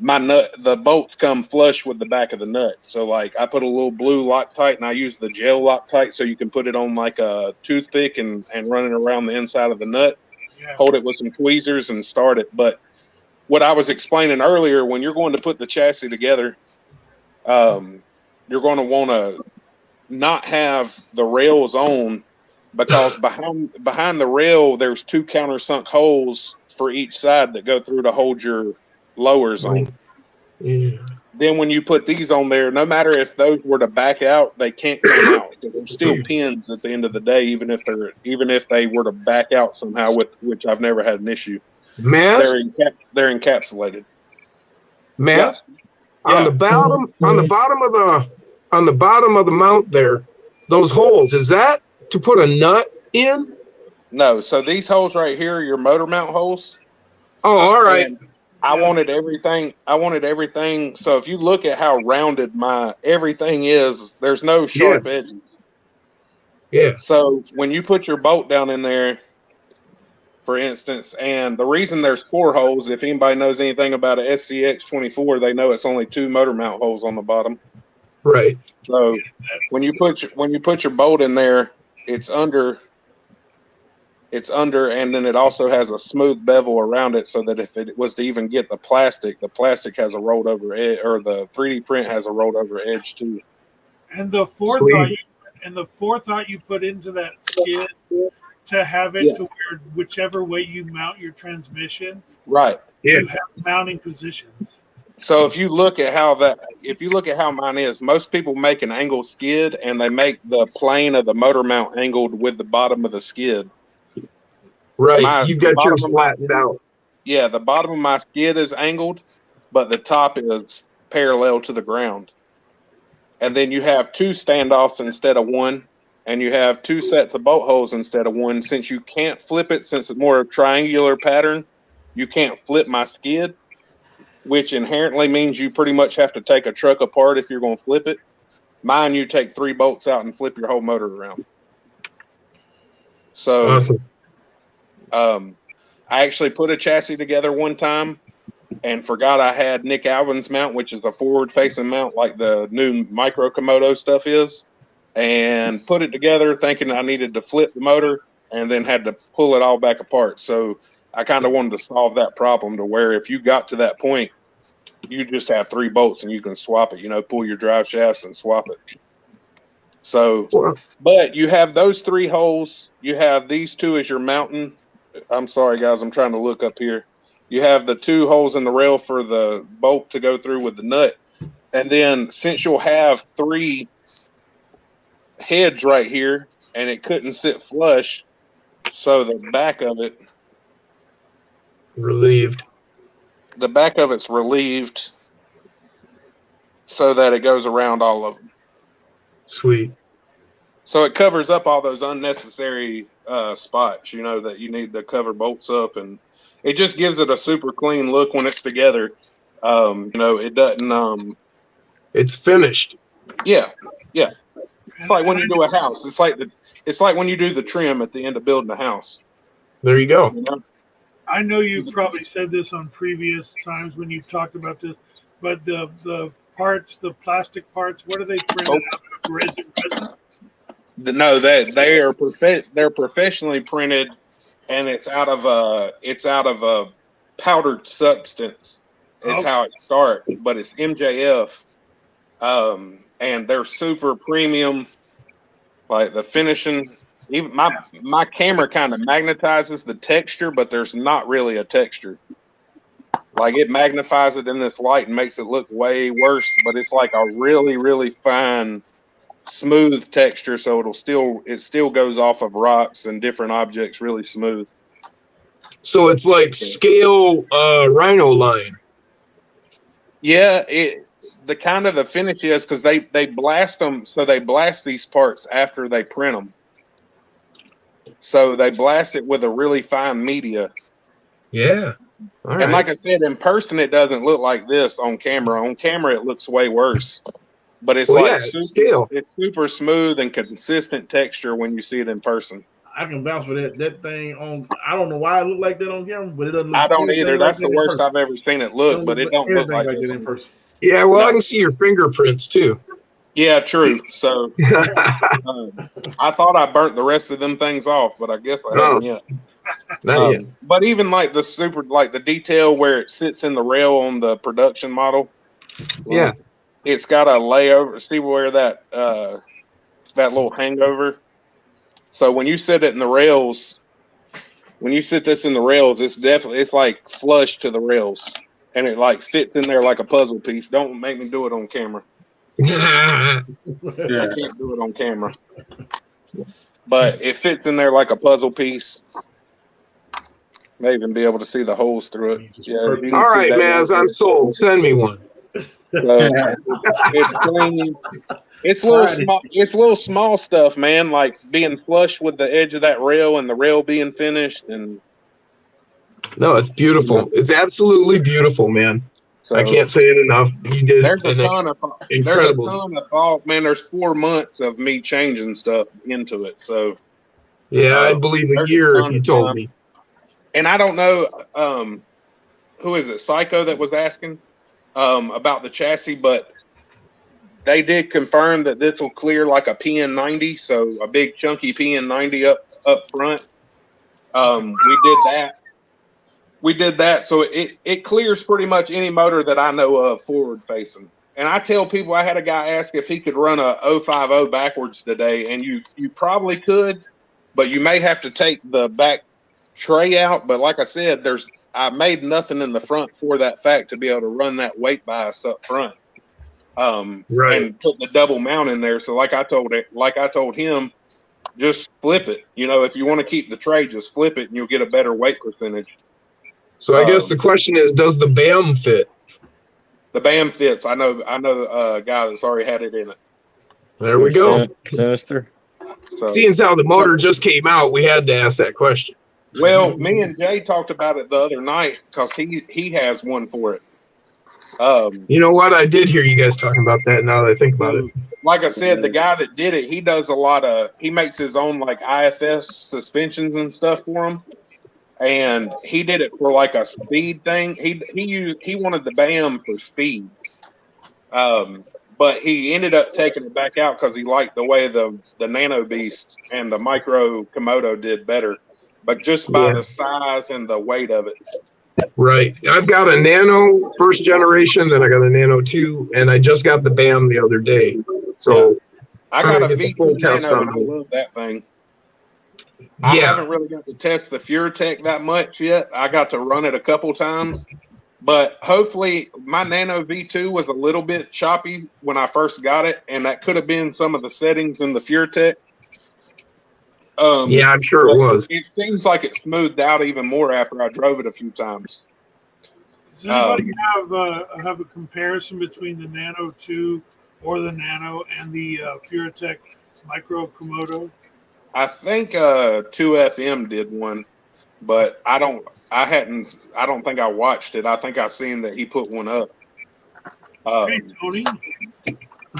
the bolts come flush with the back of the nut. So like I put a little blue Loctite, and I use the gel Loctite, so you can put it on like a toothpick and run it around the inside of the nut, hold it with some tweezers and start it. But what I was explaining earlier, when you're going to put the chassis together, you're going to want to not have the rails on, because behind the rail, there's 2 countersunk holes for each side that go through to hold your lowers on. Yeah. Then when you put these on there, no matter if those were to back out, they can't come out. They're still pins at the end of the day, even if they were to back out somehow, which I've never had an issue. Mazz? They're encapsulated. Mazz? Yeah. On the bottom of the mount there, those holes, is that to put a nut in? No, so these holes right here are your motor mount holes. Oh, all right. And I wanted everything. So if you look at how rounded everything is, there's no sharp edges. Yeah. So when you put your bolt down in there, for instance, and the reason there's 4 holes, if anybody knows anything about an SCX24, they know it's only 2 motor mount holes on the bottom. Right. So when you put your bolt in there, it's under, and then it also has a smooth bevel around it, so that if it was to even get the plastic has a rolled over edge, or the 3D print has a rolled over edge too. And the forethought you put into that skid to have it to where whichever way you mount your transmission, right? You have mounting positions. So if you look at how mine is, most people make an angled skid, and they make the plane of the motor mount angled with the bottom of the skid. Right, you got yours flattened out. Yeah, the bottom of my skid is angled, but the top is parallel to the ground. And then you have 2 standoffs instead of 1, and you have 2 sets of bolt holes instead of 1. Since you can't flip it, since it's more a triangular pattern, you can't flip my skid, which inherently means you pretty much have to take a truck apart if you're going to flip it. Mine, you take 3 bolts out and flip your whole motor around. So awesome. I actually put a chassis together one time and forgot I had Nick Alvin's mount, which is a forward-facing mount like the new Micro Komodo stuff is, and put it together thinking I needed to flip the motor, and then had to pull it all back apart. So I kind of wanted to solve that problem to where if you got to that point, you just have 3 bolts and you can swap it, pull your drive shafts and swap it. So, but you have those 3 holes. You have these 2 as your mounting. I'm sorry, guys, I'm trying to look up here. You have the 2 holes in the rail for the bolt to go through with the nut. And then since you'll have 3 heads right here, and it couldn't sit flush, so the back of it relieved. The back of it's relieved so that it goes around all of them. Sweet. So it covers up all those unnecessary spots, that you need to cover bolts up, and it just gives it a super clean look when it's together. It doesn't. It's finished. Yeah. It's like when you do a house. It's like when you do the trim at the end of building a house. There you go. I know you've probably said this on previous times when you talked about this, but the parts, the plastic parts, what are they printed out of? Resin? No, that they're professionally printed, and it's out of a powdered substance. Is how it starts, but it's MJF, and they're super premium. Like the finishing, even my camera kind of magnetizes the texture, but there's not really a texture. Like it magnifies it in this light and makes it look way worse, but it's like a really, really fine, smooth texture. So it still goes off of rocks and different objects really smooth. So it's like scale Rhino line. Yeah, the kind of the finish is because they blast them. So they blast these parts after they print them. So they blast it with a really fine media. Yeah. All and right. like I said, in person, it doesn't look like this on camera. On camera, it looks way worse. But it's it's super smooth and consistent texture when you see it in person. I can vouch for that thing on. I don't know why it looked like that on camera, but it doesn't. I don't either. That's the worst I've ever seen it look, but it don't look like that in person. Yeah, well, I can see your fingerprints too. Yeah, true. So I thought I burnt the rest of them things off, but I guess I haven't yet. Not yet. But even like the detail where it sits in the rail on the production model. Yeah. It's got a layover. See where that little hangover. So when you sit it in the rails, it's like flush to the rails, and it like fits in there like a puzzle piece. Don't make me do it on camera. I can't do it on camera, but it fits in there like a puzzle piece. May even be able to see the holes through it. Yeah. All right, Mazz, I'm sold. Send me one. So it's clean. It's little small stuff, man. Like being flush with the edge of that rail and the rail being finished. And no, it's beautiful. It's absolutely beautiful, man. So I can't say it enough. You did. There's a ton of thought, man. There's 4 months of me changing stuff into it. So yeah, I'd believe a year if you told me. And I don't know who is it, Psycho, that was asking about the chassis, but they did confirm that this will clear like a PN90, so a big chunky PN90 up front. We did that, so it clears pretty much any motor that I know of forward facing. And I tell people, I had a guy ask if he could run a 050 backwards today, and you probably could, but you may have to take the back tray out. But like I said, I made nothing in the front for that fact to be able to run that weight bias up front. Right. And put the double mount in there. So like I told him, just flip it. You know, if you want to keep the tray, just flip it and you'll get a better weight percentage. So I guess the question is, does the BAM fit? The BAM fits. I know a guy that's already had it in it. There we go. Sinister. So, seeing as how the motor just came out, we had to ask that question. Well, me and Jay talked about it the other night because he has one for it. You know what? I did hear you guys talking about that now that I think about it. Like I said, the guy that did it, he does he makes his own like IFS suspensions and stuff for him. And he did it for like a speed thing. He wanted the BAM for speed. But he ended up taking it back out because he liked the way the Nano Beast and the Micro Komodo did better. But just by the size and the weight of it. Right. I've got a Nano first generation, then I got a Nano 2, and I just got the BAM the other day. So I got a V2 Nano and I love that thing. I haven't really got to test the Furitek that much yet. I got to run it a couple times. But hopefully my Nano V2 was a little bit choppy when I first got it, and that could have been some of the settings in the Furitek. Yeah, I'm sure it was. It seems like it smoothed out even more after I drove it a few times. Does anybody have a comparison between the Nano 2 or the Nano and the Furitek Micro Komodo? I think 2FM did one, but I don't think I watched it. I think I seen that he put one up. Hey, Tony.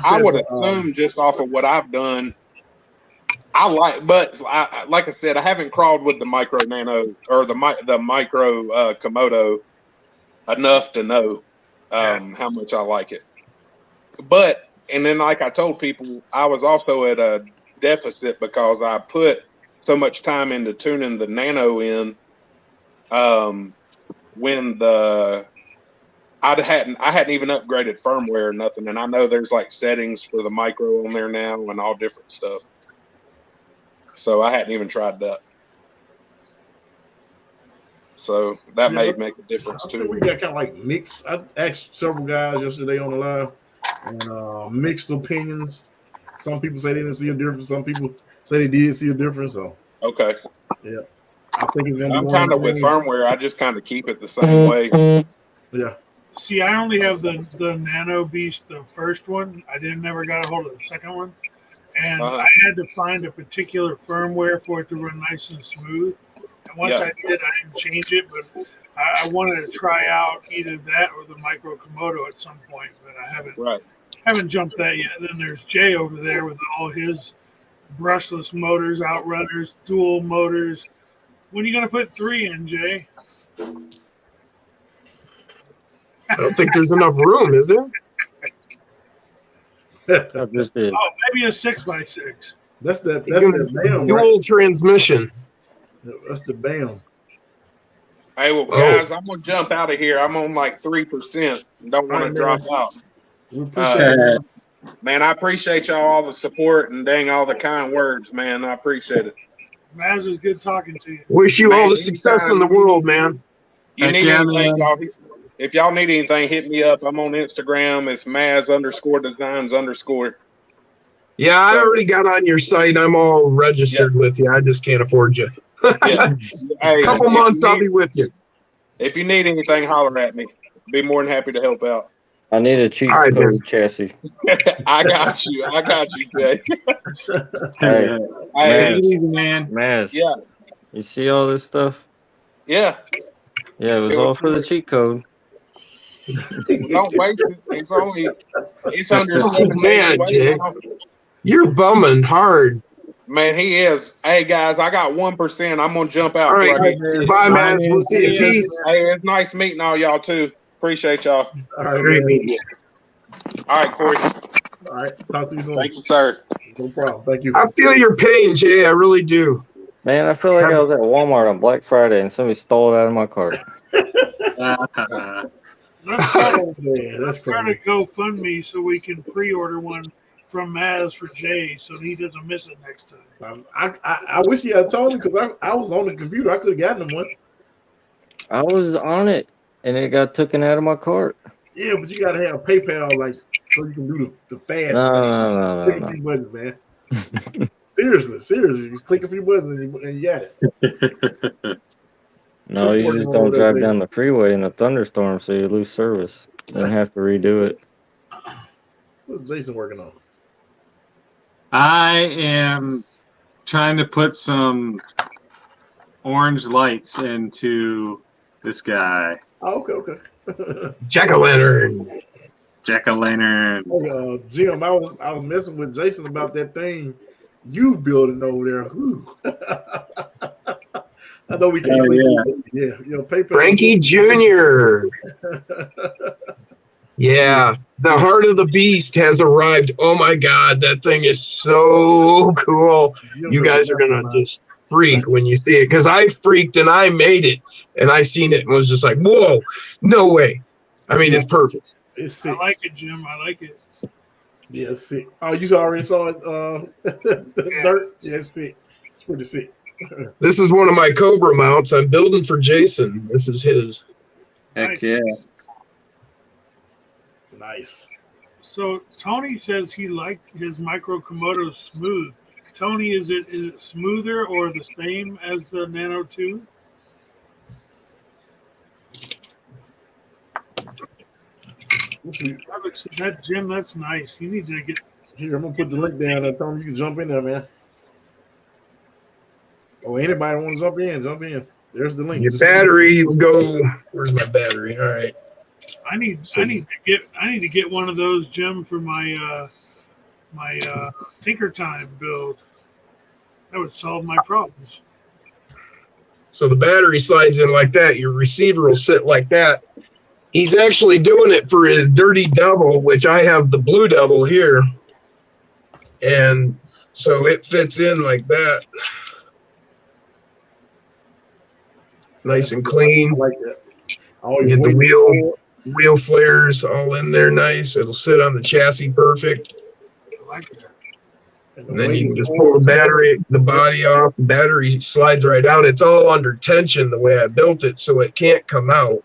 I would assume just off of what I've done, like I said, I haven't crawled with the Micro Nano or the Micro Komodo enough to know how much I like it. and then like I told people, I was also at a deficit because I put so much time into tuning the Nano in when I hadn't even upgraded firmware or nothing, and I know there's like settings for the micro on there now and all different stuff. So I hadn't even tried that. So that may make a difference too. We got kind of like mixed. I asked several guys yesterday on the live and mixed opinions. Some people say they didn't see a difference. Some people say they did see a difference. So okay, yeah, I think it's gonna I'm kind of with firmware. I just kind of keep it the same way. Yeah. See, I only have the Nano Beast, the first one. I never got a hold of the second one, and I had to find a particular firmware for it to run nice and smooth. And once I did, I didn't change it, but I wanted to try out either that or the Micro Komodo at some point, but I haven't jumped that yet. And then there's Jay over there with all his brushless motors, outrunners, dual motors. When are you going to put 3 in, Jay? I don't think there's enough room, is there? I just did. Oh, maybe a 6x6. That's the BAM, dual transmission. That's the BAM. Hey, well, guys, I'm gonna jump out of here. I'm on like 3%. Don't want to drop out. Man, I appreciate y'all all the support and dang all the kind words, man. I appreciate it. Mazz, is good talking to you. Wish you all the success in the world, man. You need anything, y'all? If y'all need anything, hit me up. I'm on Instagram. It's Mazz_designs_. Yeah, I already got on your site. I'm all registered with you. I just can't afford you. Yeah. Hey, couple months, I'll be with you. If you need anything, holler at me. Be more than happy to help out. I need a cheat code chassis. I got you, Jay. Hey, take it easy, man. Mazz. Yeah. You see all this stuff? Yeah. Yeah, it was all for the cheat code. Don't waste it. It's under 7 man, Jay. You're bumming hard. Man, he is. Hey, guys, I got 1%. I'm going to jump out. All right. Bye, Mazz. We'll see you. Peace. Hey, it's nice meeting all y'all, too. Appreciate y'all. All right, great meeting you. All right, Corey. All right. Talk to you soon. Thank you, sir. No problem. Thank you. I feel your pain, Jay. I really do. Man, I feel like I was at Walmart on Black Friday and somebody stole it out of my cart. Let's start a GoFundMe so we can pre-order one from Mazz for Jay so he doesn't miss it next time. I wish he had told me because I was on the computer. I could have gotten him one. I was on it and it got taken out of my cart. Yeah, but you got to have PayPal like so you can do the fast. No. Click a few buttons, man. Seriously. Just click a few buttons and you got it. No, you just don't drive down the freeway in a thunderstorm so you lose service and have to redo it. What's Jason working on? I am trying to put some orange lights into this guy. Oh, okay. Jack-o'-lantern. Jack-o'-lantern. Jim, I was messing with Jason about that thing you building over there. Whew. I know we can't PayPal. Frankie Jr. Yeah, the heart of the beast has arrived. Oh my God, that thing is so cool. You guys are gonna just freak when you see it because I freaked and I made it and I seen it and was just like, whoa, no way. I mean, it's perfect. It's sick. I like it, Jim. I like it. Yeah, it's sick. Oh, you already saw it? The dirt? Yeah, it's sick. It's pretty sick. This is one of my Cobra mounts. I'm building for Jason. This is his. Heck yeah. Nice. So Tony says he liked his Micro Komodo smooth. Tony, is it smoother or the same as the Nano 2? That Jim, that's nice. You need to get. Here, I'm gonna put the link down there. Tony, you can jump in there, man. Oh, anybody want to jump in? Jump in. There's the link. Your battery will go. Where's my battery? All right. I need to get one of those, Jim, for my Tinker Time build. That would solve my problems. So the battery slides in like that. Your receiver will sit like that, He's actually doing it for his Dirty Devil, which I have the Blue Devil here. And so it fits in like that. Nice and clean. I like that. Get the wheel flares all in there nice. It'll sit on the chassis perfect. I like that. And then you can just pull the body off. The battery slides right out. It's all under tension the way I built it, so it can't come out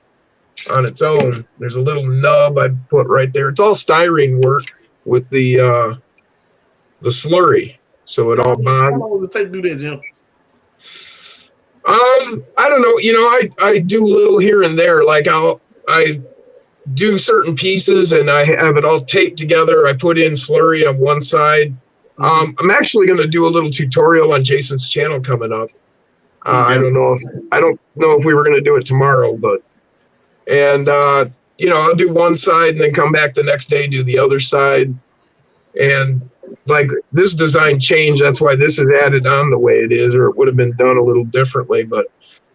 on its own. There's a little nub I put right there. It's all styrene work with the slurry, so it all bonds. How long does it take to do that, Jim? I don't know. You know, I do a little here and there. Like I do certain pieces and I have it all taped together. I put in slurry on one side. I'm actually going to do a little tutorial on Jason's channel coming up. I don't know if we were going to do it tomorrow, but you know, I'll do one side and then come back the next day, do the other side. And like this design changed. That's why this is added on the way it is, or it would have been done a little differently, but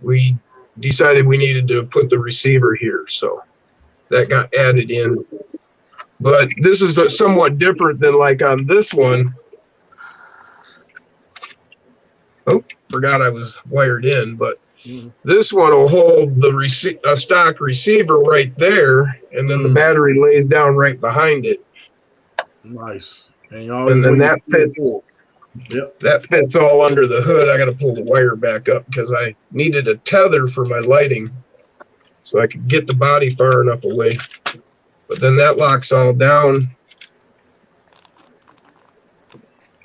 we decided we needed to put the receiver here. So that got added in. But this is somewhat different than like on this one. Oh, forgot I was wired in, but this one will hold the stock receiver right there, and then the battery lays down right behind it. Nice. And then that fits. Yep. That fits all under the hood. I got to pull the wire back up because I needed a tether for my lighting, so I could get the body far enough away. But then that locks all down.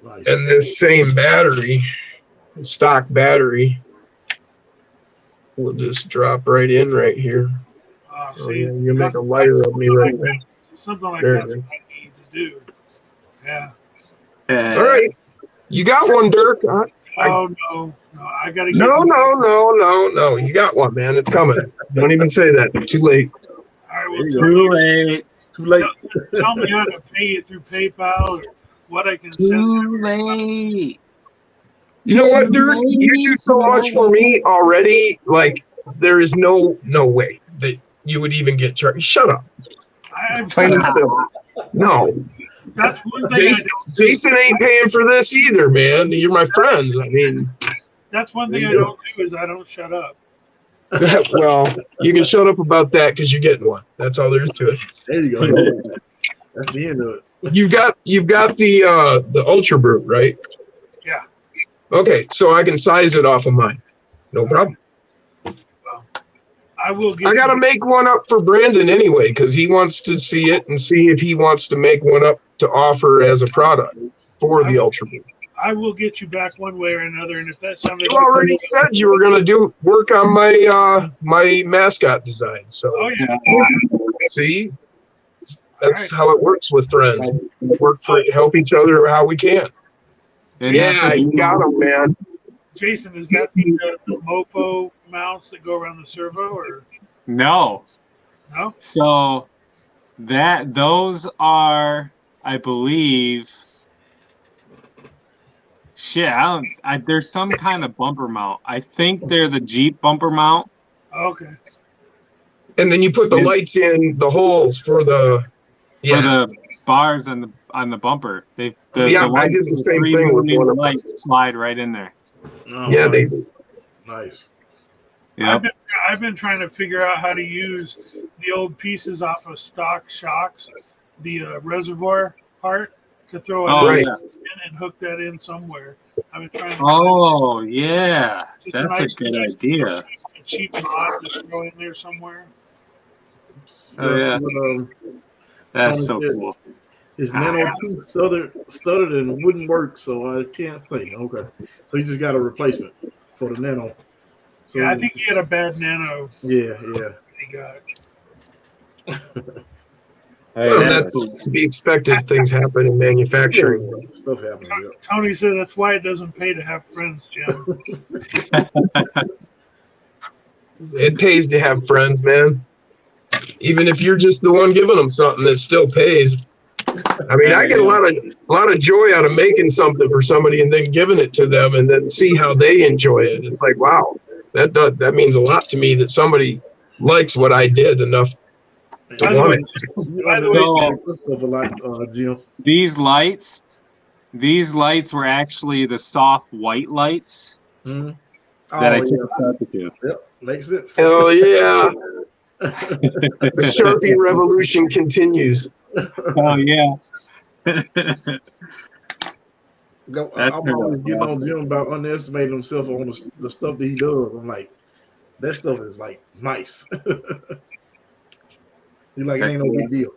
Nice. And this same battery, stock battery, will just drop right in right here. See, yeah, you make a lighter of me right there. Something like There that's it what is. I need to do. Yeah. All right, you got one, Dirk. Oh no, I gotta. No. You got one, man. It's coming. Don't even say that. Too late. All right, well, Too late. tell me how to pay it through PayPal or what I can send. Too late. You know what, Dirk? You do so much for me already. Like there is no way that you would even get charged. Shut up. Plain and simple. No. That's one thing. Jason ain't paying for this either, man. You're my friends. I mean, that's one thing I don't do is I don't shut up. Well, you can shut up about that because you're getting one. That's all there is to it. There you go. That's the end of it. You've got the Ultra Brute, right? Yeah. Okay, so I can size it off of mine. No problem. Well, I will get. I got to make one up for Brandon anyway because he wants to see it and see if he wants to make one up to offer as a product for the Ultra Brute. I will get you back one way or another, and if that sounded You already said you were going to work on my my mascot design. So see, that's how it works with friends. Help each other how we can. Yeah, you got them, man. Jason, is that the mofo mounts that go around the servo, or no? No. So those are, I believe. Shit, there's some kind of bumper mount. I think they're the Jeep bumper mount. Okay. And then you put the lights in the holes for the bars on the bumper. I did the same thing with one of them. Lights slide right in there. Oh, yeah, they do. Nice. Yep. I've been trying to figure out how to use the old pieces off of stock shocks, the reservoir part, to throw it in and hook that in somewhere. I've been trying to. Oh yeah, that's a good idea. A cheap knot to throw in there somewhere. Oh yeah, that's so cool. His Nano 2 stuttered and wouldn't work, so I can't say. Okay, so you just got a replacement for the Nano. So, yeah, I think he had a bad Nano. Yeah. He got it. Well, that's to be expected. Things happen in manufacturing. Stuff happens. Tony said that's why it doesn't pay to have friends, Jim. It pays to have friends, man. Even if you're just the one giving them something, it still pays. I mean, I get a lot of joy out of making something for somebody and then giving it to them and then see how they enjoy it. It's like, wow, that means a lot to me that somebody likes what I did enough to want it. Jim. These lights were actually the soft white lights that I took a selfie to. Yep, makes sense. Hell yeah. The Sharpie revolution continues. Oh yeah. I'm always getting on Jim about underestimating himself on the stuff that he does. I'm like, that stuff is like nice. He's like, it ain't no big deal.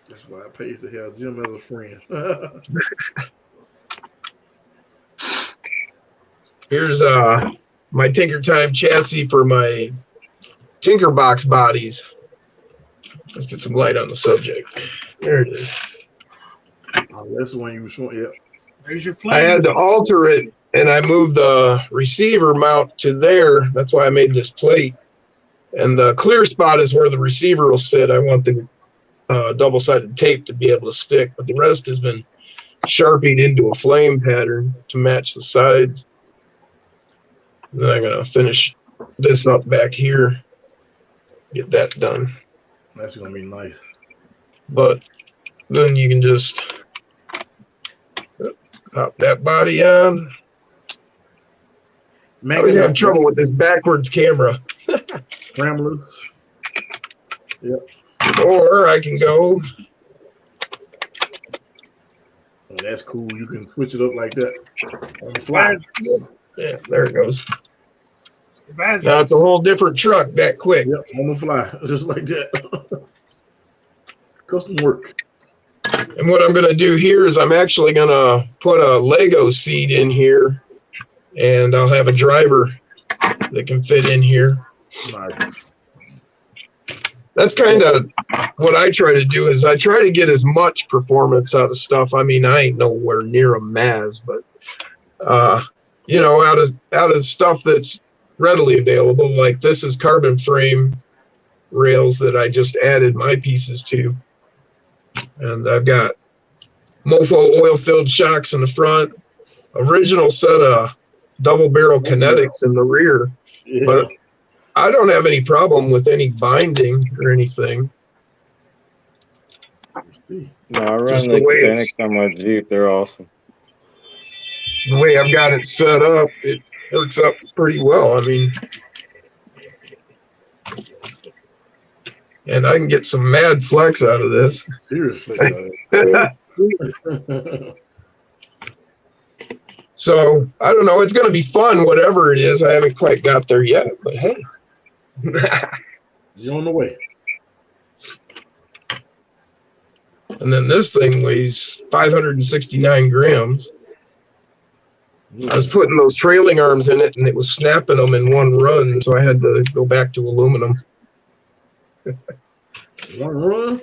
That's why I pays to have Jim as a friend. Here's my Tinker Time chassis for my Tinker Box bodies. Let's get some light on the subject. There it is. Oh, that's the one you were showing. Yeah. There's your flame. I had to alter it, and I moved the receiver mount to there. That's why I made this plate. And the clear spot is where the receiver will sit. I want the double-sided tape to be able to stick, but the rest has been sharpied into a flame pattern to match the sides. And then I'm going to finish this up back here, get that done. That's going to be nice. But then you can just pop that body on. I always have trouble with this backwards camera. Scramblers. Yep. Or I can go. Oh, that's cool. You can switch it up like that on the fly. Yeah, there it goes. Badge. Now it's a whole different truck that quick. Yep, on the fly, just like that. Custom work. And what I'm going to do here is I'm actually going to put a Lego seat in here, and I'll have a driver that can fit in here. Nice. That's kind of what I try to do is I try to get as much performance out of stuff. I mean, I ain't nowhere near a Mazz, but you know, out of stuff that's readily available. Like this is carbon frame rails that I just added my pieces to. And I've got Mofo oil-filled shocks in the front, original set of double barrel kinetics in the rear. Yeah. But I don't have any problem with any binding or anything. No, I run Just the the way Kinetics on my Jeep. They're awesome. The way I've got it set up, it works up pretty well. I mean, and I can get some mad flex out of this. Seriously. So I don't know. It's going to be fun, whatever it is. I haven't quite got there yet, but hey. You're on the way. And then this thing weighs 569 grams. I was putting those trailing arms in it, and it was snapping them in one run, so I had to go back to aluminum. One run?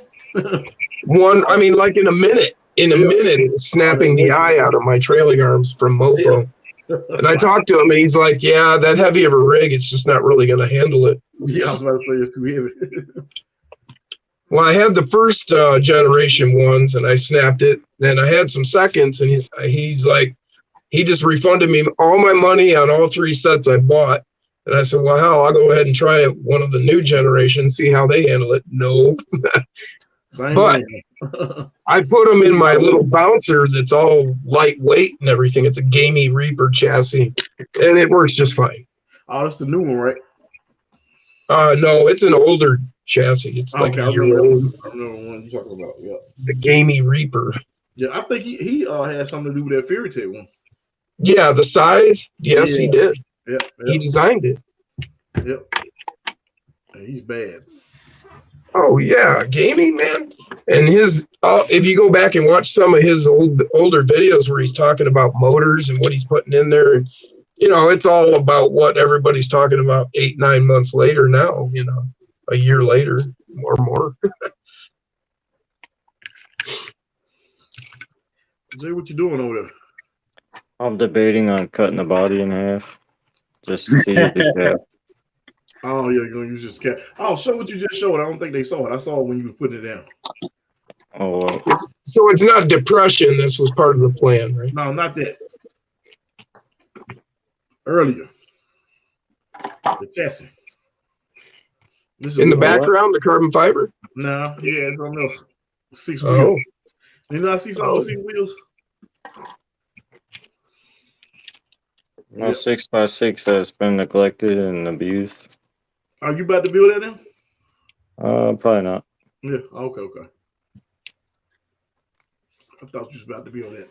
I mean, like in a minute. In a minute, it was snapping the eye out of my trailing arms from Mofo. And I talked to him, and he's like, yeah, that heavy of a rig, it's just not really going to handle it. Yeah, I was about to say it's too heavy. Well, I had the first generation ones, and I snapped it. Then I had some seconds, and he's like, he just refunded me all my money on all three sets I bought. And I said, well, hell, I'll go ahead and try one of the new generation, see how they handle it. Nope. But I put them in my little bouncer that's all lightweight and everything. It's a gamey Reaper chassis, and it works just fine. Oh, that's the new one, right? No, it's an older chassis. It's like a year old. I remember the one you're talking about. Yeah, the gamey Reaper. Yeah, I think he had something to do with that Furitek one. Yeah, the size. Yes, he did. Yeah, he designed it. Yep. And he's bad. Oh yeah, gaming, man. And his if you go back and watch some of his older videos where he's talking about motors and what he's putting in there, and you know, it's all about what everybody's talking about 8-9 months later now, you know, a year later or more. Jay, what you doing over there? I'm debating on cutting the body in half. Just to see if it's half. Oh, yeah, you're going to use this cat. Oh, show what you just showed. I don't think they saw it. I saw it when you were putting it down. Oh, well. So it's not depression. This was part of the plan, right? No, not that. Earlier. The chassis. This is In the what- background, the carbon fiber? No, yeah, it's something else. 6 wheels. You know, I see some 6 wheels. My 6x6 has been neglected and abused. Are you about to build that now? Probably not. Yeah, okay. I thought you was about to build that.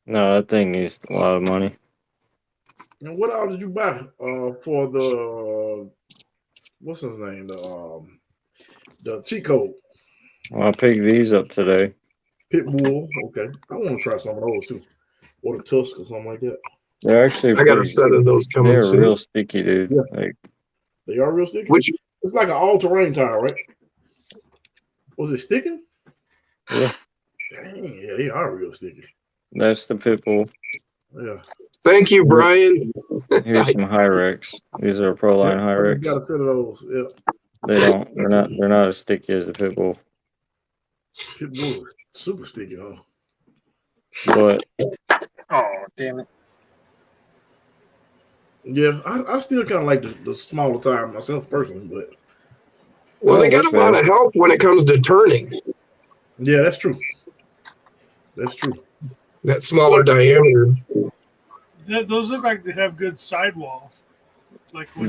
No, that thing needs a lot of money. And what all did you buy for the what's his name? The cheat code. Well, I picked these up today. Pitbull. Okay. I want to try some of those too. Or the Tusk or something like that. They're actually I got a set of those coming they're soon. real sticky, dude. Yeah. Like, They are real sticky? Which It's like an all-terrain tire, right? Was it sticking? yeah, Dang, yeah, they are real sticky. that's the Pitbull. Yeah. thank you, Brian. Here's some Hyrex. These are Proline You Hyrex. got a set of those. Yeah. They're not as sticky as the Pitbull. Pitbull is super sticky, huh? But Oh, damn it. Yeah, I still kind of like the smaller tire myself personally, but Well, they got a lot of help when it comes to turning. yeah, that's true. That's true. That smaller diameter. Those look like they have good sidewalls. Like when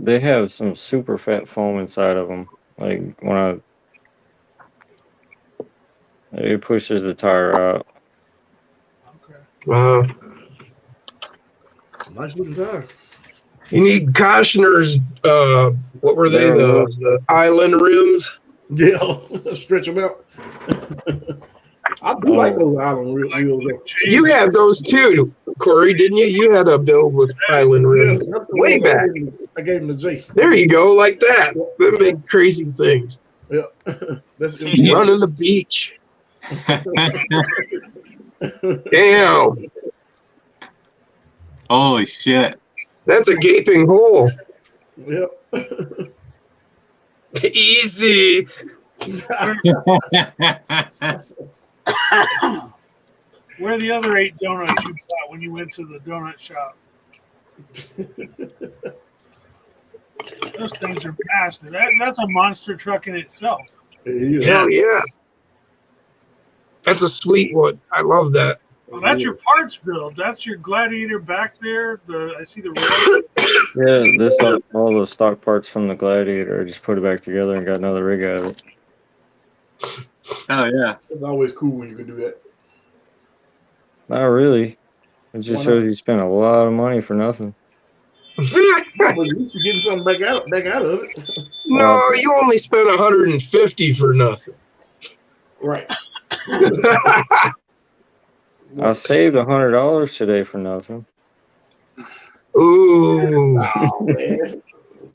they have some super fat foam inside of them. Like when it pushes the tire out. Okay. Nice looking tire. You need Cautioner's, what were they? The island rims? Yeah, stretch them out. I do like those island wheels. You had those too, Corey, didn't you? You had a build with island rims. That's the Way ones back. I gave him to Jay. There you go, like that. Them big crazy things. Yeah, that's Running the beach. Damn. Holy shit. That's a gaping hole. Yep. Easy. Where are the other 8 donuts you bought when you went to the donut shop? Those things are massive. That's a monster truck in itself. Hell yeah. That's a sweet one. I love that. Well, that's your parts build. That's your Gladiator back there. I see the rig. Yeah, this all the stock parts from the Gladiator. I just put it back together and got another rig out of it. Oh, yeah. It's always cool when you can do that. Not really. It just shows you spent a lot of money for nothing. But you getting something back out of it. No, you only spent $150 for nothing. Right. I saved $100 today for nothing. Ooh. Oh, man.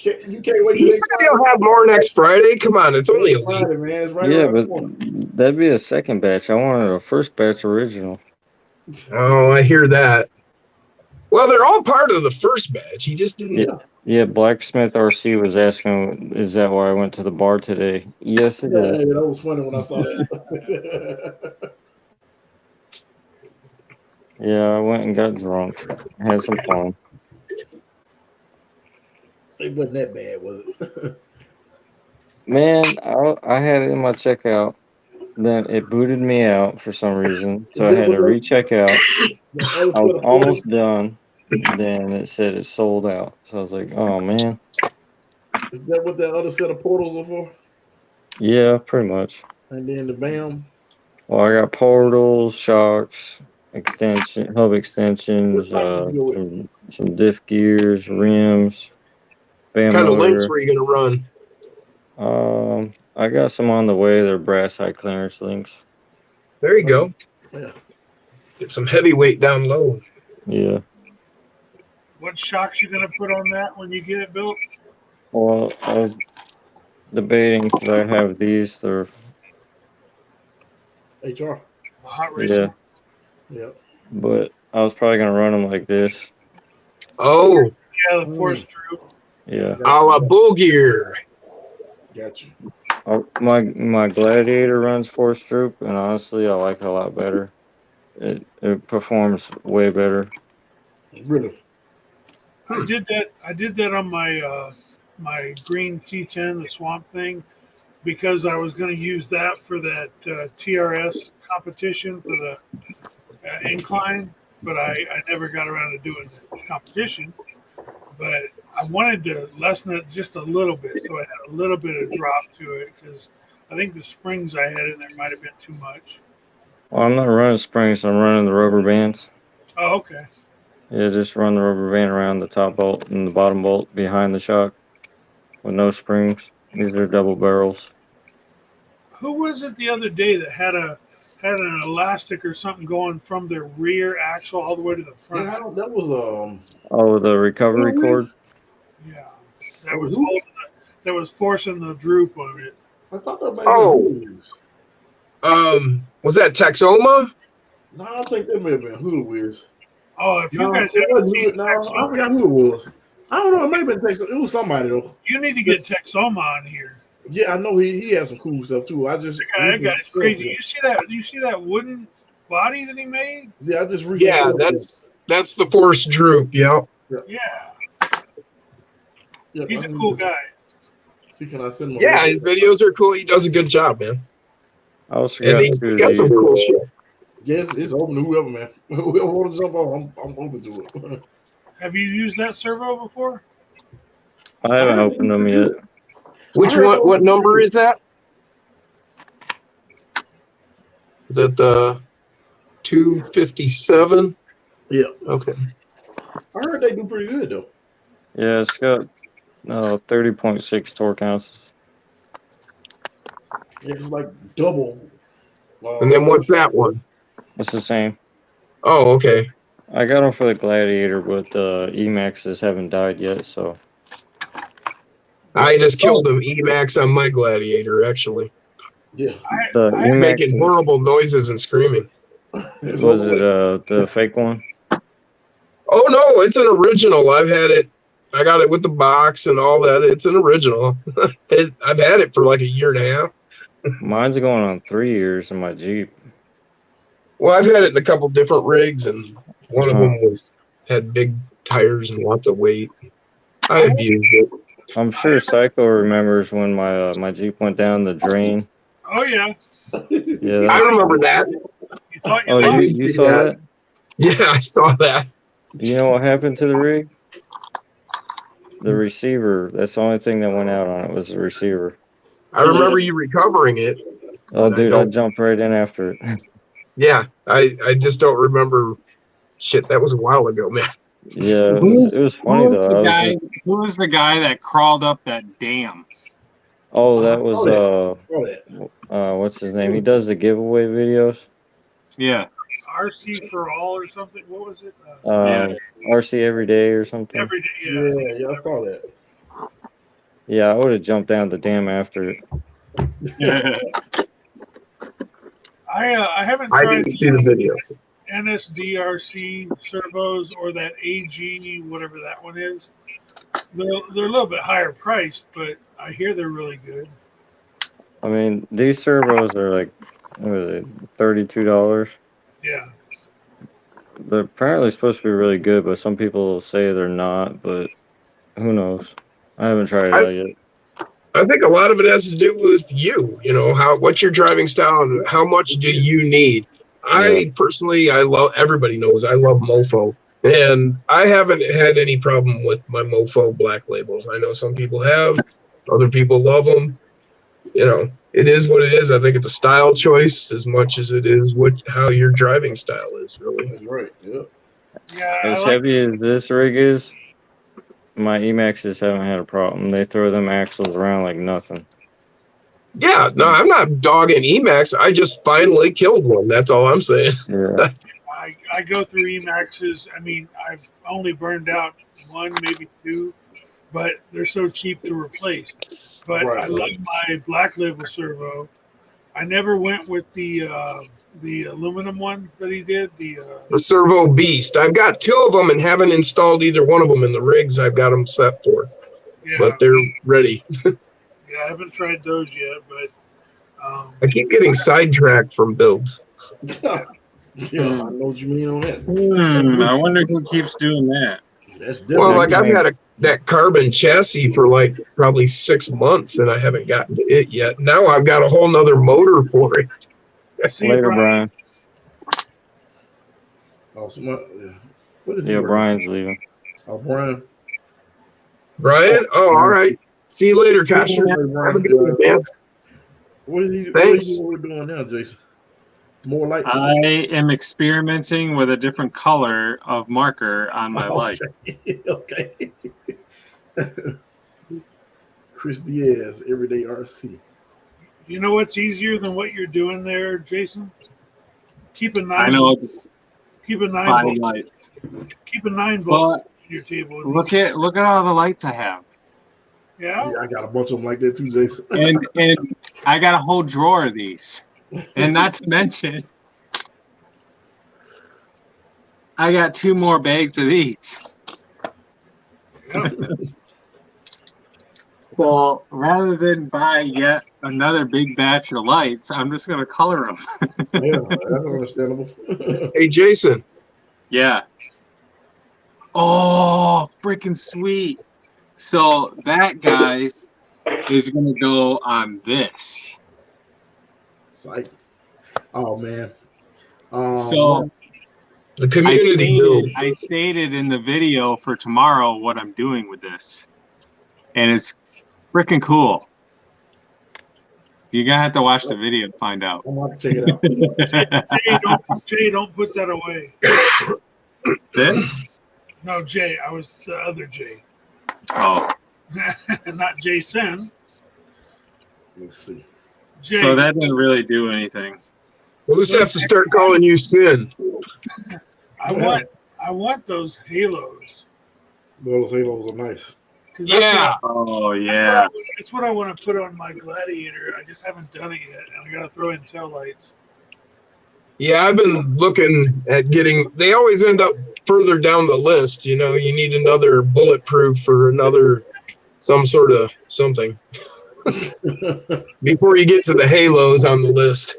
You can't wait. You said you'll have more next Friday? Come on, it's only a week. Friday, man. It's right Yeah, around the but corner. that'd be a second batch. I wanted a first batch original. Oh, I hear that. Well, they're all part of the first batch. He just didn't. Yeah, Blacksmith RC was asking, is that why I went to the bar today? Yes, it is. Yeah, that was funny when I saw that. Yeah, I went and got drunk. Had some fun. It wasn't that bad, was it? Man, I had it in my checkout. Then it booted me out for some reason. So I had to recheck out. I was almost done. Then it said it sold out. So I was like, oh, man. Is that what that other set of portals are for? Yeah, pretty much. And then the BAM. Well, I got portals, shocks, hub extensions, some diff gears, rims, BAM What kind of motor. links were you going to run? I got some on the way. They're brass high clearance links. There you go. Yeah. Get some heavyweight down low. Yeah. What shocks you gonna put on that when you get it built? Well, I was debating because I have these. They're HR. Hot racing. Yeah. But I was probably gonna run them like this. Oh, Yeah, the force through. Yeah. a la Bull Gear. Gotcha. My Gladiator runs force droop, and honestly, I like it a lot better. It performs way better. Really? I did that on my my green C10, the Swamp Thing, because I was going to use that for that TRS competition for the incline, but I never got around to doing the competition. But I wanted to lessen it just a little bit, so I had a little bit of drop to it because I think the springs I had in there might have been too much. Well, I'm not running springs. I'm running the rubber bands. Oh, okay. Yeah, just run the rubber band around the top bolt and the bottom bolt behind the shock with no springs. These are double barrels. Who was it the other day that had an elastic or something going from the rear axle all the way to the front? Yeah, that was Oh, the recovery cord? Yeah, that was forcing the droop on it. I thought that might have been was that Texoma? No, I think that may have been Hula Whiz. Oh, if you guys I haven't seen forgot who it was. I don't know. It may have been Texoma. It was somebody though. you need to get Texoma on here. Yeah, I know he has some cool stuff too. That guy's crazy. You see that wooden body that he made? Yeah, I just that's the force droop. Yeah. Yeah. He's a cool guy. See, can I send him? Yeah, his videos are cool. He does a good job, man. I also and he's got some cool shit. Yes, it's open to whoever, man. Whoever wants to jump on, I'm open to it. Have you used that servo before? I haven't opened them yet. Which one? What number is that? Is that the 257? Yeah. Okay. I heard they do pretty good though. Yeah, it's got 30.6 torque ounces. It's like double. And then what's that one? It's the same. Oh, okay. I got them for the Gladiator, but the Emaxes haven't died yet, so. I just killed an Emax on my Gladiator, actually. Yeah. It's making horrible noises and screaming. Was it the fake one? Oh, no, it's an original. I've had it. I got it with the box and all that. It's an original. I've had it for like a year and a half. Mine's going on 3 years in my Jeep. Well, I've had it in a couple different rigs, and one of them had big tires and lots of weight. I abused it. I'm sure Psycho remembers when my Jeep went down the drain. Oh yeah. Yeah. I remember that. You thought you saw that? Yeah, I saw that. You know what happened to the rig? The receiver. That's the only thing that went out on it was the receiver. I remember you recovering it. Oh, dude, I jumped right in after it. Yeah, I just don't remember. Shit, that was a while ago, man. Yeah, it was funny though. Who was the guy that crawled up that dam? Oh, that was what's his name? He does the giveaway videos. Yeah. RC for all or something. What was it? RC every day or something. Every day. Yeah, I saw that. Yeah, I would have jumped down the dam after it. Yeah. I haven't I tried didn't see the videos. nsdrc servos or that AG whatever that one is. They're a little bit higher priced, but I hear they're really good. I mean, these servos are like, what is it, $32? Yeah. They're apparently supposed to be really good, but some people say they're not, but who knows? I haven't tried it out yet. I think a lot of it has to do with you, what's your driving style and how much do you need? I personally, everybody knows I love Mofo, and I haven't had any problem with my Mofo black labels. I know some people have, other people love them. It is what it is. I think it's a style choice as much as it is how your driving style is, really. That's right. Yeah. Yeah. As heavy as this rig is, my Emaxes haven't had a problem. They throw them axles around like nothing. Yeah, no, I'm not dogging Emax. I just finally killed one. That's all I'm saying. Yeah. I go through Emaxes. I mean, I've only burned out one, maybe two, but they're so cheap to replace. But I love my black label servo. I never went with the aluminum one that he did. The Servo Beast. I've got two of them and haven't installed either one of them in the rigs I've got them set for. Yeah. But they're ready. Yeah, I haven't tried those yet, but I keep getting sidetracked from builds. Yeah, I know what you mean on that. I wonder who keeps doing that. That's Well, different. like I've had that carbon chassis for like probably 6 months, and I haven't gotten to it yet. Now I've got a whole nother motor for it. See you, Later, Brian. Oh, yeah. What is he Yeah, working Brian's on? leaving. Oh, Brian. Brian? Oh, all right. See you later, Kasher. Hey, Have a Brian. good one, man. What is he? Thanks. What are we doing now, Jason? More lights. I am experimenting with a different color of marker on my light. Okay. Chris Diaz, Everyday RC. You know what's easier than what you're doing there, Jason? Keep a 9. I know Keep a 9 5 volt. lights. Keep a 9 volts on your table. Look at all the lights I have. Yeah. Yeah, I got a bunch of them like that too, Jason. And I got a whole drawer of these. And not to mention, I got 2 more bags of these. Yeah. So rather than buy yet another big batch of lights, I'm just going to color them. Yeah, that's understandable. Hey, Jason. Yeah. Oh, freaking sweet. So that, guys, is going to go on this. Sights. Oh, man. So The community build. I stated in the video for tomorrow what I'm doing with this. And it's freaking cool. You're going to have to watch the video to find out. I'm going to check it out. Jay, don't put that away. This? No, Jay. I was the other Jay. Oh. Not Jason. Let's see. Jay. So that didn't really do anything. We'll just have to start calling you Sin. I want those halos. Those halos are nice. Yeah. Oh, yeah. That's what I want to put on my Gladiator. I just haven't done it yet. And I got to throw in tail lights. Yeah, I've been looking at getting. They always end up further down the list. You know, you need another bulletproof for another some sort of something before you get to the halos on the list.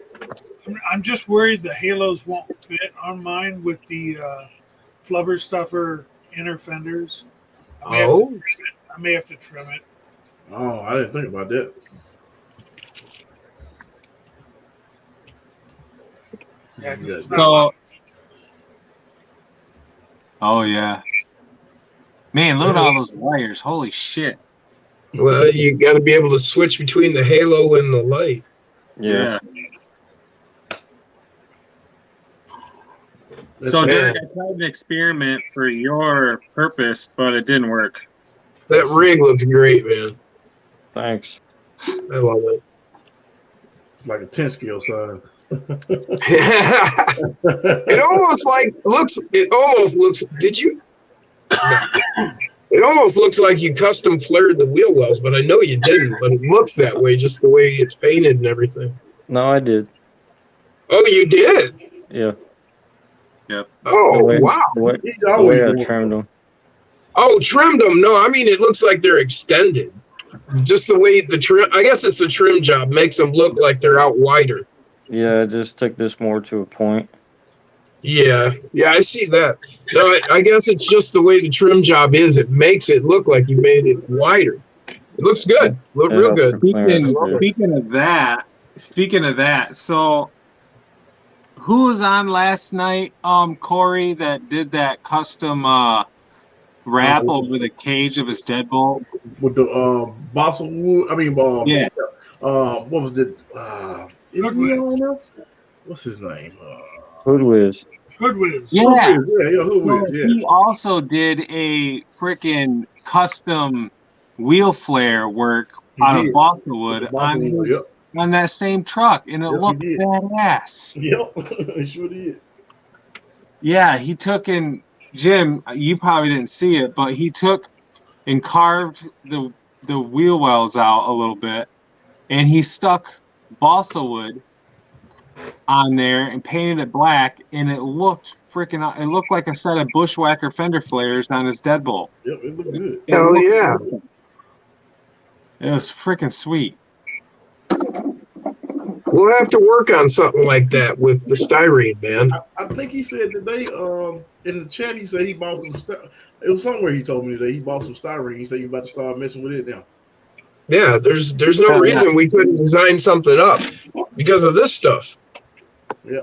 I'm just worried the halos won't fit on mine with the flubber stuffer inner fenders. I may have to trim it. Oh, I didn't think about that. Yeah, So, oh, yeah. Man, look at all those wires. Holy shit. Well, you got to be able to switch between the halo and the light. Yeah. So, Derek, I tried an experiment for your purpose, but it didn't work. That rig looks great, man. Thanks. I love it. It's like a 10 scale size. It almost looks. Did you? It almost looks like you custom flared the wheel wells, but I know you didn't. But it looks that way, just the way it's painted and everything. No, I did. Oh, you did? Yeah. Yep. Oh, wow. He's The always way I doing trimmed them. Oh, trimmed them. No, I mean, it looks like they're extended. Just the way the trim, I guess it's the trim job, makes them look like they're out wider. Yeah, I just took this more to a point. Yeah, I see that. No, I guess it's just the way the trim job is. It makes it look like you made it wider. It looks good. Look Yeah, real good. Speaking of that, so who was on last night, Corey, that did that custom wrap over the cage of his deadbolt? with the balsa wood. I mean, Yeah. what was it? What's his name? Hoodwiz. Hoodwiz. Yeah. Hoodwiz, So he also did a freaking custom wheel flare work out of balsa wood on that same truck, and it looked badass. Yep, it sure did. Yeah, he took in Jim. You probably didn't see it, but he took and carved the wheel wells out a little bit, and he stuck balsa wood on there and painted it black, and it looked freaking. It looked like a set of bushwhacker fender flares on his deadbolt. Yep, it looked good. Hell yeah! It was freaking sweet. We'll have to work on something like that with the styrene, man. I think he said today, in the chat, he said he bought some stuff. It was somewhere he told me that he bought some styrene. He said you about to start messing with it now. Yeah, there's no reason we couldn't design something up because of this stuff. Yeah.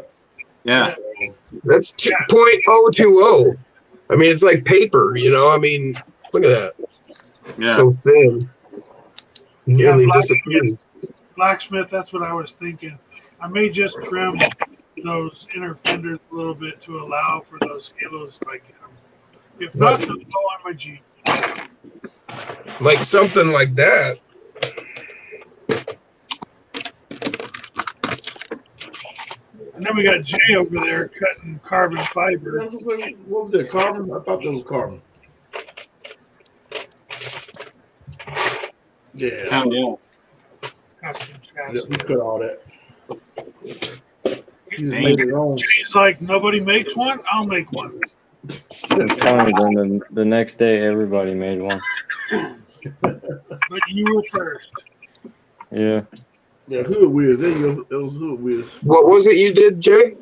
That's 0.020. I mean, it's like paper, you know. I mean, look at that. Yeah. So thin. Nearly disappeared. Blacksmith, that's what I was thinking. I may just trim those inner fenders a little bit to allow for those halos if I get them. If not, they'll go on my Jeep. Like something like that. And then we got Jay over there cutting carbon fiber. What was that, carbon? I thought that was carbon. Yeah. Oh, yeah. Custom Yeah, chassis. we cut all that. He just Dang. made it wrong. Jay's like, nobody makes one, I'll make one. It's funny. Then the next day, everybody made one. But you were first. Yeah. Yeah, Hood Wiz. There you go. That was Hood Wiz. What was it you did, Jay?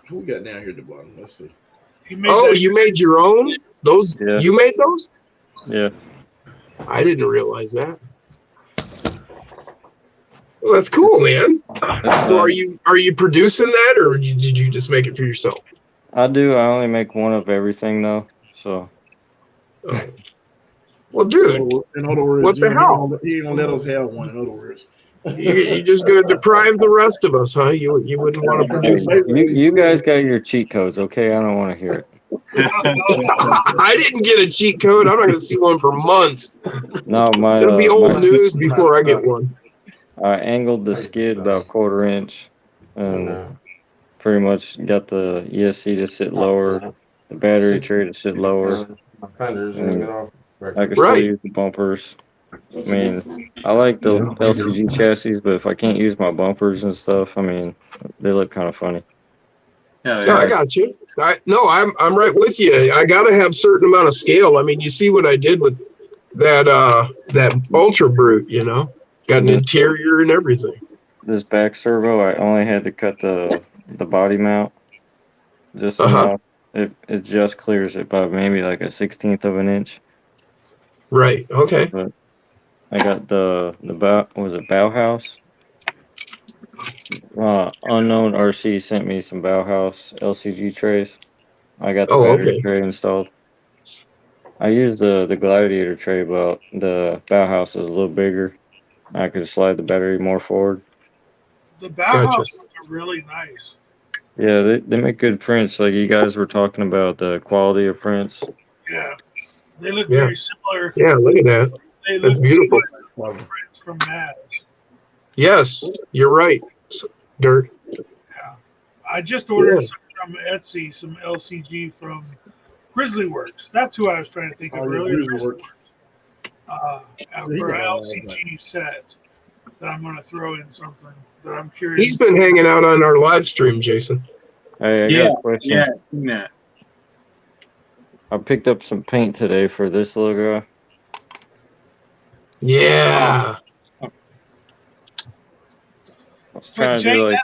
Who we got down here at the bottom? Let's see. He made Oh, that- you made your own? Those? Yeah. You made those? Yeah. I didn't realize that. Well, that's cool, man. So are you producing that, or did you just make it for yourself? I do. I only make one of everything though. So Oh. Well, dude, In other words, What the hell? He ain't gonna let us have one. In other words, you're just gonna deprive the rest of us, huh? You wouldn't want to produce. you guys got your cheat codes, okay? I don't want to hear it. I didn't get a cheat code. I'm not gonna see one for months. No, my It'll be old my- news before I get one. I angled the skid about 1/4 inch, and pretty much got the ESC to sit lower, the battery tray to sit lower. And I can still Right. use the bumpers. I mean, I like the LCG chassis, but if I can't use my bumpers and stuff, I mean, they look kind of funny. Yeah, I got you. I'm right with you. I gotta have certain amount of scale. I mean, you see what I did with that Ultra Brute, you know? Got an interior and everything. This back servo, I only had to cut the body mount just Uh-huh. enough. It just clears it by maybe like a 1/16 of an inch. Right. Okay. But I got the Bauhaus? Unknown RC sent me some Bauhaus LCG trays. I got the battery tray installed. I used the Gladiator tray, but the Bauhaus is a little bigger. I could slide the battery more forward. The Bauhaus Gotcha. ones are really nice. Yeah, they make good prints. Like you guys were talking about the quality of prints. Yeah. They look Yeah. very similar. Yeah, look at that. They That's look beautiful. similar to prints from Mazz. Yes, you're right. Dirt. Yeah. I just ordered some from Etsy, some LCG from Grizzly Works. That's who I was trying to think of Oh, yeah, earlier. Grizzly Works. For an LCG set that I'm going to throw in something that I'm curious. He's been hanging out on our live stream, Jason. Hey, I got a question. Yeah. I picked up some paint today for this little guy. Yeah. I was trying But to do like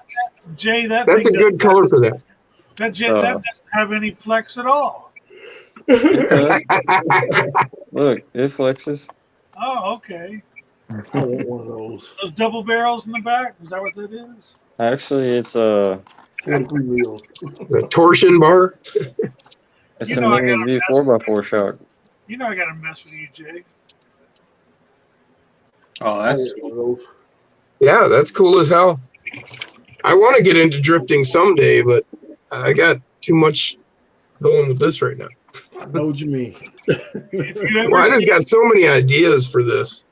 Jay, that That's a thing good color for that. that doesn't have any flex at all. look, it flexes. Oh, okay. I want one of those. Those double barrels in the back, is that what that is? Actually, it's 43 mil. The torsion bar. it's You a know I mini got a Z 4x4 shock. You know I got to mess with you, Jay. Oh, I that's want one of those. Yeah, that's cool as hell. I want to get into drifting someday, but I got too much going with this right now. I know what you mean. If you Well, I ever, just got so many ideas for this.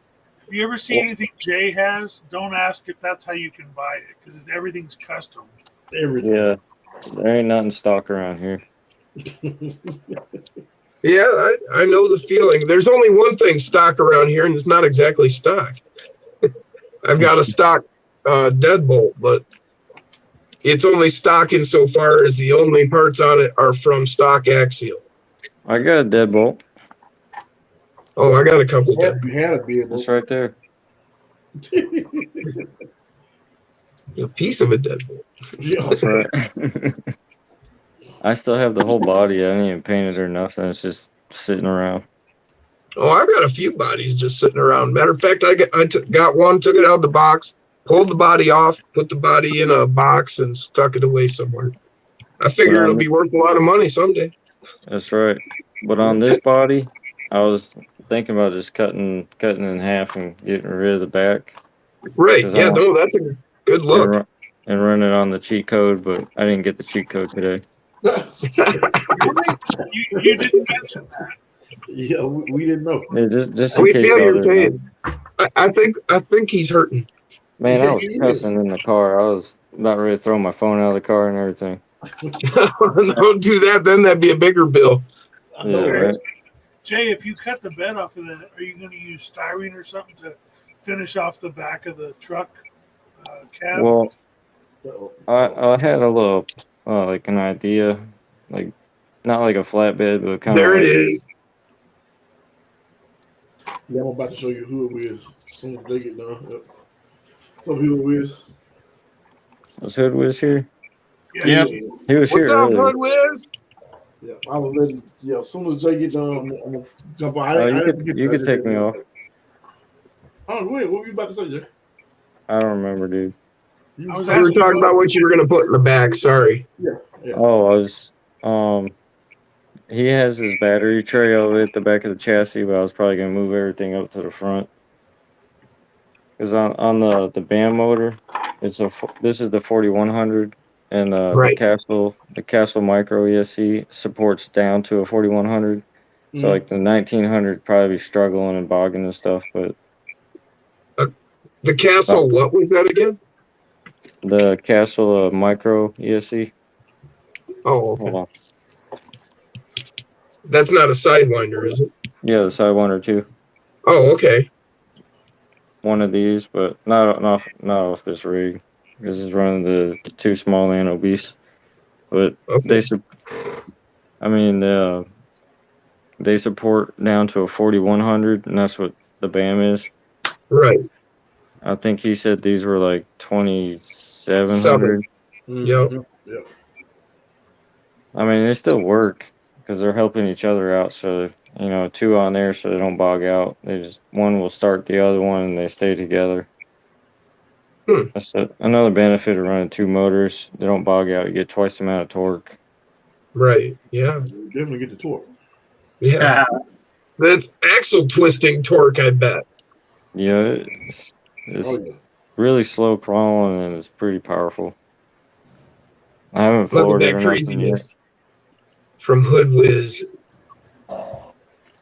if you ever see anything Jay has, don't ask if that's how you can buy it because everything's custom. Everything. Yeah, there ain't nothing stock around here. Yeah, I know the feeling. There's only one thing stock around here, and it's not exactly stock. I've got a stock deadbolt, but it's only stock insofar as the only parts on it are from stock Axial. I got a deadbolt. Oh, I got a couple. You had a bid. It's right there. A piece of a deadbolt. Yeah. That's right. I still have the whole body. I didn't even paint it or nothing. It's just sitting around. Oh, I've got a few bodies just sitting around. Matter of fact, I got one, took it out of the box, pulled the body off, put the body in a box, and stuck it away somewhere. I figure it'll be worth a lot of money someday. That's right. But on this body, I was thinking about just cutting in half and getting rid of the back. Right. Yeah, no, that's a good look. And run it on the cheat code, but I didn't get the cheat code today. You didn't mention that. Yeah, we didn't know. Yeah, just in We case feel your y'all didn't pain. know. I think he's hurting. Man, I was cussing in the car. I was about ready to throw my phone out of the car and everything. Don't do that, then that'd be a bigger bill. Yeah, right. Jay, if you cut the bed off of that, are you going to use styrene or something to finish off the back of the truck cab? Well, I had a little, like an idea, like not like a flatbed, but kind of. There it is. Yeah, I'm about to show you who it is as soon as they get done. Yep. So who it is? Was Hood Wiz here? Yeah. He was What's here up, earlier. Hood Wiz? Yeah, I was letting. Yeah, as soon as Jay get done, I'm gonna jump on. You could take me off. Oh, go ahead. What were you about to say, Jay? I don't remember, dude. You I was We were talking about what you were going to put in the back. Sorry. Yeah. Oh, I was. He has his battery tray over at the back of the chassis, but I was probably gonna move everything up to the front. Because on the BAM motor, this is the 4100, and Right. the Castle Micro ESC supports down to a 4100. So like the 1900 probably be struggling and bogging and stuff, but The Castle, what was that again? the Castle Micro ESC. Oh, okay. Hold on. That's not a Sidewinder, is it? Yeah, the Sidewinder too. Oh, okay. One of these, but not off this rig. This is running the two small nano beasts. But Okay. they support down to a 4100, and that's what the BAM is. Right. I think he said these were like 2700. Yep. Yeah. I mean, they still work because they're helping each other out. So, two on there so they don't bog out. One will start the other one and they stay together. That's another benefit of running two motors. They don't bog out. You get twice the amount of torque. Right. Yeah. You definitely get the torque. Yeah. That's axle twisting torque, I bet. Yeah, it's really slow crawling and it's pretty powerful. I haven't Look at floored it that or nothing craziness from Hood Wiz.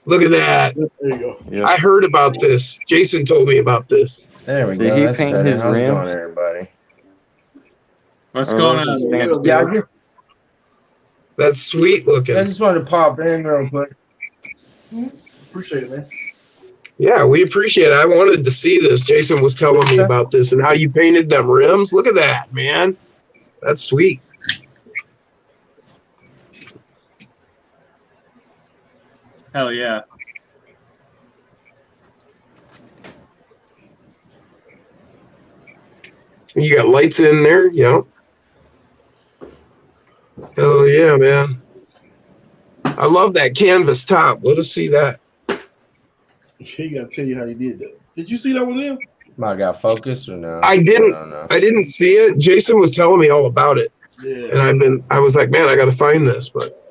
Look at that. There you go. Yep. I heard about this. Jason told me about this. There we Did go. he That's paint better. his How's it rim? going, everybody? What's Or going was it on? stamped? Yeah, That's sweet looking. I just wanted to pop in real quick. Appreciate it, man. Yeah, we appreciate it. I wanted to see this. Jason was telling me about this and how you painted them rims. Look at that, man. That's sweet. Hell yeah. You got lights in there, yeah. Hell yeah, man. I love that canvas top. Let us see that. He got to tell you how he did that. Did you see that with him? Might got focus or no? I didn't. don't know. I didn't see it. Jason was telling me all about it, Yeah. and I was like, man, I got to find this. But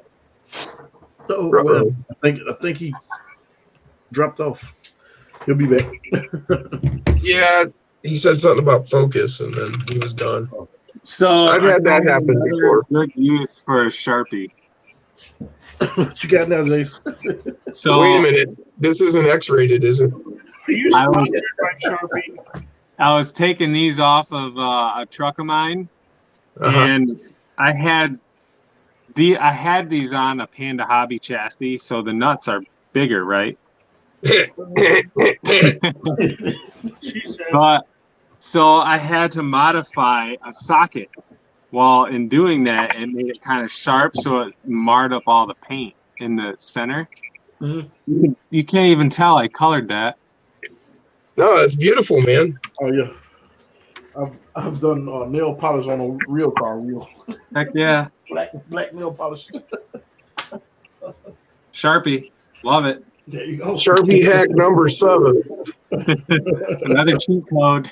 So, well, I think he dropped off. He'll be back. yeah, he said something about focus, and then he was gone. So I've had that happen another before. Good use for a Sharpie. What you got now, Jason? So Wait a minute. This isn't X-rated, is it? Are you I was- sponsored by Sharpie? I was taking these off of a truck of mine, Uh-huh. and I had these on a Panda hobby chassis, so the nuts are bigger, right? She said, But so I had to modify a socket. Well, in doing that, it made it kind of sharp, so it marred up all the paint in the center. Mhm. You can't even tell I colored that. No, it's beautiful, man. Oh yeah. I've done nail polish on a real car wheel. Heck yeah. Black nail polish. Sharpie. Love it. There you go. Sharpie hack number 7. It's another cheat code.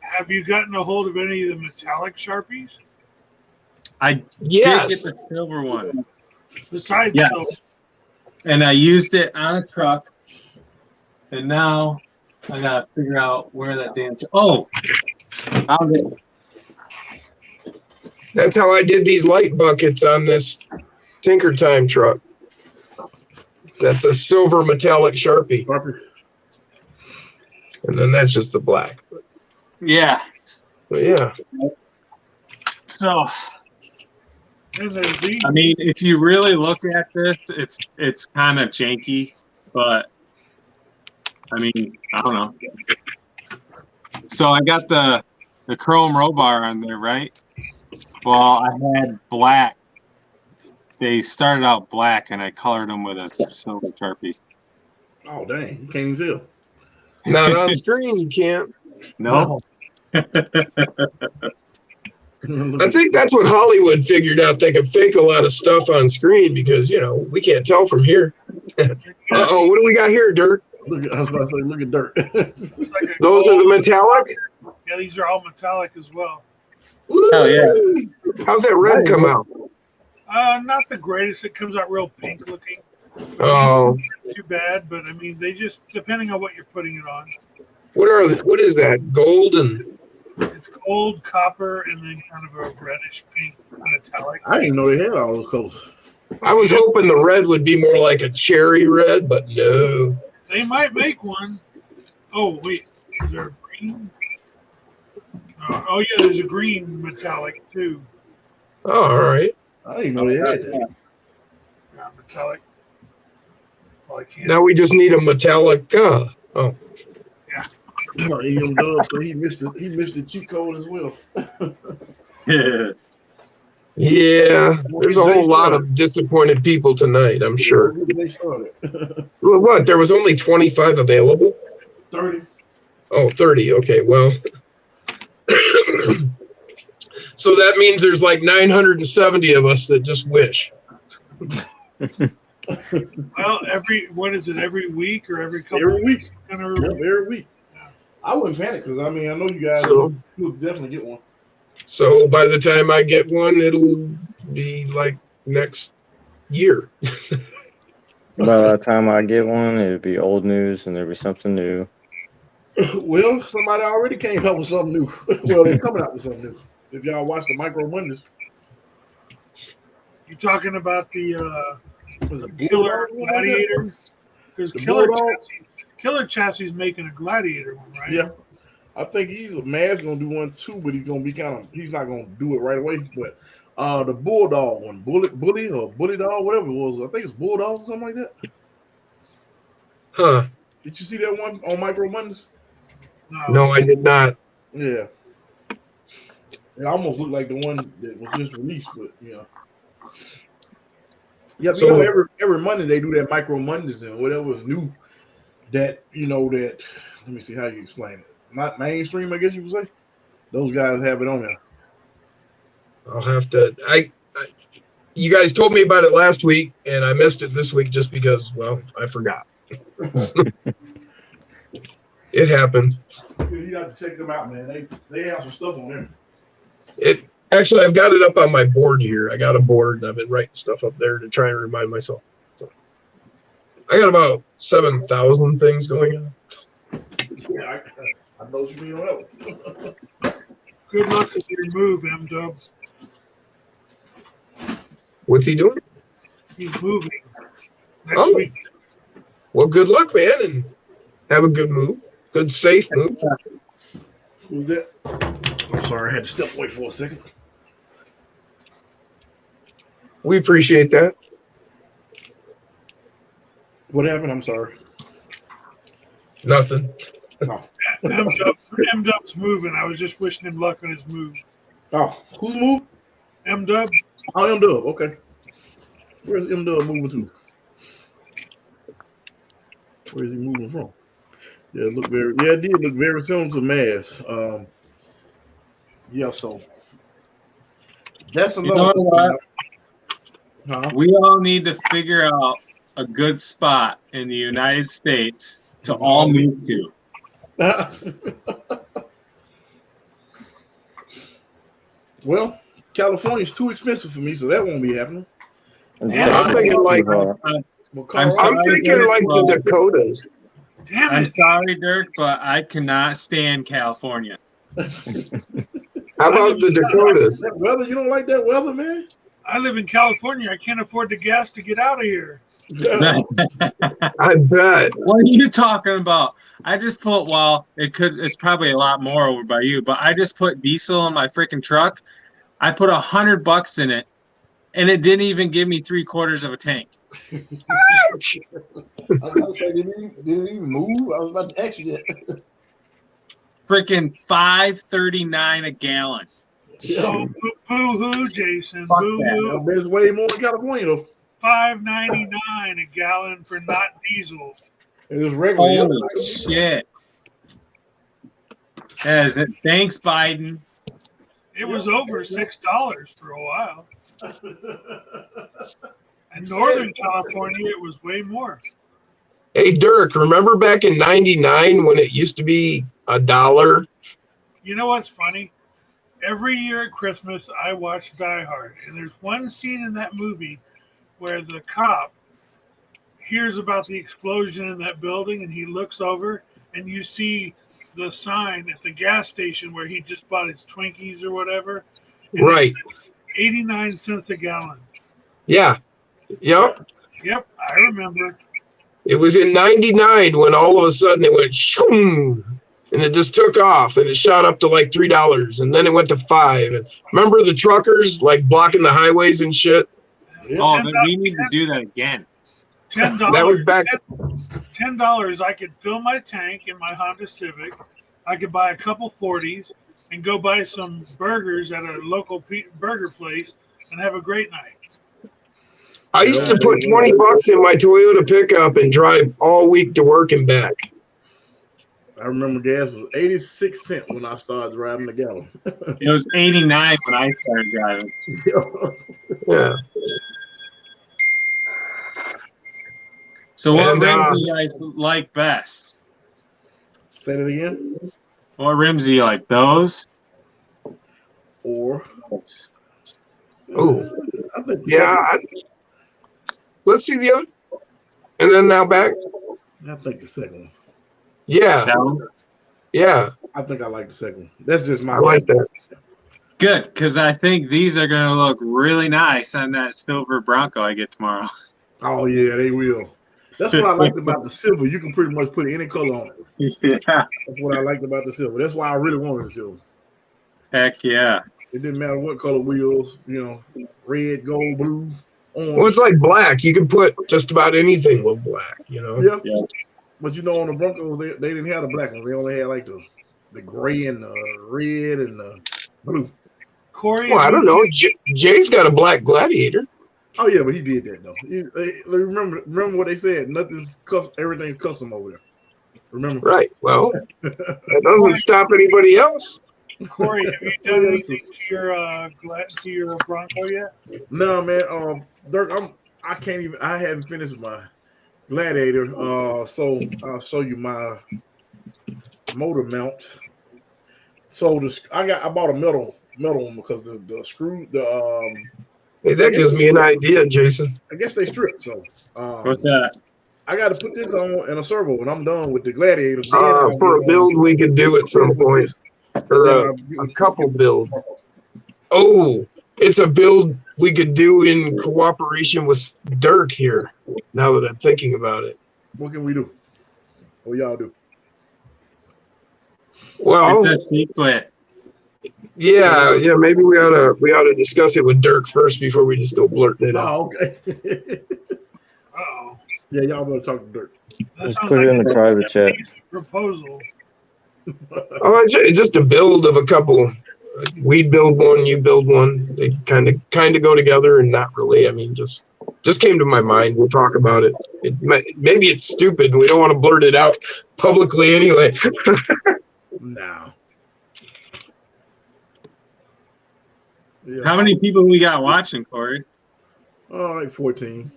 Have you gotten a hold of any of the metallic Sharpies? I Yes. did get the silver one. Besides, Yes. silver? And I used it on a truck. And now I gotta figure out where that damn. Oh, found it. That's how I did these light buckets on this Tinker Time truck. That's a silver metallic Sharpie. And then that's just the black. Yeah. But yeah. So, And there's these. I mean, if you really look at this, it's kind of janky, but I mean, I don't know. So I got the chrome row bar on there, right? Well, I had black. They started out black, and I colored them with a silver Sharpie. Oh dang! You can't even tell. Not on screen, you can't. No. I think that's what Hollywood figured out. They could fake a lot of stuff on screen because, you know, we can't tell from here. Uh-oh, what do we got here, Dirt? Look, I was about to say, look at dirt. Those are the metallic? Yeah, these are all metallic as well. Hell yeah. How's that red come out? Not the greatest. It comes out real pink looking. Oh, Too bad, but I mean, they just, depending on what you're putting it on. what is that? Gold and It's gold, copper, and then kind of a reddish pink metallic. I didn't know they had all those colors. I was hoping the red would be more like a cherry red, but no. They might make one. Oh, wait. Is there a green? Oh, yeah, there's a green metallic, too. Oh, all right. I didn't know they had that. Yeah, metallic. Well, I can't. Now we just need a metallic. Oh, He does, so he missed the cheat code as well. yeah. There's a whole lot of disappointed people tonight, I'm sure. They started. Well, what? There was only 25 available? 30. Oh, 30. Okay, well. So that means there's like 970 of us that just wish. Well, what is it, every week or every couple Every week. Yep, Every week. I wouldn't panic because I mean I know you guys will definitely get one. So by the time I get one, it'll be like next year. By the time I get one, it'll be old news and there'll be something new. Well, somebody already came up with something new. Well, they're coming out with something new. If y'all watch the Micro Mondays. You talking about the Was it Killer Bulldog? Gladiator? Because The Killer Chassis is making a Gladiator one, right? Yeah. I think Mazz gonna do one too, but he's gonna be he's not gonna do it right away. But the Bulldog one, Bully or Bully Dog, whatever it was, I think it's Bulldog or something like that. Huh. Did you see that one on Micro Mondays? No, I did not. Yeah. It almost looked like the one that was just released, but yeah. Yeah, So- you know, every Monday they do that Micro Mondays and whatever is new that, you know, that, let me see how you explain it. Not mainstream, I guess you would say. Those guys have it on there. I'll have to. You guys told me about it last week, and I missed it this week just because, well, I forgot. It happens. You have to check them out, man. They have some stuff on there. Actually, I've got it up on my board here. I got a board, and I've been writing stuff up there to try and remind myself. So, I got about 7,000 things going on. Yeah, I know what you mean on that one. Good luck with your move, M-Dub. What's he doing? He's moving next Oh. week. Well, good luck, man, and have a good move. Good, safe move. Who's that? I'm sorry, I had to step away for a second. We appreciate that. What happened? I'm sorry. Nothing. Oh, M-Dub's moving. I was just wishing him luck on his move. oh, who's moved? M-Dub, Oh, M-Dub. Okay. Where's M-Dub moving to? Where is he moving from? Yeah, it did look very similar to Mazz. Yeah, so that's You know another. what? Huh? We all need to figure out a good spot in the United States to all move to. Well, California's too expensive for me, so that won't be happening. Yeah, I'm thinking like Well, I'm sorry, I'm thinking Dirk, like but- the Dakotas. Damn I'm it. sorry, Dirk, but I cannot stand California. How about the Dakotas? That weather, you don't like that weather, man? I live in California. I can't afford the gas to get out of here. I bet. What are you talking about? I just put, well, it's probably a lot more over by you, but I just put diesel in my freaking truck. I put $100 in it, and it didn't even give me 3/4 of a tank. I was about to say, did it even move? I was about to ask you that. Freaking $5.39 a gallon. Oh, boo-hoo, Jason. Fuck Boo-hoo. There's way more in California, though. $5.99 a gallon for not diesel. It was regular. Holy shit. That is it. Thanks, Biden. It was over $6 for a while. In Northern California, it was way more. Hey, Dirk, remember back in '99 when it used to be $1? You know what's funny? Every year at Christmas, I watch Die Hard, and there's one scene in that movie where the cop hears about the explosion in that building, and he looks over, and you see the sign at the gas station where he just bought his Twinkies or whatever. And Right. it's 89 cents a gallon. Yeah. Yep. Yep, I remember. It was in '99 when all of a sudden it went shoom, and it just took off, and it shot up to like $3, and then it went to $5. And remember the truckers like blocking the highways and shit? Oh, then we need to do that again. $10. That was back. $10. I could fill my tank in my Honda Civic. I could buy a couple 40s and go buy some burgers at a local burger place and have a great night. I used to put $20 in my Toyota pickup and drive all week to work and back. I remember gas was 86 cents when I started driving the gallon. It was 89 when I started driving. Yeah. So what And, rims do you guys like best? Say it again. What rims do you like? Those? Or Oh, I think yeah. Let's see the other. And then now back. I think the second one. Yeah. No? Yeah. I think I like the second one. That's just my I like that. Good, because I think these are going to look really nice on that silver Bronco I get tomorrow. Oh yeah, they will. That's what I liked about the silver. You can pretty much put any color on it. Yeah. That's what I liked about the silver. That's why I really wanted the silver. Heck yeah. It didn't matter what color wheels, red, gold, blue, orange. Well, it's like black. You can put just about anything with black, Yeah. Yeah. But on the Broncos, they didn't have the black ones. They only had like the gray and the red and the blue. Corey, Well, I don't know. Jay's got a black Gladiator. Oh yeah, but he did that though. Remember what they said? Everything's custom over there. Remember? Right. Well, that doesn't stop anybody else. Corey, have you done anything to your Bronco yet? No, man. Dirk, I haven't finished my Gladiator. So I'll show you my motor mount. So I bought a metal one because the screw Hey, that gives me an idea, Jason. I guess they stripped. So What's that? I got to put this on in a servo, and I'm done with the Gladiator. For a build we could do at some point, or a couple builds. Oh, it's a build we could do in cooperation with Dirk here. Now that I'm thinking about it. What can we do? What y'all do? Well, It's a secret. yeah. Maybe we ought to discuss it with Dirk first before we just go blurting it out. Oh, okay. Uh-oh. Yeah, y'all better talk to Dirk. That Just sounds put it in like the a private chat. proposal. Oh, it's just a build of a couple. We build one, you build one. They kind of go together, and not really. I mean, just Just came to my mind. We'll talk about it. Maybe it's stupid and we don't want to blurt it out publicly anyway. No. Yeah. How many people we got watching, Corey? Oh, like 14.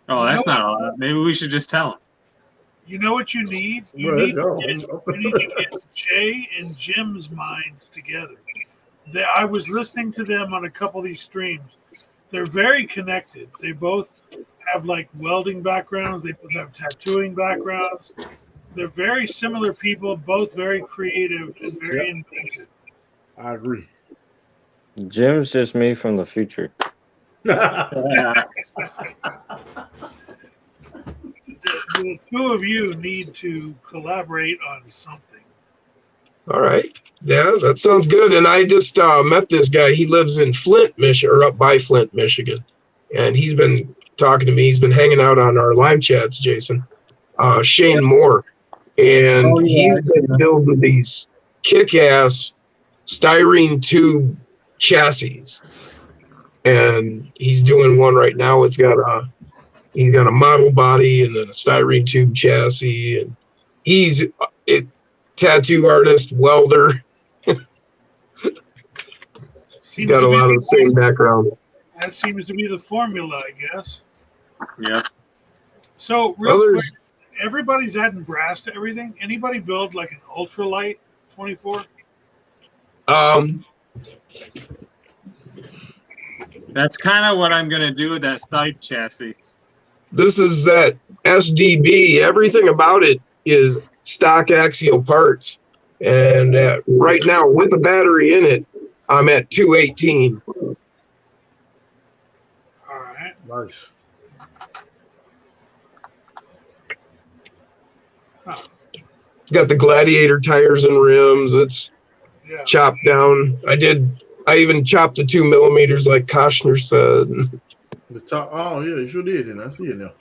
Oh, that's not a lot. Maybe we should just tell them. You know what you need? You need to get Jay and Jim's minds together. I was listening to them on a couple of these streams. They're very connected. They both have like welding backgrounds. They both have tattooing backgrounds. They're very similar people, both very creative and very inventive. I agree. Jim's just me from the future. The two of you need to collaborate on something. All right. Yeah, that sounds good. And I just met this guy. He lives in Flint, Michigan, or up by Flint, Michigan. And he's been talking to me. He's been hanging out on our live chats, Jason. Shane Moore. And he's been building these kick-ass styrene tube chassis. And he's doing one right now. He's got a model body and then a styrene tube chassis. And he's a tattoo artist, welder. He's got a lot of the same background. That seems to be the formula, I guess. Yeah. So, real quick, everybody's adding brass to everything. Anybody build like an ultralight 24? That's kind of what I'm going to do with that side chassis. This is that SDB. Everything about it is stock axial parts. And right now, with a battery in it, I'm at 218. All right. Nice. Huh. It's got the Gladiator tires and rims. It's chopped down. I even chopped the 2 millimeters like Koshner said. The top. Oh yeah, you sure did. And I see it now.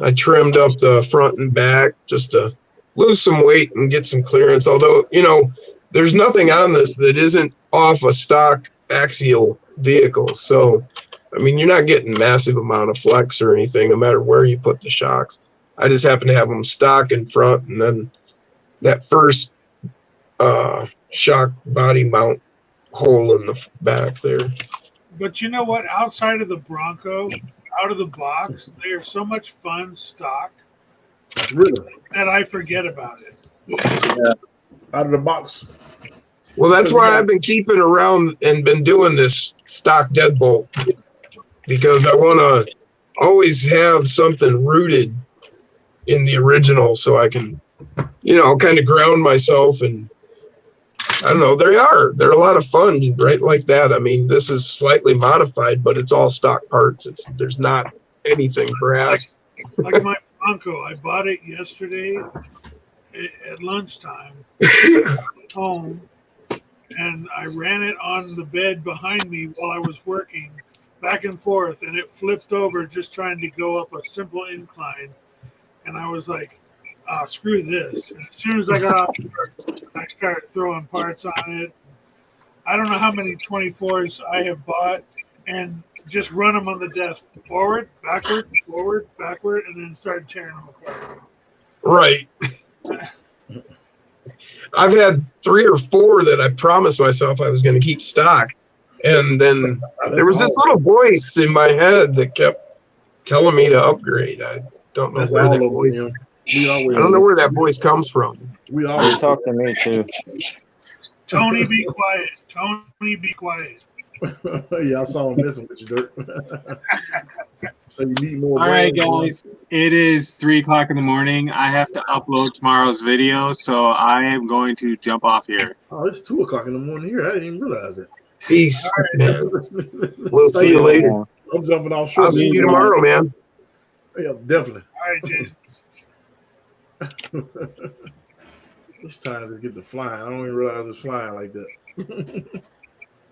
I trimmed up the front and back just to lose some weight and get some clearance. Although, you know, there's nothing on this that isn't off a stock axial vehicle. So, I mean, you're not getting massive amount of flex or anything, no matter where you put the shocks. I just happen to have them stock in front, and then that first shock body mount hole in the back there. But you know what? Outside of the Bronco, out of the box, they are so much fun stock that I forget about it. Yeah. Out of the box. Well, that's why I've been keeping around and been doing this stock deadbolt, because I want to always have something rooted in the original so I can, you know, kind of ground myself. And I don't know, they're a lot of fun, right? Like that. I mean, this is slightly modified, but it's all stock parts. There's not anything brass. Like my Bronco, I bought it yesterday at lunchtime home, and I ran it on the bed behind me while I was working back and forth, and it flipped over just trying to go up a simple incline. And I was like, oh, screw this. And as soon as I got off work, I started throwing parts on it. I don't know how many 24s I have bought and just run them on the desk. Forward, backward, and then started tearing them apart. Right. I've had 3 or 4 that I promised myself I was going to keep stock. And then there was this little voice in my head that kept telling me to upgrade. I don't know where that voice. I don't know where that voice comes from. We always talk to me too. Tony, be quiet. Tony, be quiet. Yeah, I saw him messing with you, Dirk. So you need more. All right, guys. It is 3 o'clock in the morning. I have to upload tomorrow's video, so I am going to jump off here. Oh, it's 2 o'clock in the morning here. I didn't even realize it. Peace, man. We'll see you later. I'm jumping off short. I'll see you tomorrow, man. Yeah, definitely. All right, Jason. It's time to get to flying. I don't even realize it's flying like that.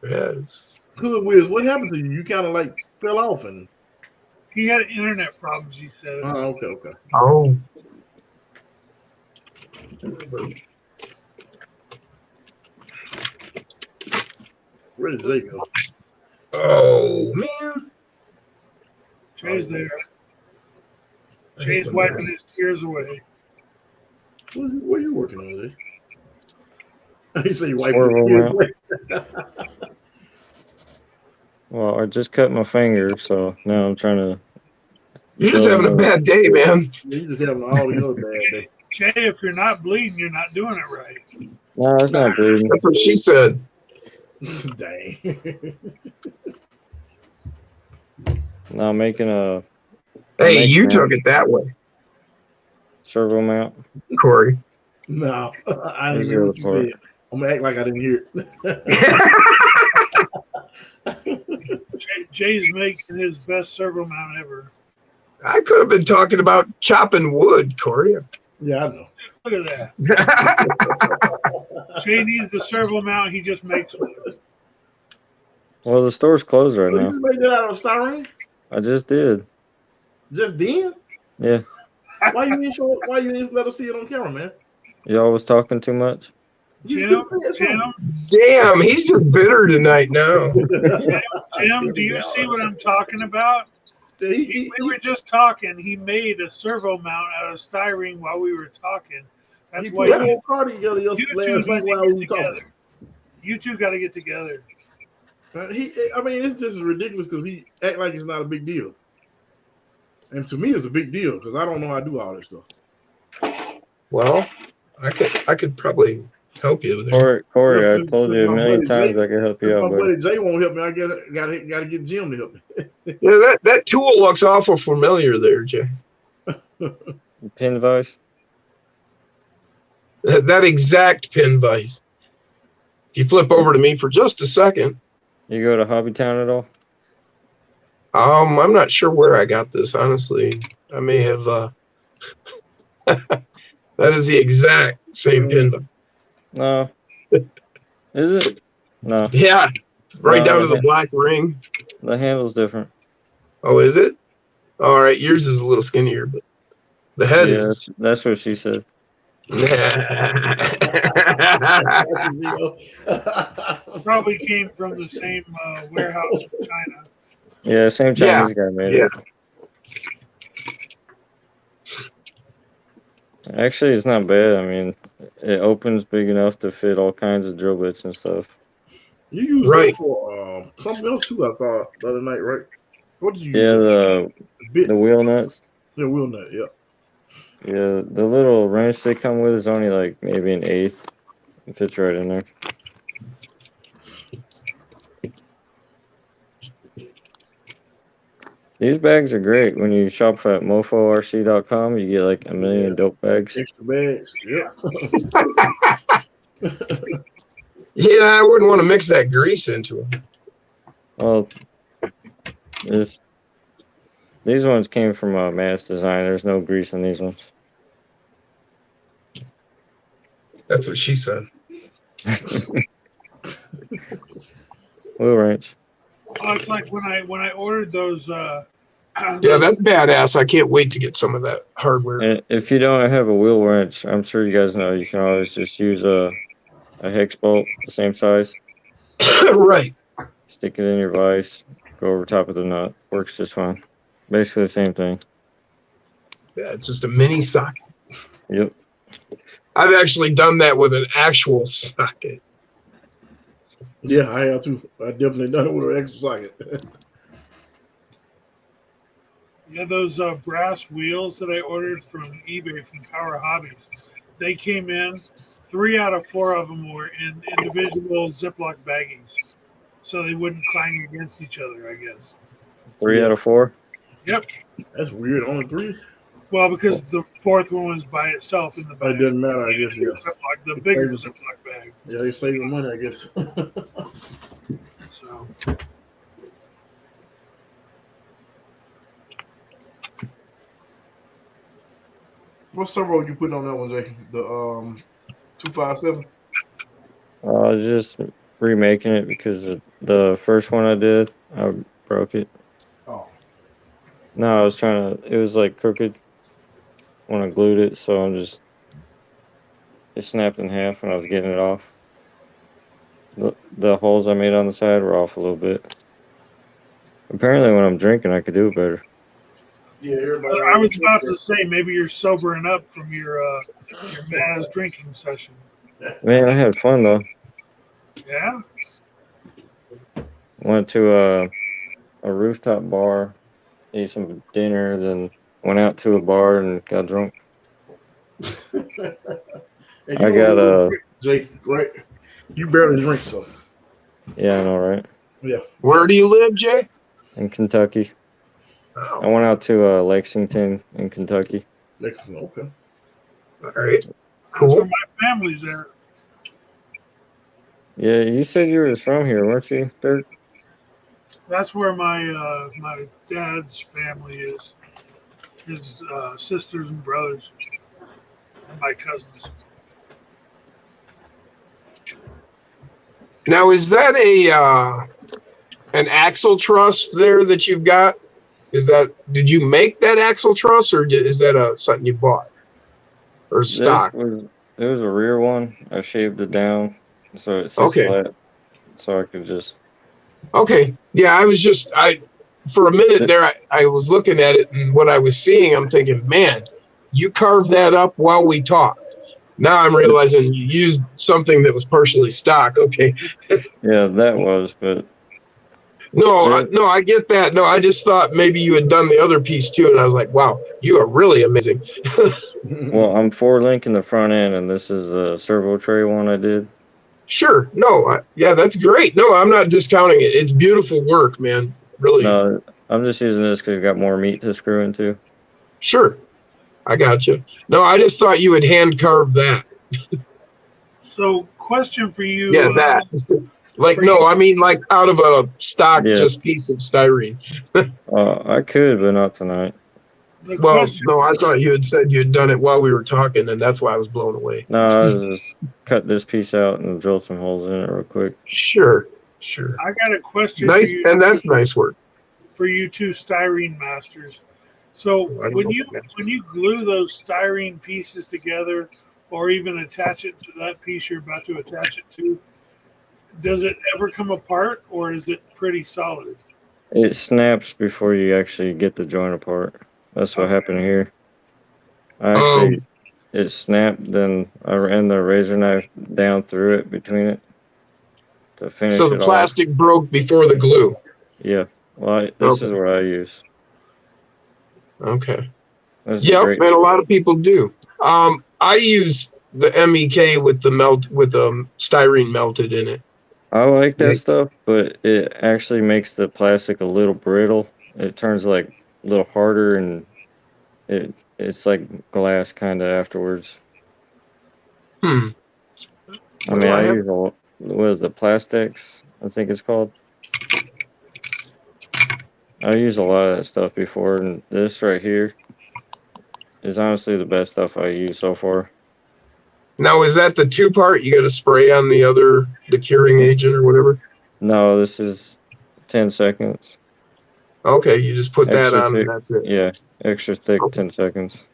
Yeah, it's Good, Wiz. What happened to you? You kind of like fell off, and he had internet problems. He said. Oh, okay. Oh. Where did they go? Oh man. Jay's there. Jay's wiping his tears away. What are you working on, Jay? You say you wiping Swervo his tears mount. away. Well, I just cut my finger, so now I'm trying to. You're just having a bad day, man. You just having all the other bad days. Jay, if you're not bleeding, you're not doing it right. No, it's not bleeding. That's what she said. Dang. No, I'm making a Hey, you took it that way, servo mount. Corey. No, I didn't hear what you said. I'm gonna act like I didn't hear it. Jay's making his best servo mount ever. I could have been talking about chopping wood, Corey. Yeah, I know. Look at that. Jay needs the servo mount. He just makes it. Well, the store's closed right So now. you made that out of styrene? I just did. Just then? Yeah. Why you didn't let us see it on camera, man? Y'all was talking too much. Jim, Damn, he's just bitter tonight now. Jim, do you see what I'm talking about? We were just talking. He made a servo mount out of styrene while we were talking. That's why you two got to get together. I mean, it's just ridiculous because he act like it's not a big deal. And to me, it's a big deal because I don't know how to do all this stuff. Well, I could probably help you with it. Corey, I told you a million times I could help you out. My buddy Jay won't help me. I guess got to get Jim to help me. Yeah, that tool looks awful familiar there, Jay. Pin vise? That exact pin vise. If you flip over to me for just a second. You go to Hobbytown at all? I'm not sure where I got this, honestly. I may have that is the exact same pin vise. No. Is it? No. Yeah. Right down to the black ring. The handle's different. Oh, is it? All right, yours is a little skinnier, but the head is. That's what she said. Probably came from the same warehouse in China. Yeah, same Chinese guy made it. Actually, it's not bad. I mean, it opens big enough to fit all kinds of drill bits and stuff. You used it for something else too. I saw the other night, right? What did you use? The wheel nuts. The wheel nut, yeah. Yeah, the little wrench they come with is only like maybe an eighth. It fits right in there. These bags are great. When you shop at mofo.rc.com, you get like a million dope bags. Extra bags, yeah. Yeah, I wouldn't want to mix that grease into it. Well, these ones came from Mazz Design. There's no grease in these ones. That's what she said. Wheel wrench. Oh, it's like when I ordered those. Yeah, that's badass. I can't wait to get some of that hardware. And if you don't have a wheel wrench, I'm sure you guys know you can always just use a hex bolt the same size. Right. Stick it in your vise. Go over top of the nut. Works just fine. Basically the same thing. Yeah, it's just a mini socket. Yep. I've actually done that with an actual socket. Yeah, I have too. I definitely done it with an extra socket. Yeah, those brass wheels that I ordered from eBay from Power Hobbies. They came in. 3 out of 4 of them were in individual Ziploc baggies, so they wouldn't clang against each other, I guess. 3 out of 4? Yep. That's weird. Only 3? Well, because the 4th one was by itself in the bag. It doesn't matter, I guess. Yeah. The bigger Ziploc bag. Yeah, they're saving money, I guess. So. What servo you put on that one, Jay? The 257? I was just remaking it because the first one I did, I broke it. Oh. No, I was trying to. It was like crooked when I glued it, so it snapped in half when I was getting it off. The holes I made on the side were off a little bit. Apparently, when I'm drinking, I could do it better. Yeah, everybody. I was about to say maybe you're sobering up from your Mazz drinking session. Man, I had fun though. Yeah. Went to a rooftop bar, ate some dinner, then went out to a bar and got drunk. I got Jake, right? You barely drink, so. Yeah, I know, right? Yeah. Where do you live, Jay? In Kentucky. Oh. I went out to Lexington in Kentucky. Lexington, okay. All right. Cool. That's where Cool. my family's at. Yeah, you said you were from here, weren't you, Dirk? That's where my my dad's family is. His sisters and brothers, and my cousins. Now, is that an axle truss there that you've got? Did you make that axle truss, or is that something you bought or stock? It was a rear one. I shaved it down so it sits flat, so I could just. Okay, yeah, for a minute there, I was looking at it, and what I was seeing, I'm thinking, man, you carved that up while we talked. Now I'm realizing you used something that was partially stock. Okay. Yeah, that was, but. No, I get that. No, I just thought maybe you had done the other piece too, and I was like, wow, you are really amazing. Well, I'm 4-link in the front end, and this is a servo tray one I did. Sure. No, yeah, that's great. No, I'm not discounting it. It's beautiful work, man. Really. No, I'm just using this because you got more meat to screw into. Sure. I got you. No, I just thought you had hand carved that. So, question for you. Yeah, that. Like, no, I mean, like out of a stock, just piece of styrene. I could, but not tonight. Well, no, I thought you had said you had done it while we were talking, and that's why I was blown away. No, I was just cut this piece out and drill some holes in it real quick. Sure. I got a question. Nice, for you, and that's nice work. For you two styrene masters. So when you glue those styrene pieces together, or even attach it to that piece you're about to attach it to, does it ever come apart, or is it pretty solid? It snaps before you actually get the joint apart. That's what happened here. It snapped, then I ran the razor knife down through it between it to finish it. So the plastic broke before the glue. Yeah. Well, this is what I use. Okay. Yep, and a lot of people do. I use the MEK with the styrene melted in it. I like that stuff, but it actually makes the plastic a little brittle. It turns like a little harder, and it's like glass kind of afterwards. I mean, I use what is it, Plastics, I think it's called. I use a lot of that stuff before, and this right here is honestly the best stuff I use so far. Now, is that the 2-part? You got to spray on the curing agent or whatever? No, this is 10 seconds. Okay, you just put that on and that's it. Yeah, extra thick, 10 seconds.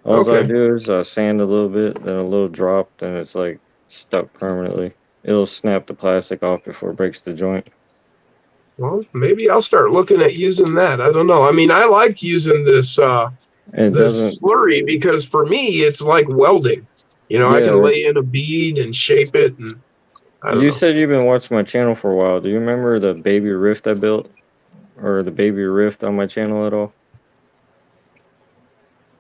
All I do is sand a little bit, then a little drop, then it's like stuck permanently. It'll snap the plastic off before it breaks the joint. Well, maybe I'll start looking at using that. I don't know. I mean, I like using this slurry because for me, it's like welding. You know, I can lay in a bead and shape it. And you said you've been watching my channel for a while. Do you remember the baby rift I built? Or the baby rift on my channel at all?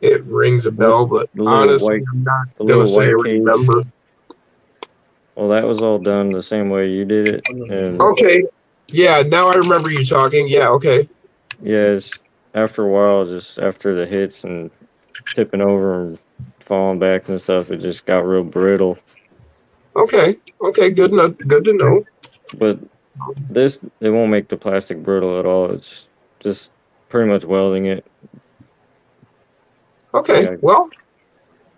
It rings a bell, but honestly, I'm not going to say I remember. Well, that was all done the same way you did it. And okay. Yeah, now I remember you talking. Yeah, okay. Yeah, it's after a while, just after the hits and tipping over and falling back and stuff, it just got real brittle. Okay, good to know. But it won't make the plastic brittle at all. It's just pretty much welding it. Okay, well,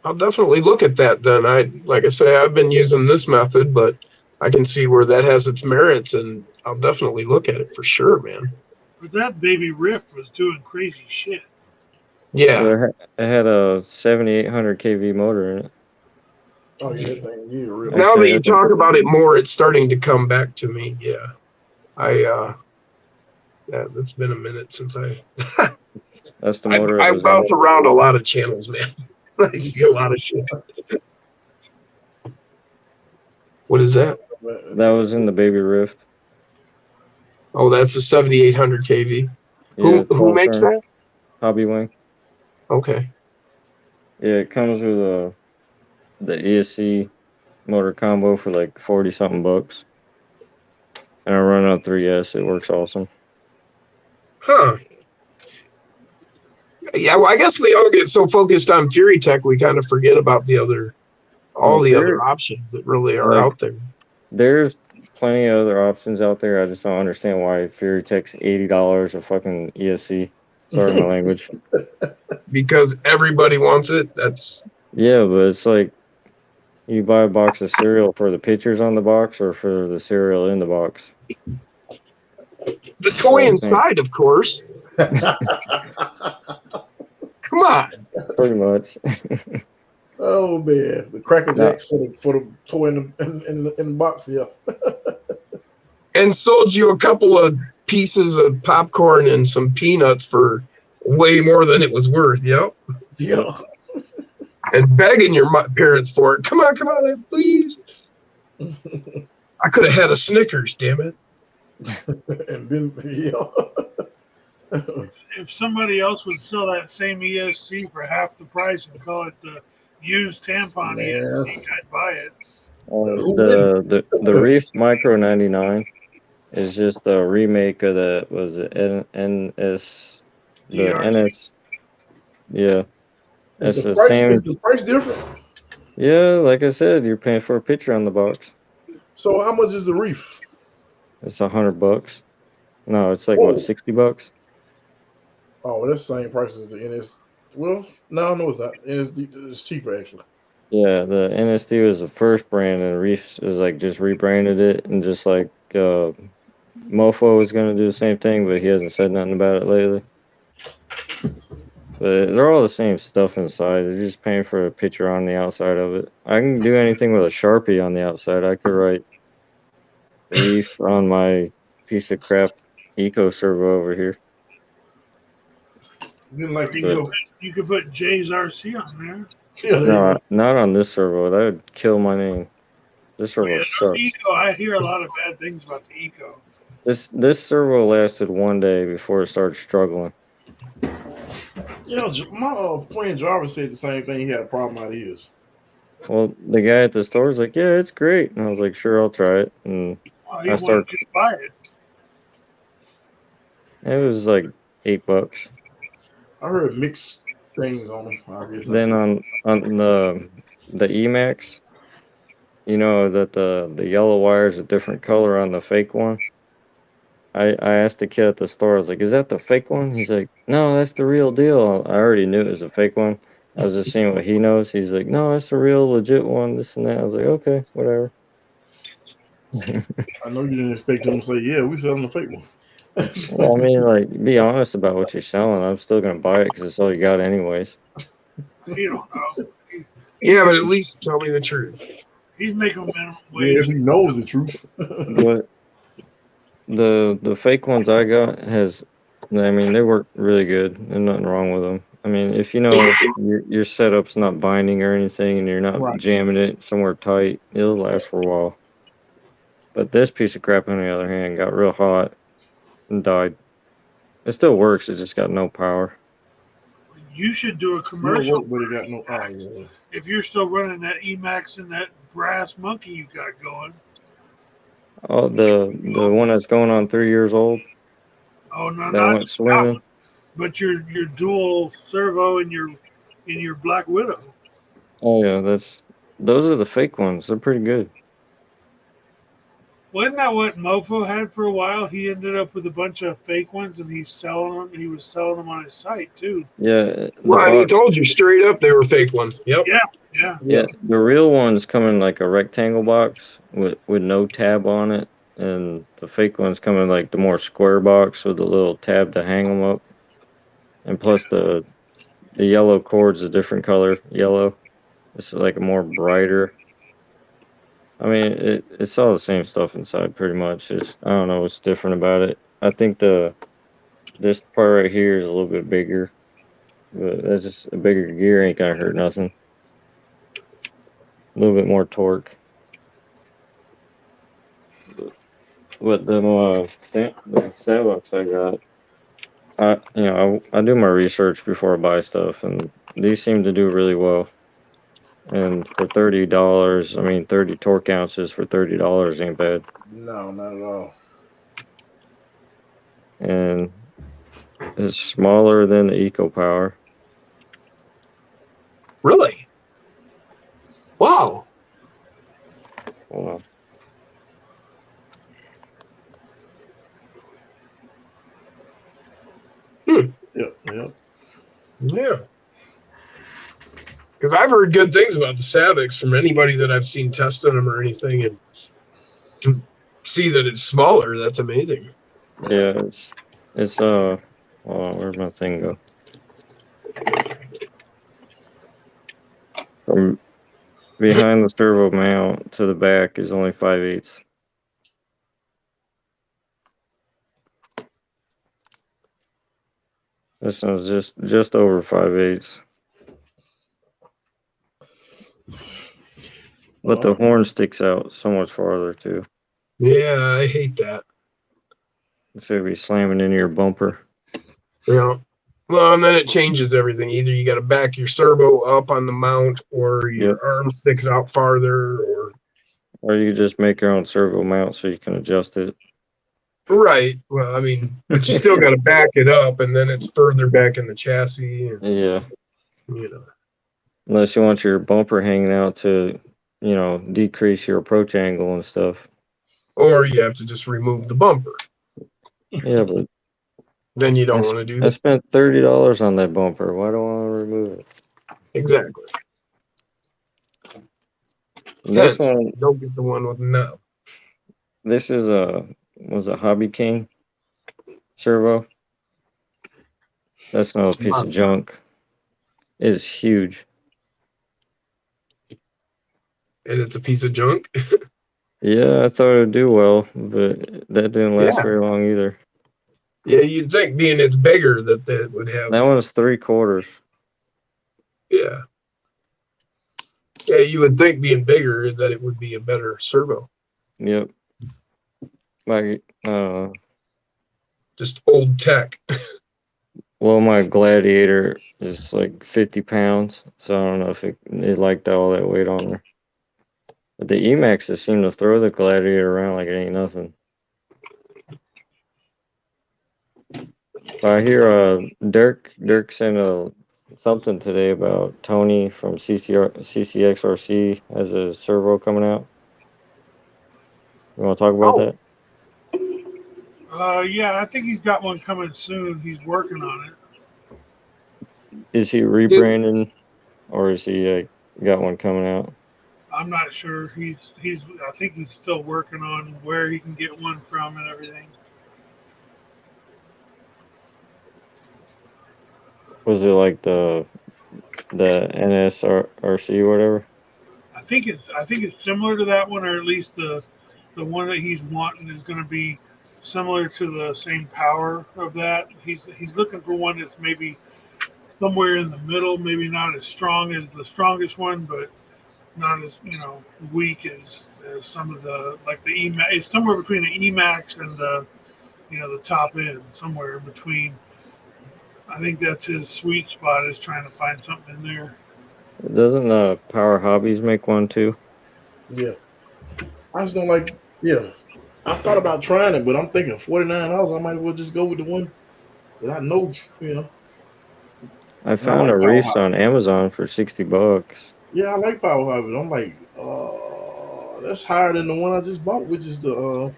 I'll definitely look at that then. Like I say, I've been using this method, but I can see where that has its merits, and I'll definitely look at it for sure, man. But that baby Rift was doing crazy shit. Yeah. It had a 7800 kV motor in it. Oh, yeah, that thing, yeah, really. Now that you talk about it more, it's starting to come back to me. Yeah. Yeah, it's been a minute since I That's the motor. I bounce around a lot of channels, man. I see a lot of shit. What is that? That was in the Baby Rift. Oh, that's a 7800 kV. Yeah, Who makes that? Hobby Wing. Okay. Yeah, it comes with the ESC motor combo for like 40 something bucks. And I run on 3S. It works awesome. Huh. Yeah, well, I guess we all get so focused on Furitek, we kind of forget about all the other options that really are out there. There's plenty of other options out there. I just don't understand why Furitek's $80 a fucking ESC. Sorry, my language. Because everybody wants it. Yeah, but it's like you buy a box of cereal for the pictures on the box or for the cereal in the box. The toy inside, of course. Come on. Pretty much. Oh man, the Cracker Jacks for the toy in the box, yeah. And sold you a couple of pieces of popcorn and some peanuts for way more than it was worth. Yep. Yeah. And begging your parents for it. Come on, please. I could have had a Snickers, damn it. And then, yeah. If somebody else would sell that same ESC for half the price and call it the used tampon ESC, I'd buy it. The Reef Micro 99 is just a remake of the NS. Yeah. That's the same. Is the price different? Yeah, like I said, you're paying for a picture on the box. So how much is the Reef? It's $100. No, it's like what, $60? Oh, that's the same price as the NS. Well, no, it's not. NSD is cheaper actually. Yeah, the NSD was the first brand, and Reef was like just rebranded it, and just like Mofo was gonna do the same thing, but he hasn't said nothing about it lately. But they're all the same stuff inside. They're just paying for a picture on the outside of it. I can do anything with a Sharpie on the outside. I could write Reef on my piece of crap Eco Servo over here. You could put Jay's RC on there. Yeah, No, not on this servo. That would kill my name. This servo sucks. Eco, I hear a lot of bad things about the Eco. This servo lasted one day before it started struggling. Yeah, my friend Jarvis said the same thing. He had a problem out of his. Well, the guy at the store was like, "Yeah, it's great," and I was like, "Sure, I'll try it." And I started to buy it. It was like $8. I heard mixed things on them. Then on the Emax, you know that the yellow wire is a different color on the fake one. I asked the kid at the store, I was like, "Is that the fake one?" He's like, "No, that's the real deal." I already knew it was a fake one. I was just seeing what he knows. He's like, "No, that's the real legit one, this and that." I was like, "Okay, whatever." I know you didn't expect him to say, "Yeah, we selling the fake one." Well, I mean, like, be honest about what you're selling. I'm still gonna buy it because it's all you got, anyways. You don't know. Yeah, but at least tell me the truth. He's making minimum wage. Yeah, if he knows the truth. But the fake ones I got they work really good. There's nothing wrong with them. I mean, if you know your setup's not binding or anything, and you're not jamming it somewhere tight, it'll last for a while. But this piece of crap, on the other hand, got real hot and died. It still works. It just got no power. You should do a commercial. But it got no power. Yeah. If you're still running that Emax and that brass monkey you got going. Oh, the one that's going on 3 years old. Oh no, that went swimming. But your dual servo and your Black Widow. Oh yeah, those are the fake ones. They're pretty good. Wasn't that what Mofo had for a while? He ended up with a bunch of fake ones, and he was selling them on his site too. Yeah. Well, he told you straight up they were fake ones. Yep. Yeah. The real ones come in like a rectangle box with no tab on it, and the fake ones come in like the more square box with a little tab to hang them up. And plus the yellow cord's a different color yellow. It's like a more brighter. I mean, it's all the same stuff inside, pretty much. I don't know what's different about it. I think this part right here is a little bit bigger But that's just a bigger gear ain't gonna hurt nothing. A little bit more torque. But the Sandbox I got, I do my research before I buy stuff, and these seem to do really well. And for $30, I mean 30 torque ounces for $30 ain't bad. No, not at all. And it's smaller than the EcoPower. Really? Wow. Hold on. Yep, yep. Yeah. Because I've heard good things about the Savics from anybody that I've seen testing them or anything, and to see that it's smaller, that's amazing. Yeah, it's hold on, where'd my thing go? From behind the servo mount to the back is only 5/8. This one's just over 5/8. But the horn sticks out so much farther too. Yeah, I hate that. It's gonna be slamming into your bumper. Yeah. Well, and then it changes everything. Either you got to back your servo up on the mount, or your arm sticks out farther, or you just make your own servo mount so you can adjust it. Right. Well, I mean, but you still got to back it up, and then it's further back in the chassis. And, Yeah. You know. Unless you want your bumper hanging out to, decrease your approach angle and stuff. Or you have to just remove the bumper. Yeah, but then you don't want to do that. I spent $30 on that bumper. Why do I want to remove it? Exactly. This one, don't get the one with no. This is was a Hobby King servo. That's not a piece of junk. It is huge. And it's a piece of junk? Yeah, I thought it would do well, but that didn't last very long either. Yeah, you'd think being it's bigger that would have. That one's 3/4. Yeah. Yeah, you would think being bigger that it would be a better servo. Yep. Like, just old tech. Well, my Gladiator is like 50 pounds, so I don't know if it liked all that weight on there. But the Emaxes seem to throw the Gladiator around like it ain't nothing. I hear Dirk sent something today about Tony from CCXRC has a servo coming out. You want to talk about that? Yeah, I think he's got one coming soon. He's working on it. Is he rebranding, or is he got one coming out? I'm not sure. He's. I think he's still working on where he can get one from and everything. Was it like the nsrc or whatever? I think it's similar to that one, or at least the one that he's wanting is going to be similar to the same power of that. He's looking for one that's maybe somewhere in the middle, maybe not as strong as the strongest one, but not as weak as some of the like the Emax. It's somewhere between the Emax and the top end, somewhere in between. I think that's his sweet spot, is trying to find something in there. Doesn't Power Hobbies make one too? Yeah. I just don't like. Yeah. I thought about trying it, but I'm thinking $49. I might as well just go with the one that I know. I found a Reefs on Amazon for $60. Yeah, I like Power Hobbies. I'm like, that's higher than the one I just bought, which is the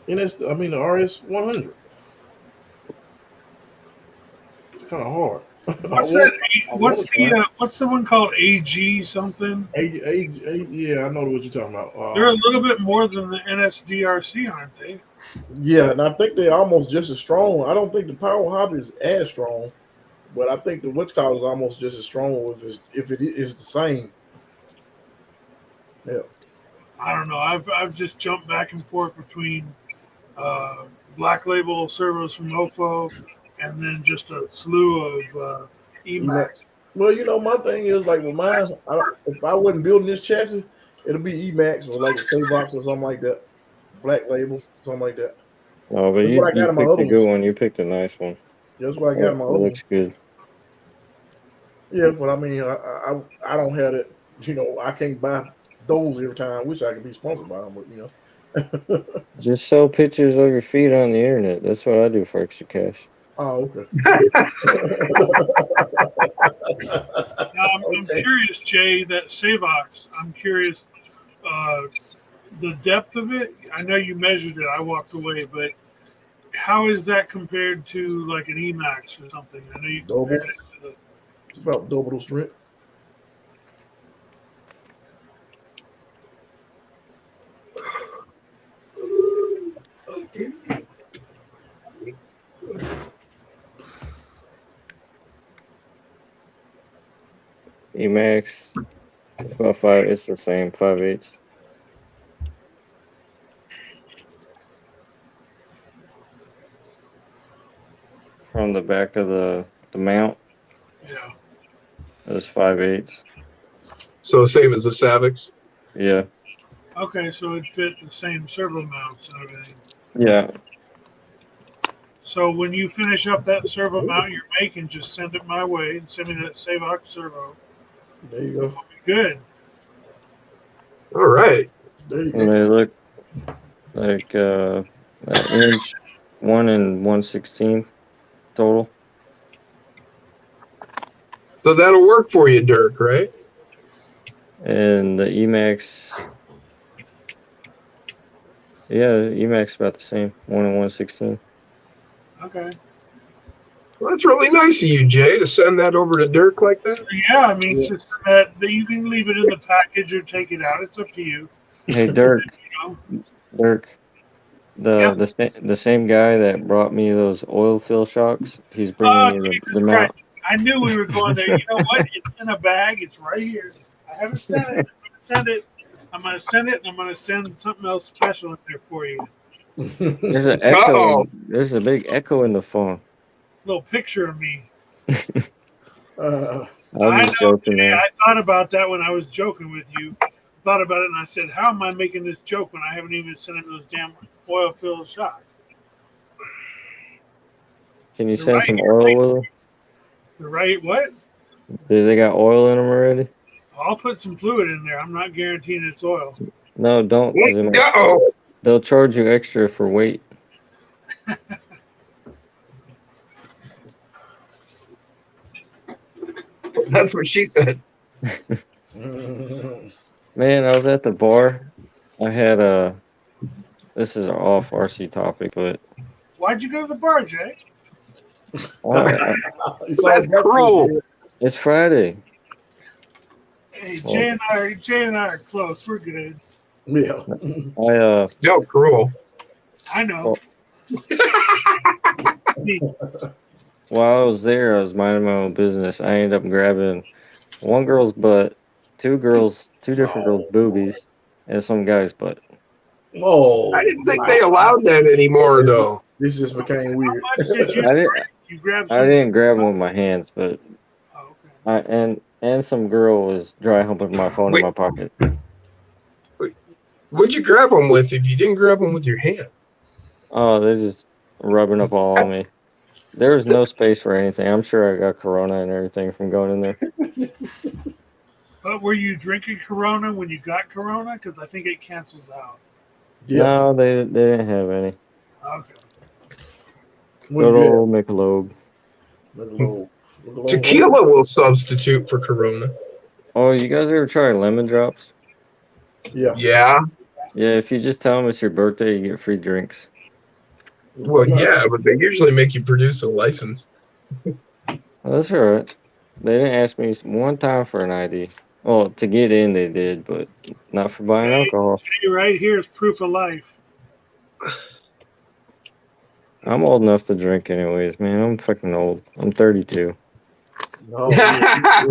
the RS100. It's kind of hard. What's the one called AG something? Yeah, I know what you're talking about. They're a little bit more than the nsdrc, aren't they? Yeah, and I think they're almost just as strong. I don't think the Power Hobby is as strong, but I think the whatchamacallit is almost just as strong if it is the same. Yeah. I don't know. I've just jumped back and forth between Black Label servos from Ofo, and then just a slew of Emax. Well, you know, my thing is like with mine, if I wasn't building this chassis, it'll be Emax or like a Savox or something like that. Black label, something like that. Oh, but That's you what I got in my picked other a good ones. one. You picked a nice one. That's what I got in my It other one. looks good. Yeah, but I mean, I don't have it. You know, I can't buy those every time. I wish I could be sponsored by them, but you know. Just sell pictures of your feet on the internet. That's what I do for extra cash. Oh, okay. Now, I'm curious, Jay, that Savox, I'm curious the depth of it. I know you measured it. I walked away, but how is that compared to like an Emax or something? I know you compared it to the... It's about double the strength. Emax, it's about 5. It's the same 5/8. From the back of the mount, Yeah. it was 5/8. So same as the Savix. Yeah. Okay, so it fit the same servo mounts and everything. Yeah. So when you finish up that servo mount you're making, just send it my way and send me that Savox servo. There you go. It'll be good. All right. There you And go. they look like an inch, 1 and 1/16 total. So that'll work for you, Dirk, right? And the Emax, yeah, Emax about the same, 1 and 1/16. Okay. Well, that's really nice of you, Jay, to send that over to Dirk like that. Yeah, I mean, it's just that you can leave it in the package or take it out. It's up to you. Hey, Dirk, You know? Dirk, the same guy that brought me those oil fill shocks, he's bringing me Jesus the Christ. mount. I knew we were going there. You know what? It's in a bag. It's right here. I haven't sent it. I'm going to send it, and I'm going to send something else special in there for you. There's an echo. There's a big echo in the phone. Little picture of me. I'm I just know, joking, Jay, man. I thought about that when I was joking with you. Thought about it, and I said, how am I making this joke when I haven't even sent him those damn oil-filled shots? Can you You're send right, some you're oil right. with them? The right what? Do they got oil in them already? I'll put some fluid in there. I'm not guaranteeing it's oil. No, don't. 'Cause Uh-oh. they'll charge you extra for weight. That's what she said. Man, I was at the bar. I had a. This is an off RC topic, but Why'd you go to the bar, Jay? That's cruel. It's Friday. Hey, Jay and I are close. We're good. Yeah. Still cruel. I know. While I was there, I was minding my own business. I ended up grabbing one girl's butt, two different girls' boobies, and some guy's butt. Oh, I didn't think they allowed that anymore, though. This just became weird. How much did you drink? You grabbed some? I didn't grab them with my hands, but Oh, okay. and some girl was dry humping my phone in my pocket. What'd you grab them with if you didn't grab them with your hand? Oh, they're just rubbing up all on me. There was no space for anything. I'm sure I got Corona and everything from going in there. But were you drinking Corona when you got Corona? Because I think it cancels out. Yeah. No, they didn't have any. Okay. Good old Michelob. Tequila will substitute for Corona. Oh, you guys ever try lemon drops? Yeah. Yeah. Yeah, if you just tell them it's your birthday, you get free drinks. Well, yeah, but they usually make you produce a license. Well, that's all right. They didn't ask me one time for an ID. Well, to get in, they did, but not for buying alcohol. See, right here is proof of life. I'm old enough to drink anyways, man. I'm fucking old. I'm 32. No, yeah,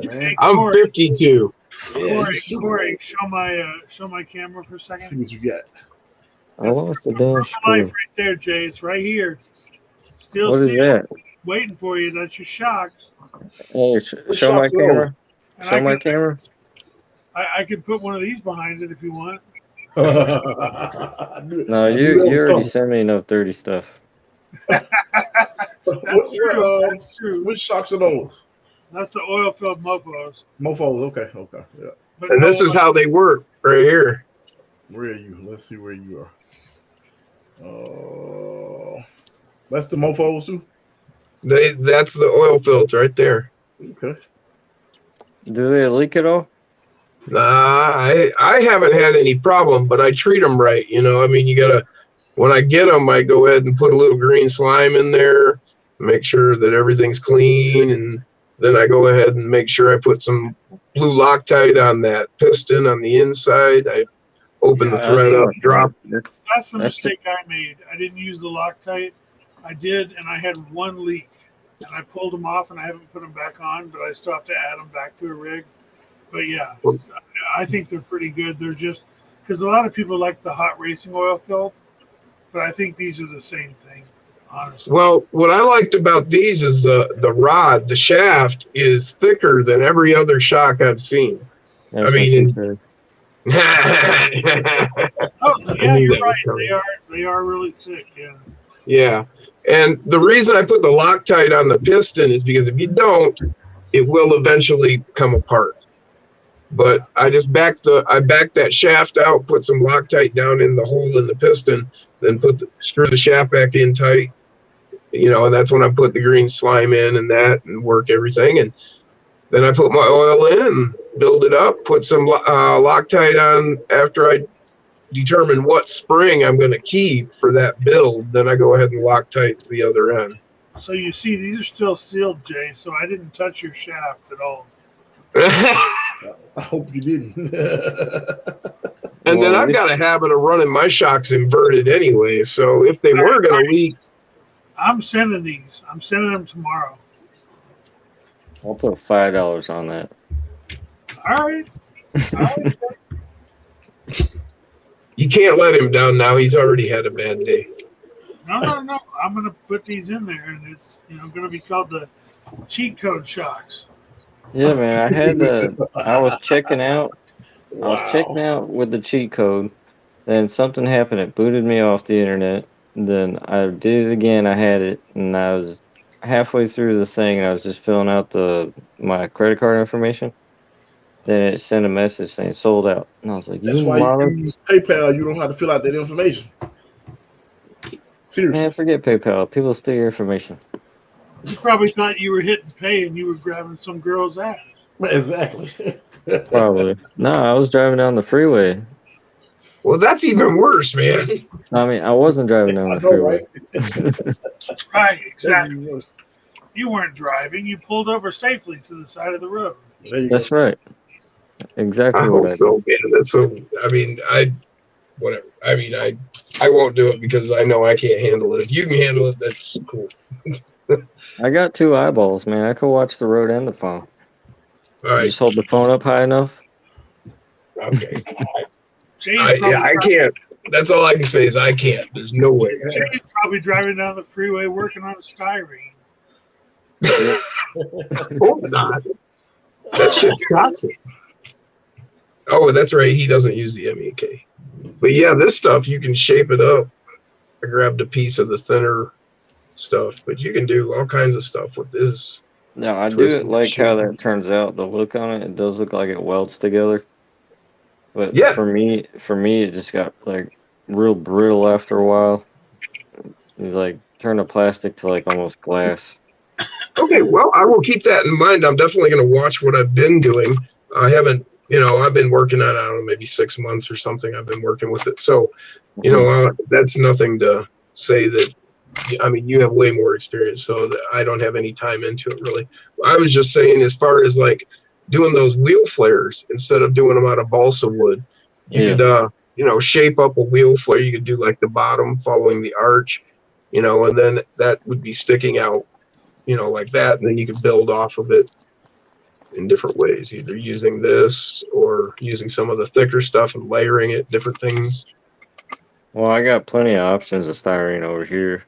man. I'm 52. Corey, show my camera for a second. See what you got. I lost the damn Life screw. right there, Jay. It's right here. Still What is see that? waiting for you. That's your shocks. Hey, show my camera. And Show my camera. I could put one of these behind it if you want. No, you already sent me enough dirty stuff. That's true. That's true. Which shocks are those? That's the oil-filled mofos. Mofos, okay, yeah. But And this is how they work right here. Where are you? Let's see where you are. That's the mofos too. That's the oil filter right there. Okay. Do they leak at all? I haven't had any problem, but I treat them right. You know, I mean, you gotta. When I get them, I go ahead and put a little green slime in there, make sure that everything's clean, and then I go ahead and make sure I put some blue Loctite on that piston on the inside. I open the thread up, drop. That's the mistake I made. I didn't use the Loctite. I did, and I had one leak. And I pulled them off, and I haven't put them back on, but I still have to add them back to a rig. But yeah, I think they're pretty good. They're just because a lot of people like the hot racing oil filled, but I think these are the same thing, honestly. Well, what I liked about these is the rod, the shaft is thicker than every other shock I've seen. That's I mean, Oh yeah, you're right. They are really thick. Yeah. Yeah. And the reason I put the Loctite on the piston is because if you don't, it will eventually come apart. But I just backed that shaft out, put some Loctite down in the hole in the piston, then screw the shaft back in tight. You know, and that's when I put the green slime in and work everything. And then I put my oil in and build it up, put some Loctite on after I determine what spring I'm going to keep for that build. Then I go ahead and Loctite to the other end. So you see, these are still sealed, Jay, so I didn't touch your shaft at all. I hope you didn't. And then I've got a habit of running my shocks inverted anyway, so if they were going to leak. I'm sending these. I'm sending them tomorrow. I'll put $5 on that. All right. You can't let him down now. He's already had a bad day. No. I'm going to put these in there, and it's going to be called the cheat code shocks. Yeah, man. I was checking out. I was checking out with the cheat code. Then something happened. It booted me off the internet. Then I did it again. I had it, and I was halfway through the thing, and I was just filling out my credit card information. Then it sent a message saying sold out, and I was like, "That's why you use PayPal. You don't have to fill out that information." Seriously, man, forget PayPal. People steal your information. You probably thought you were hitting pay and you were grabbing some girl's ass. Exactly. Probably. No, I was driving down the freeway. Well, that's even worse, man. I mean, I wasn't driving down the freeway. Right, exactly. You weren't driving. You pulled over safely to the side of the road. That's right. Exactly. I hope so, man. That's so. I mean, whatever. I mean, I won't do it because I know I can't handle it. If you can handle it, that's cool. I got 2 eyeballs, man. I could watch the road and the phone. All right. Just hold the phone up high enough. Okay. I can't. That's all I can say is I can't. There's no way. Jay's probably driving down the freeway working on a styrene. Hope not. That shit's toxic. Oh, that's right. He doesn't use the MEK. But yeah, this stuff, you can shape it up. I grabbed a piece of the thinner stuff, but you can do all kinds of stuff with this. No, I do it like how that turns out. The look on it, it does look like it welds together. But yeah, for me, it just got like real brittle after a while. You like turn the plastic to like almost glass. Okay, well, I will keep that in mind. I'm definitely going to watch what I've been doing. I haven't, I've been working on it, I don't know, maybe 6 months or something. I've been working with it. So, that's nothing to say that, I mean, you have way more experience, so that I don't have any time into it, really. I was just saying, as far as like doing those wheel flares, instead of doing them out of balsa wood, you could, shape up a wheel flare. You could do like the bottom following the arch, and then that would be sticking out, like that. And then you could build off of it in different ways, either using this or using some of the thicker stuff and layering it, different things. Well, I got plenty of options of styrene over here.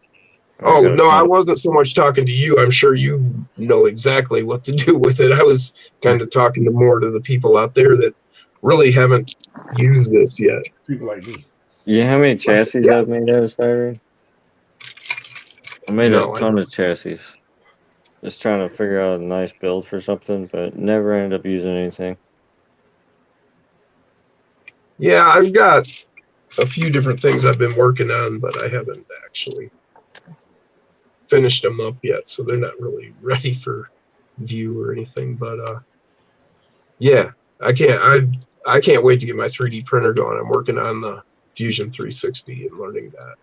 Oh, no, I wasn't so much talking to you. I'm sure you know exactly what to do with it. I was kind of talking more to the people out there that really haven't used this yet. People like me. You know how many chassis I've made out of styrene? I made a ton of chassis. Just trying to figure out a nice build for something, but never ended up using anything. Yeah, I've got a few different things I've been working on, but I haven't actually finished them up yet, so they're not really ready for view or anything. But yeah, I can't wait to get my 3D printer going. I'm working on the Fusion 360 and learning that.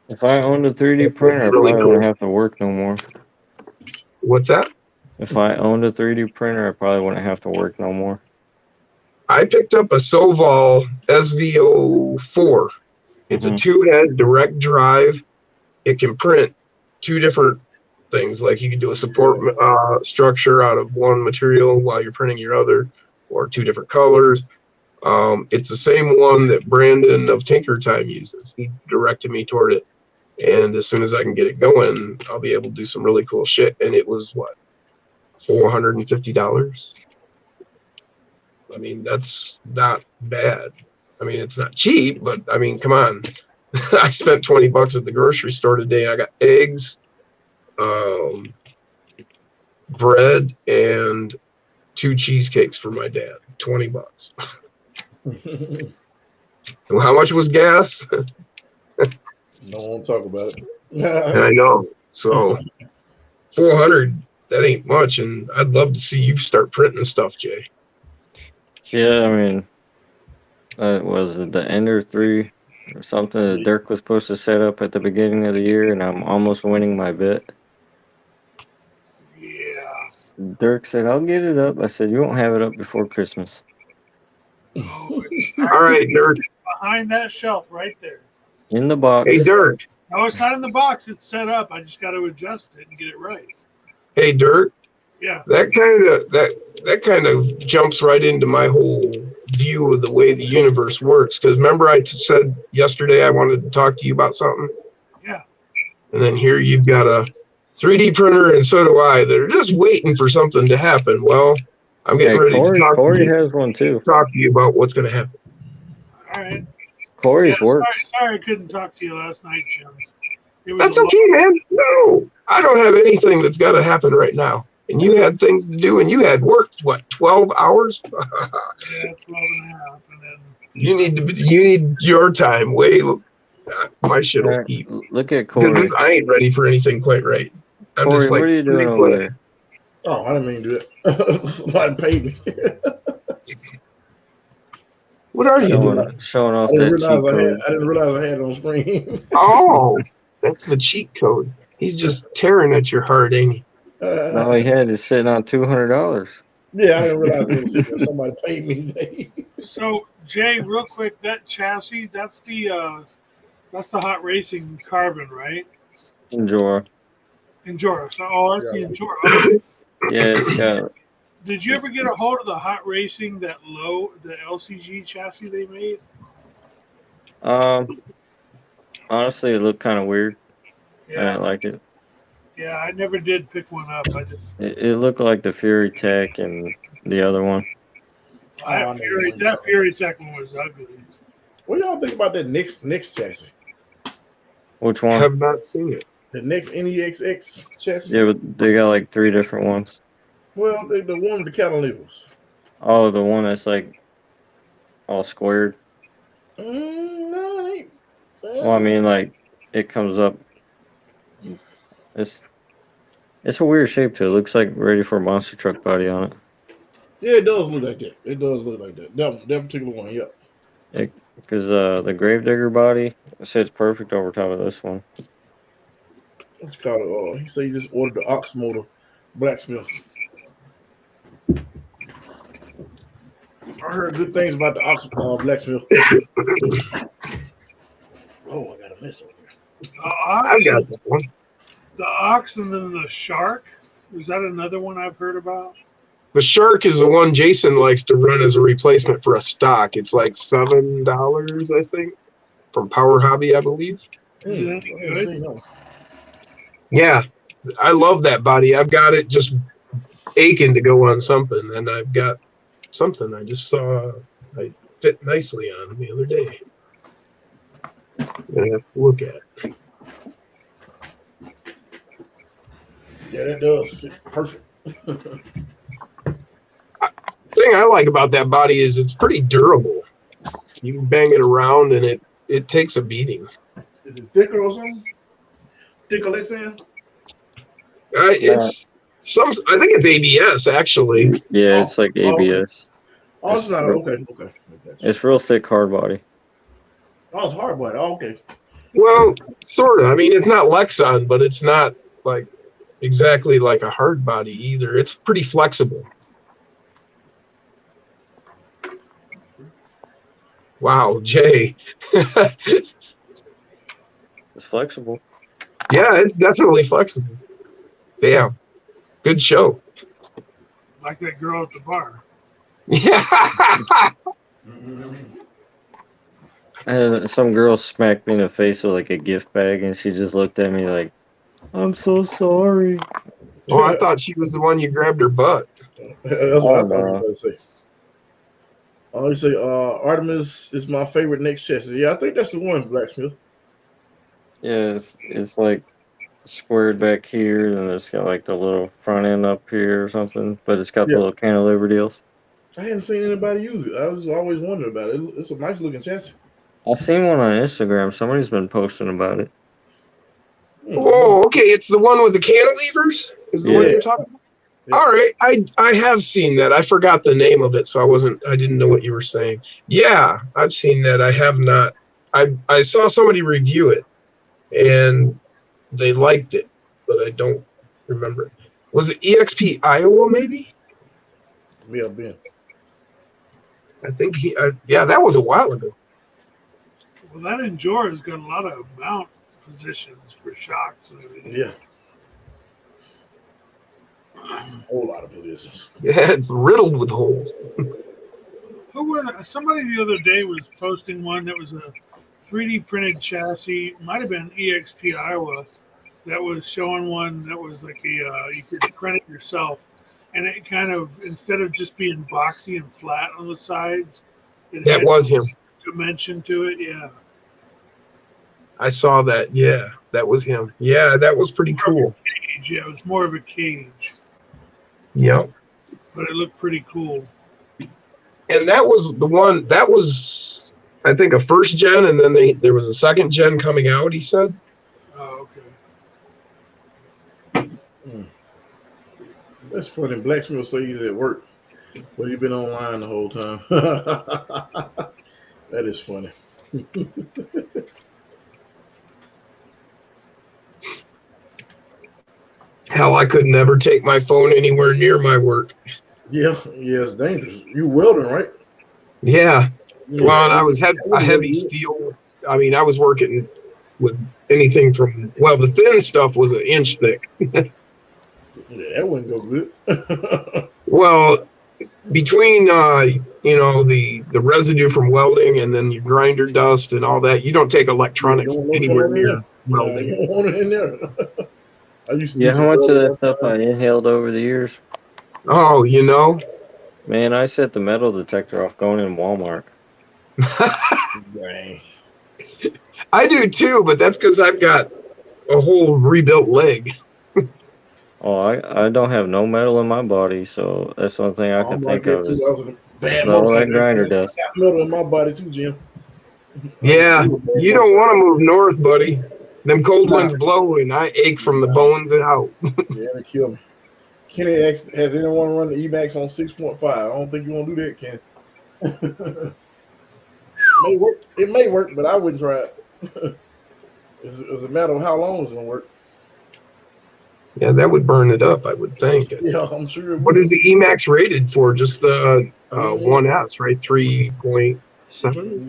If I owned a 3D printer, I probably wouldn't have to work no more. What's that? If I owned a 3D printer, I probably wouldn't have to work no more. I picked up a Soval SV04. It's a 2-head direct drive. It can print 2 different things. Like you can do a support structure out of one material while you're printing your other, or 2 different colors. It's the same one that Brandon of Tinker Time uses. He directed me toward it. And as soon as I can get it going, I'll be able to do some really cool shit. And it was, what, $450? I mean, that's not bad. I mean, it's not cheap, but I mean, come on. I spent $20 at the grocery store today. I got eggs, bread, and 2 cheesecakes for my dad. $20. Well, how much was gas? No one talk about it. I know. So 400, that ain't much, and I'd love to see you start printing stuff, Jay. Yeah, I mean, was it the Ender 3 or something that Dirk was supposed to set up at the beginning of the year, and I'm almost winning my bet. Yeah. Dirk said, I'll get it up. I said, you won't have it up before Christmas. Oh, All right, Dirk. behind that shelf right there. In the box. Hey, Dirk. No, it's not in the box. It's set up. I just got to adjust it and get it right. Hey, Dirk. Yeah. That kind of jumps right into my whole view of the way the universe works. Because remember I said yesterday I wanted to talk to you about something? Yeah. And then here you've got a 3D printer, and so do I. They're just waiting for something to happen. Well, I'm getting ready to talk to you. Corey has one too. Talk to you about what's going to happen. All right. Corey's works. Sorry I couldn't talk to you last night, Jim. That's okay, man. No, I don't have anything that's got to happen right now. And you had things to do, and you had worked, what, 12 hours? Yeah, 12 and a half. And then you need your time. My shit will keep. Look at Corey. Because I ain't ready for anything quite right. I'm Corey, just like, what are you doing over there? Oh, I didn't mean to do it. Somebody paid me. What are you doing? Showing off I that didn't cheat code. realize I had it on screen. Oh, that's the cheat code. He's just tearing at your heart, ain't he? All he had is sitting on $200. Yeah, I didn't realize it was sitting there. Somebody paid me today. So, Jay, real quick, that chassis, that's the hot racing carbon, right? Injora. Injora. So, that's the Injora. Yeah, it's got. Did you ever get a hold of the hot racing, the LCG chassis they made? Honestly, it looked kind of weird. Yeah. I didn't like it. Yeah, I never did pick one up. It looked like the Furitek and the other one. That Furitek one was ugly. What y'all think about that next chassis? Which I one? have not seen it. The next NEXX chassis? Yeah, but they got like 3 different ones. Well, the one with the cantilevers. Oh, the one that's like all squared. No, it ain't. Well, I mean, like it comes up. It's a weird shape too. It looks like ready for a monster truck body on it. Yeah, it does look like that. It does look like that. That particular one, yeah. Because the Gravedigger body sits perfect over top of this one. What's it called? He said he just ordered the Ox motor blacksmith. I heard good things about the Ox blacksmith. Oh, I got a mess over here. I got that one. The Ox and then the Shark. Is that another one I've heard about? The Shark is the one Jason likes to run as a replacement for a stock. It's like $7, I think, from Power Hobby, I believe. Is it any good? Yeah, I love that body. I've got it just aching to go on something, and I've got something I just saw I fit nicely on the other day. I'm gonna have to look at it. Yeah, that does fit perfect. Thing I like about that body is it's pretty durable. You can bang it around, and it takes a beating. Is it thicker or something? Thicker, let's say? It's some. I think it's ABS actually. Yeah, it's like ABS. Oh, it's not okay. It's real thick hard body. Oh, it's hard body. Oh, okay. Well, sort of. I mean, it's not Lexan, but it's not like exactly like a hard body either. It's pretty flexible. Wow, Jay. It's flexible. Yeah, it's definitely flexible. Damn. Good show. Like that girl at the bar. Yeah. Some girl smacked me in the face with like a gift bag, and she just looked at me like, "I'm so sorry." Oh, I thought she was the one you grabbed her butt. That's what I thought you were going to say. You say Artemis is my favorite next chassis. Yeah, I think that's the one, Blacksmith. Yeah, it's like squared back here, and it's got like the little front end up here or something, but it's got the little cantilever deals. I hadn't seen anybody use it. I was always wondering about it. It's a nice looking chassis. I seen one on Instagram. Somebody's been posting about it. Oh, okay. It's the one with the cantilevers? Is the one you're talking about? Yeah. All right. I have seen that. I forgot the name of it, so I didn't know what you were saying. Yeah, I've seen that. I have not. I saw somebody review it, and they liked it, but I don't remember it. Was it EXP Iowa, maybe? Yeah, Ben. I think yeah, that was a while ago. Well, that Injora's got a lot of mount positions for shocks and everything. Yeah. A whole lot of positions. Yeah, it's riddled with holes. Somebody the other day was posting one that was a 3D printed chassis. Might have been EXP Iowa. That was showing one that was like you could print it yourself, and it kind of, instead of just being boxy and flat on the sides, that was him. Dimension to it, yeah. I saw that. Yeah, that was him. Yeah, that was pretty cool. Yeah, it was more of a cage. Yep. But it looked pretty cool. And that was the one. That was, I think, a first gen, and then there was a second gen coming out. He said. Oh, okay. That's funny. Blacksmith say he's at work, but he's been online the whole time. That is funny. Hell, I could never take my phone anywhere near my work. Yeah, it's dangerous. You welding, right? Yeah. Well, and I was a heavy steel. I mean, I was working with anything from, well, the thin stuff was an inch thick. Yeah, that wouldn't go good. Well, between the residue from welding and then your grinder dust and all that, you don't take electronics anywhere near welding. You don't want it in there. I used to how much of that stuff I inhaled over the years? Oh, Man, I set the metal detector off going in Walmart. Dang. I do too, but that's because I've got a whole rebuilt leg. Oh, I don't have no metal in my body, so that's the only thing I can think of is all that grinder dust. I got metal in my body too, Jim. Yeah, you don't want to move north, buddy. Them cold winds blow, and I ache from the bones and out. Yeah, they kill me. Kenny asks, has anyone run the Emax on 6.5? I don't think you want to do that, Kenny. It may work, but I wouldn't try it. It's a matter of how long it's going to work. Yeah, that would burn it up, I would think. Yeah, I'm sure. What is the Emax rated for? Just the 1S, right? 3.7?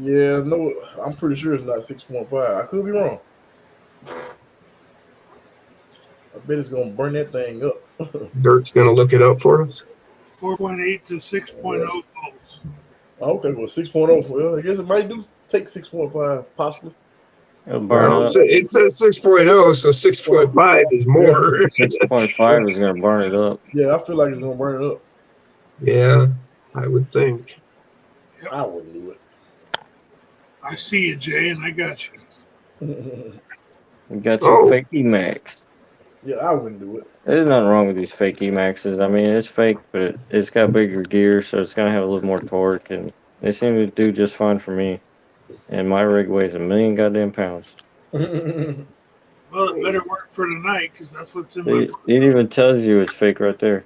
Yeah, no, I'm pretty sure it's not 6.5. I could be wrong. I bet it's going to burn that thing up. Dirk's going to look it up for us. 4.8 to 6.0 volts. Okay, well, 6.0. Well, I guess it might take 6.5, possibly. It'll burn Well, up. it says 6.0, so 6.5 is more. 6.5 is gonna burn it up. Yeah, I feel like it's gonna burn it up. Yeah, I would think. I wouldn't do I see you, Jay, and I got you. it. We got your Oh. fake Emax. Yeah, I wouldn't do it. There's nothing wrong with these fake Emaxes. I mean, it's fake, but it's got bigger gear, so it's gonna have a little more torque, and they seem to do just fine for me. And my rig weighs 1,000,000 goddamn pounds. Well, it better work for tonight because that's what's in my. It even tells you it's fake right there.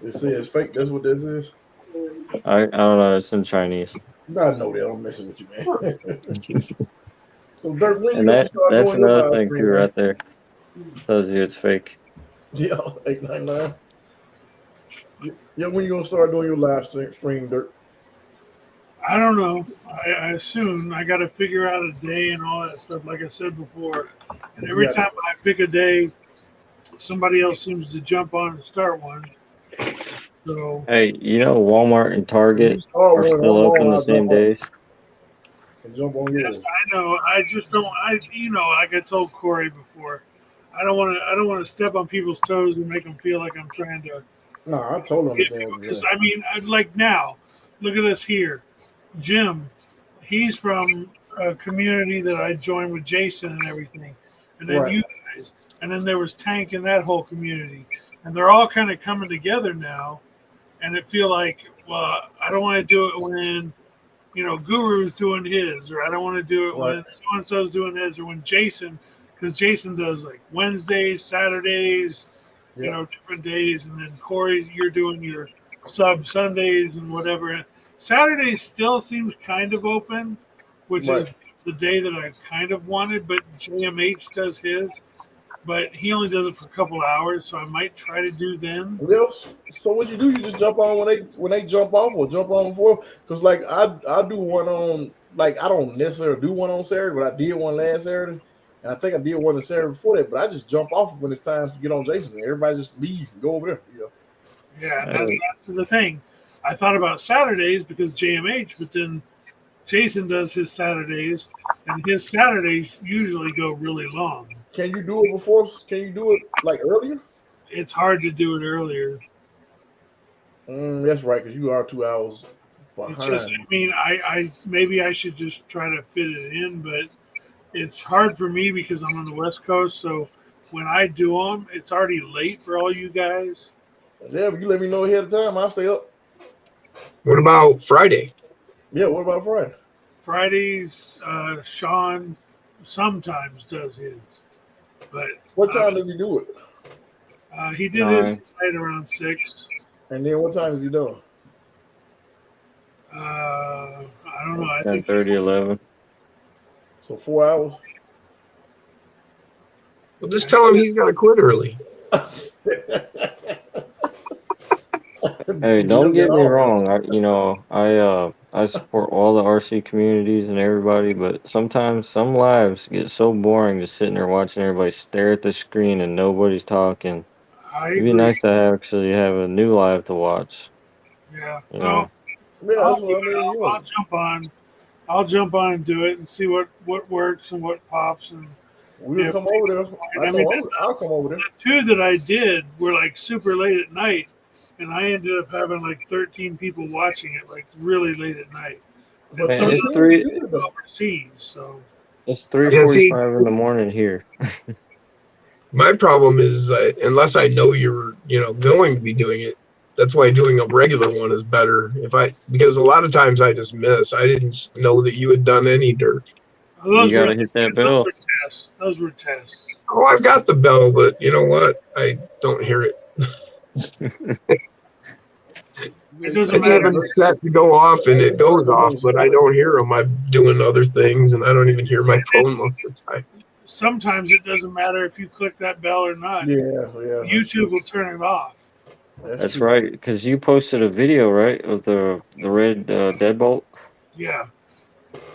It says fake. That's what this is. I don't know. It's in Chinese. I know that. I'm messing with you, man. So, Dirk, when And you gonna start that's doing your another live thing stream, too, man? right there. Tells you it's fake. Yeah, 899. Yeah, when you gonna start doing your live stream, Dirk? I don't know. I soon I got to figure out a day and all that stuff. Like I said before, and every Yeah. time I pick a day, somebody else seems to jump on and start one. So Hey, you know Walmart and Target Oh, are well, still hold open on, the I'll same jump on. days. Jump on yes, yours. I know. I just don't. Like I told Corey before, I don't want to step on people's toes and make them feel like I'm trying to. No, I totally understand what you're Because saying. I mean, like now, look at us here. Jim, he's from a community that I joined with Jason and everything, and then Right. you guys, and then there was Tank in that whole community, and they're all kind of coming together now, and it feel like, well, I don't want to do it when, Guru's doing his, or I don't want to do it when so and so's doing his, or when Jason, because Jason does like Wednesdays, Saturdays, different days, and then Corey, you're doing your sub Sundays and whatever. Saturdays still seems kind of open, which is the day that I kind of wanted, but JMH does his, but he only does it for a couple hours, so I might try to do then. Well, so what you do? You just jump on when they jump off, or jump on before. Because like I do one on, like, I don't necessarily do one on Saturday, but I did one last Saturday, and I think I did one the Saturday before that. But I just jump off when it's time to get on Jason. Everybody just leave and go over there. Yeah, that's the thing. I thought about Saturdays because JMH, but then Jason does his Saturdays, and his Saturdays usually go really long. Can you do it before? Can you do it like earlier? It's hard to do it earlier. That's right, because you are 2 hours behind. It's just, I mean, I maybe I should just try to fit it in, but it's hard for me because I'm on the West Coast. So when I do them, it's already late for all you guys. Yeah, but you let me know ahead of time. I'll stay up. What about Friday? Yeah, what about Friday? Fridays, Sean sometimes does his, but what time does he do it? He did his right around 6. And then what time is he done? I don't know. I 10, think 30, 11. So 4 hours. Well, just tell him he's got to quit early. Hey, don't get me wrong. I support all the RC communities and everybody, but sometimes some lives get so boring just sitting there watching everybody stare at the screen and nobody's talking. It'd be nice to actually have a new live to watch. Yeah. You know? I'll jump on and do it and see what works and what pops, and we'll come over there. I'll come over there. The 2 that I did were like super late at night, and I ended up having like 13 people watching it like really late at night. But Man, it's 3 overseas, so it's 3:45 in the morning here. My problem is unless I know you're going to be doing it, that's why doing a regular one is better. Because a lot of times I just miss. I didn't know that you had done any dirt. You gotta hit that bell. Those were tests. Oh, I've got the bell, but you know what? I don't hear it. It doesn't I have it set to go off, and it goes off, but I don't hear them. I'm doing other things, and I don't even hear my phone most of the time. Sometimes it doesn't matter if you click that bell or not. Yeah. YouTube will turn it off. That's right, because you posted a video, right, of the red deadbolt? Yeah.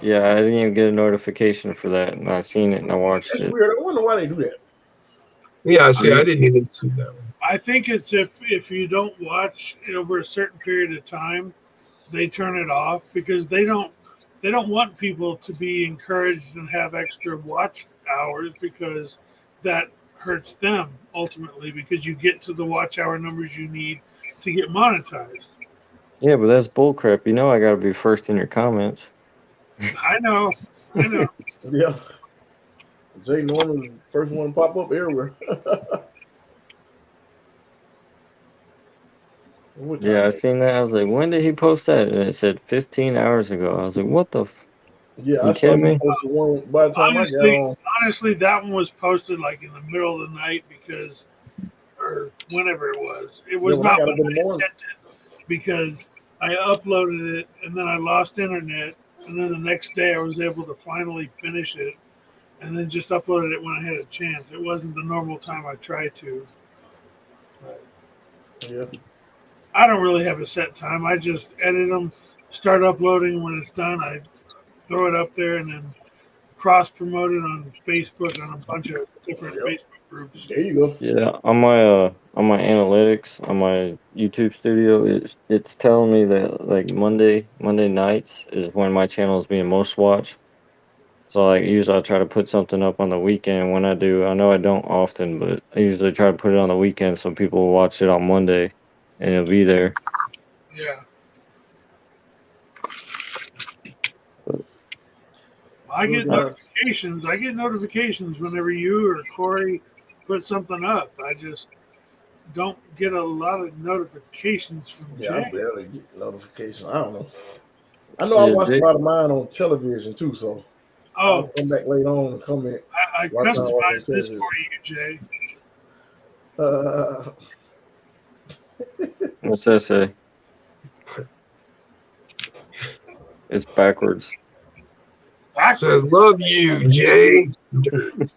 Yeah, I didn't even get a notification for that, and I seen it and I watched it. That's weird. I wonder why they do that. Yeah, see, I didn't even see that one. I think it's if you don't watch it over a certain period of time, they turn it off because they don't. they don't want people to be encouraged and have extra watch hours because that hurts them ultimately because you get to the watch hour numbers you need to get monetized. Yeah, but that's bullcrap. You know I gotta be first in your comments. I know. Yeah. Jay Norman is the first one to pop up everywhere. Yeah, I seen that. I was like, when did he post that? And it said 15 hours ago. I was like, what the? Yeah, You I saw kidding you me? posted one by the time I got on. Honestly, that one was posted like in the middle of the night because, or whenever it was. It was not when I intended because I uploaded it and then I lost internet, and then the next day I was able to finally finish it, and then just uploaded it when I had a chance. It wasn't the normal time I tried to. Yeah. I don't really have a set time. I just edit them, start uploading. When it's done, I throw it up there and then cross promote it on Facebook on a bunch of different Facebook groups. There you go. Yeah, on my analytics on my YouTube studio, it's telling me that like Monday nights is when my channel is being most watched. So like usually I try to put something up on the weekend. When I do, I know I don't often, but I usually try to put it on the weekend so people will watch it on Monday, and it'll be there. Yeah. I get notifications. I get notifications whenever you or Corey put something up. I just don't get a lot of notifications from Jay. I barely get notifications. I don't know. I know I watch a lot of mine on television too, so I'll come back later on and comment. I customized this for you, Jay. What's that say? It's backwards. Says, love you, Jay.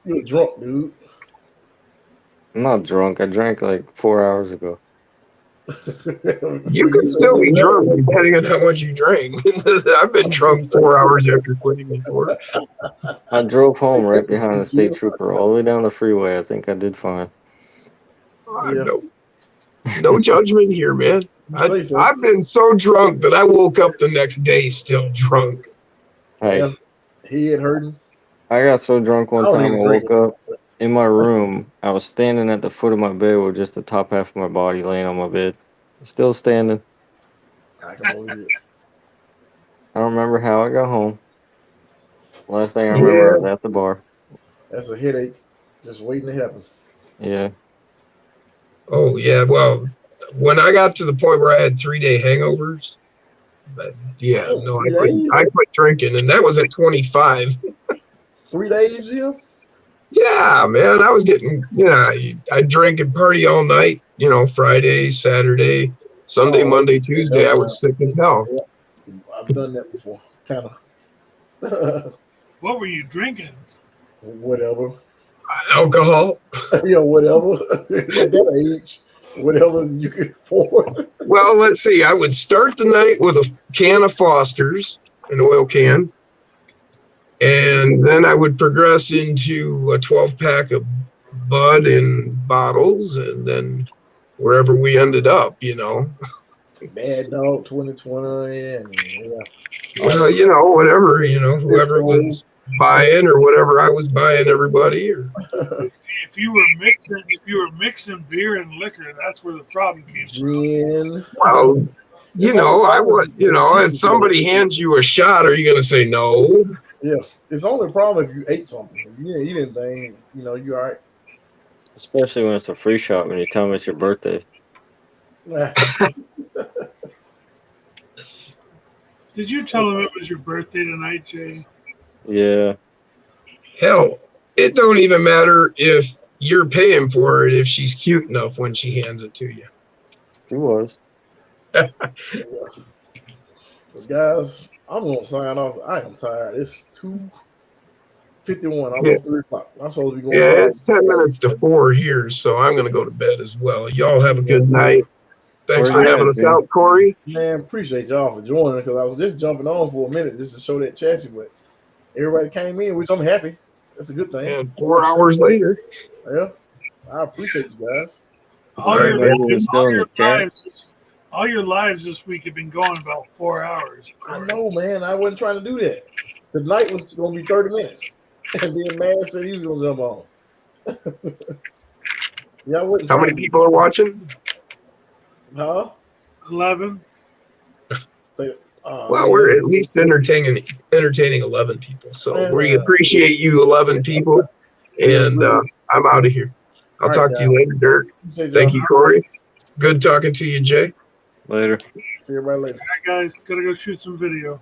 You're drunk, dude. I'm not drunk. I drank like 4 hours ago. You could still be drunk depending on how much you drank. I've been drunk 4 hours after quitting before. I drove home right behind the state trooper all the way down the freeway. I think I did fine. No judgment here, man. I've been so drunk that I woke up the next day still drunk. Hey, head hurting. I got so drunk one time I woke up in my room. I was standing at the foot of my bed with just the top half of my body laying on my bed. Still standing. I can believe it. I don't remember how I got home. Last thing I remember I was at the bar. That's a headache just waiting to happen. Yeah. Oh, yeah. Well, when I got to the point where I had 3-day hangovers, but I quit drinking, and that was at 25. 3 days, you? Yeah, man. I was getting, I drink and party all night, Friday, Saturday, Sunday, Monday, Tuesday. I was sick as hell. Yeah. I've done that before, kind of. What were you drinking? Whatever. Alcohol. Yeah, whatever. At that age, whatever you could afford. Well, let's see. I would start the night with a can of Foster's, an oil can. And then I would progress into a 12-pack of Bud in bottles, and then wherever we ended up, Bad Dog 2020, and Well, whatever, whoever was buying or whatever I was buying everybody. Or if you were mixing beer and liquor, that's where the problem came from. Well, I would, if somebody hands you a shot, are you going to say no? Yeah, it's only a problem if you ate something. If you didn't eat anything, you're all right. Especially when it's a free shot when you tell them it's your birthday. Did you tell him it was your birthday tonight, Jay? Yeah. Hell, it don't even matter if you're paying for it if she's cute enough when she hands it to you. She was. Yeah. But guys, I'm gonna sign off. I am tired. It's 2:51, almost 3 o'clock. I'm supposed to be going. Yeah, it's 10 minutes to 4 here, so I'm gonna go to bed as well. Y'all have a good night. Thanks for having us out, Corey. Man, appreciate y'all for joining, because I was just jumping on for a minute just to show that chassis, but everybody came in, which I'm happy. That's a good thing. And 4 hours later. Yeah, I appreciate you guys. All All your lives this week have been going about 4 hours. I know, man. I wasn't trying to do that. Tonight was going to be 30 minutes. And then Mazz said he was going to jump on. Yeah, I wasn't How many people are watching? Huh? 11. So, Well, we're at least entertaining 11 people. So Man, we appreciate you 11 people. And I'm out of here. I'll All talk right, to you later, Dirk. Thank you, Corey. Good talking to you, Jay. Later. See everybody later. All right, guys. Gotta go shoot some video.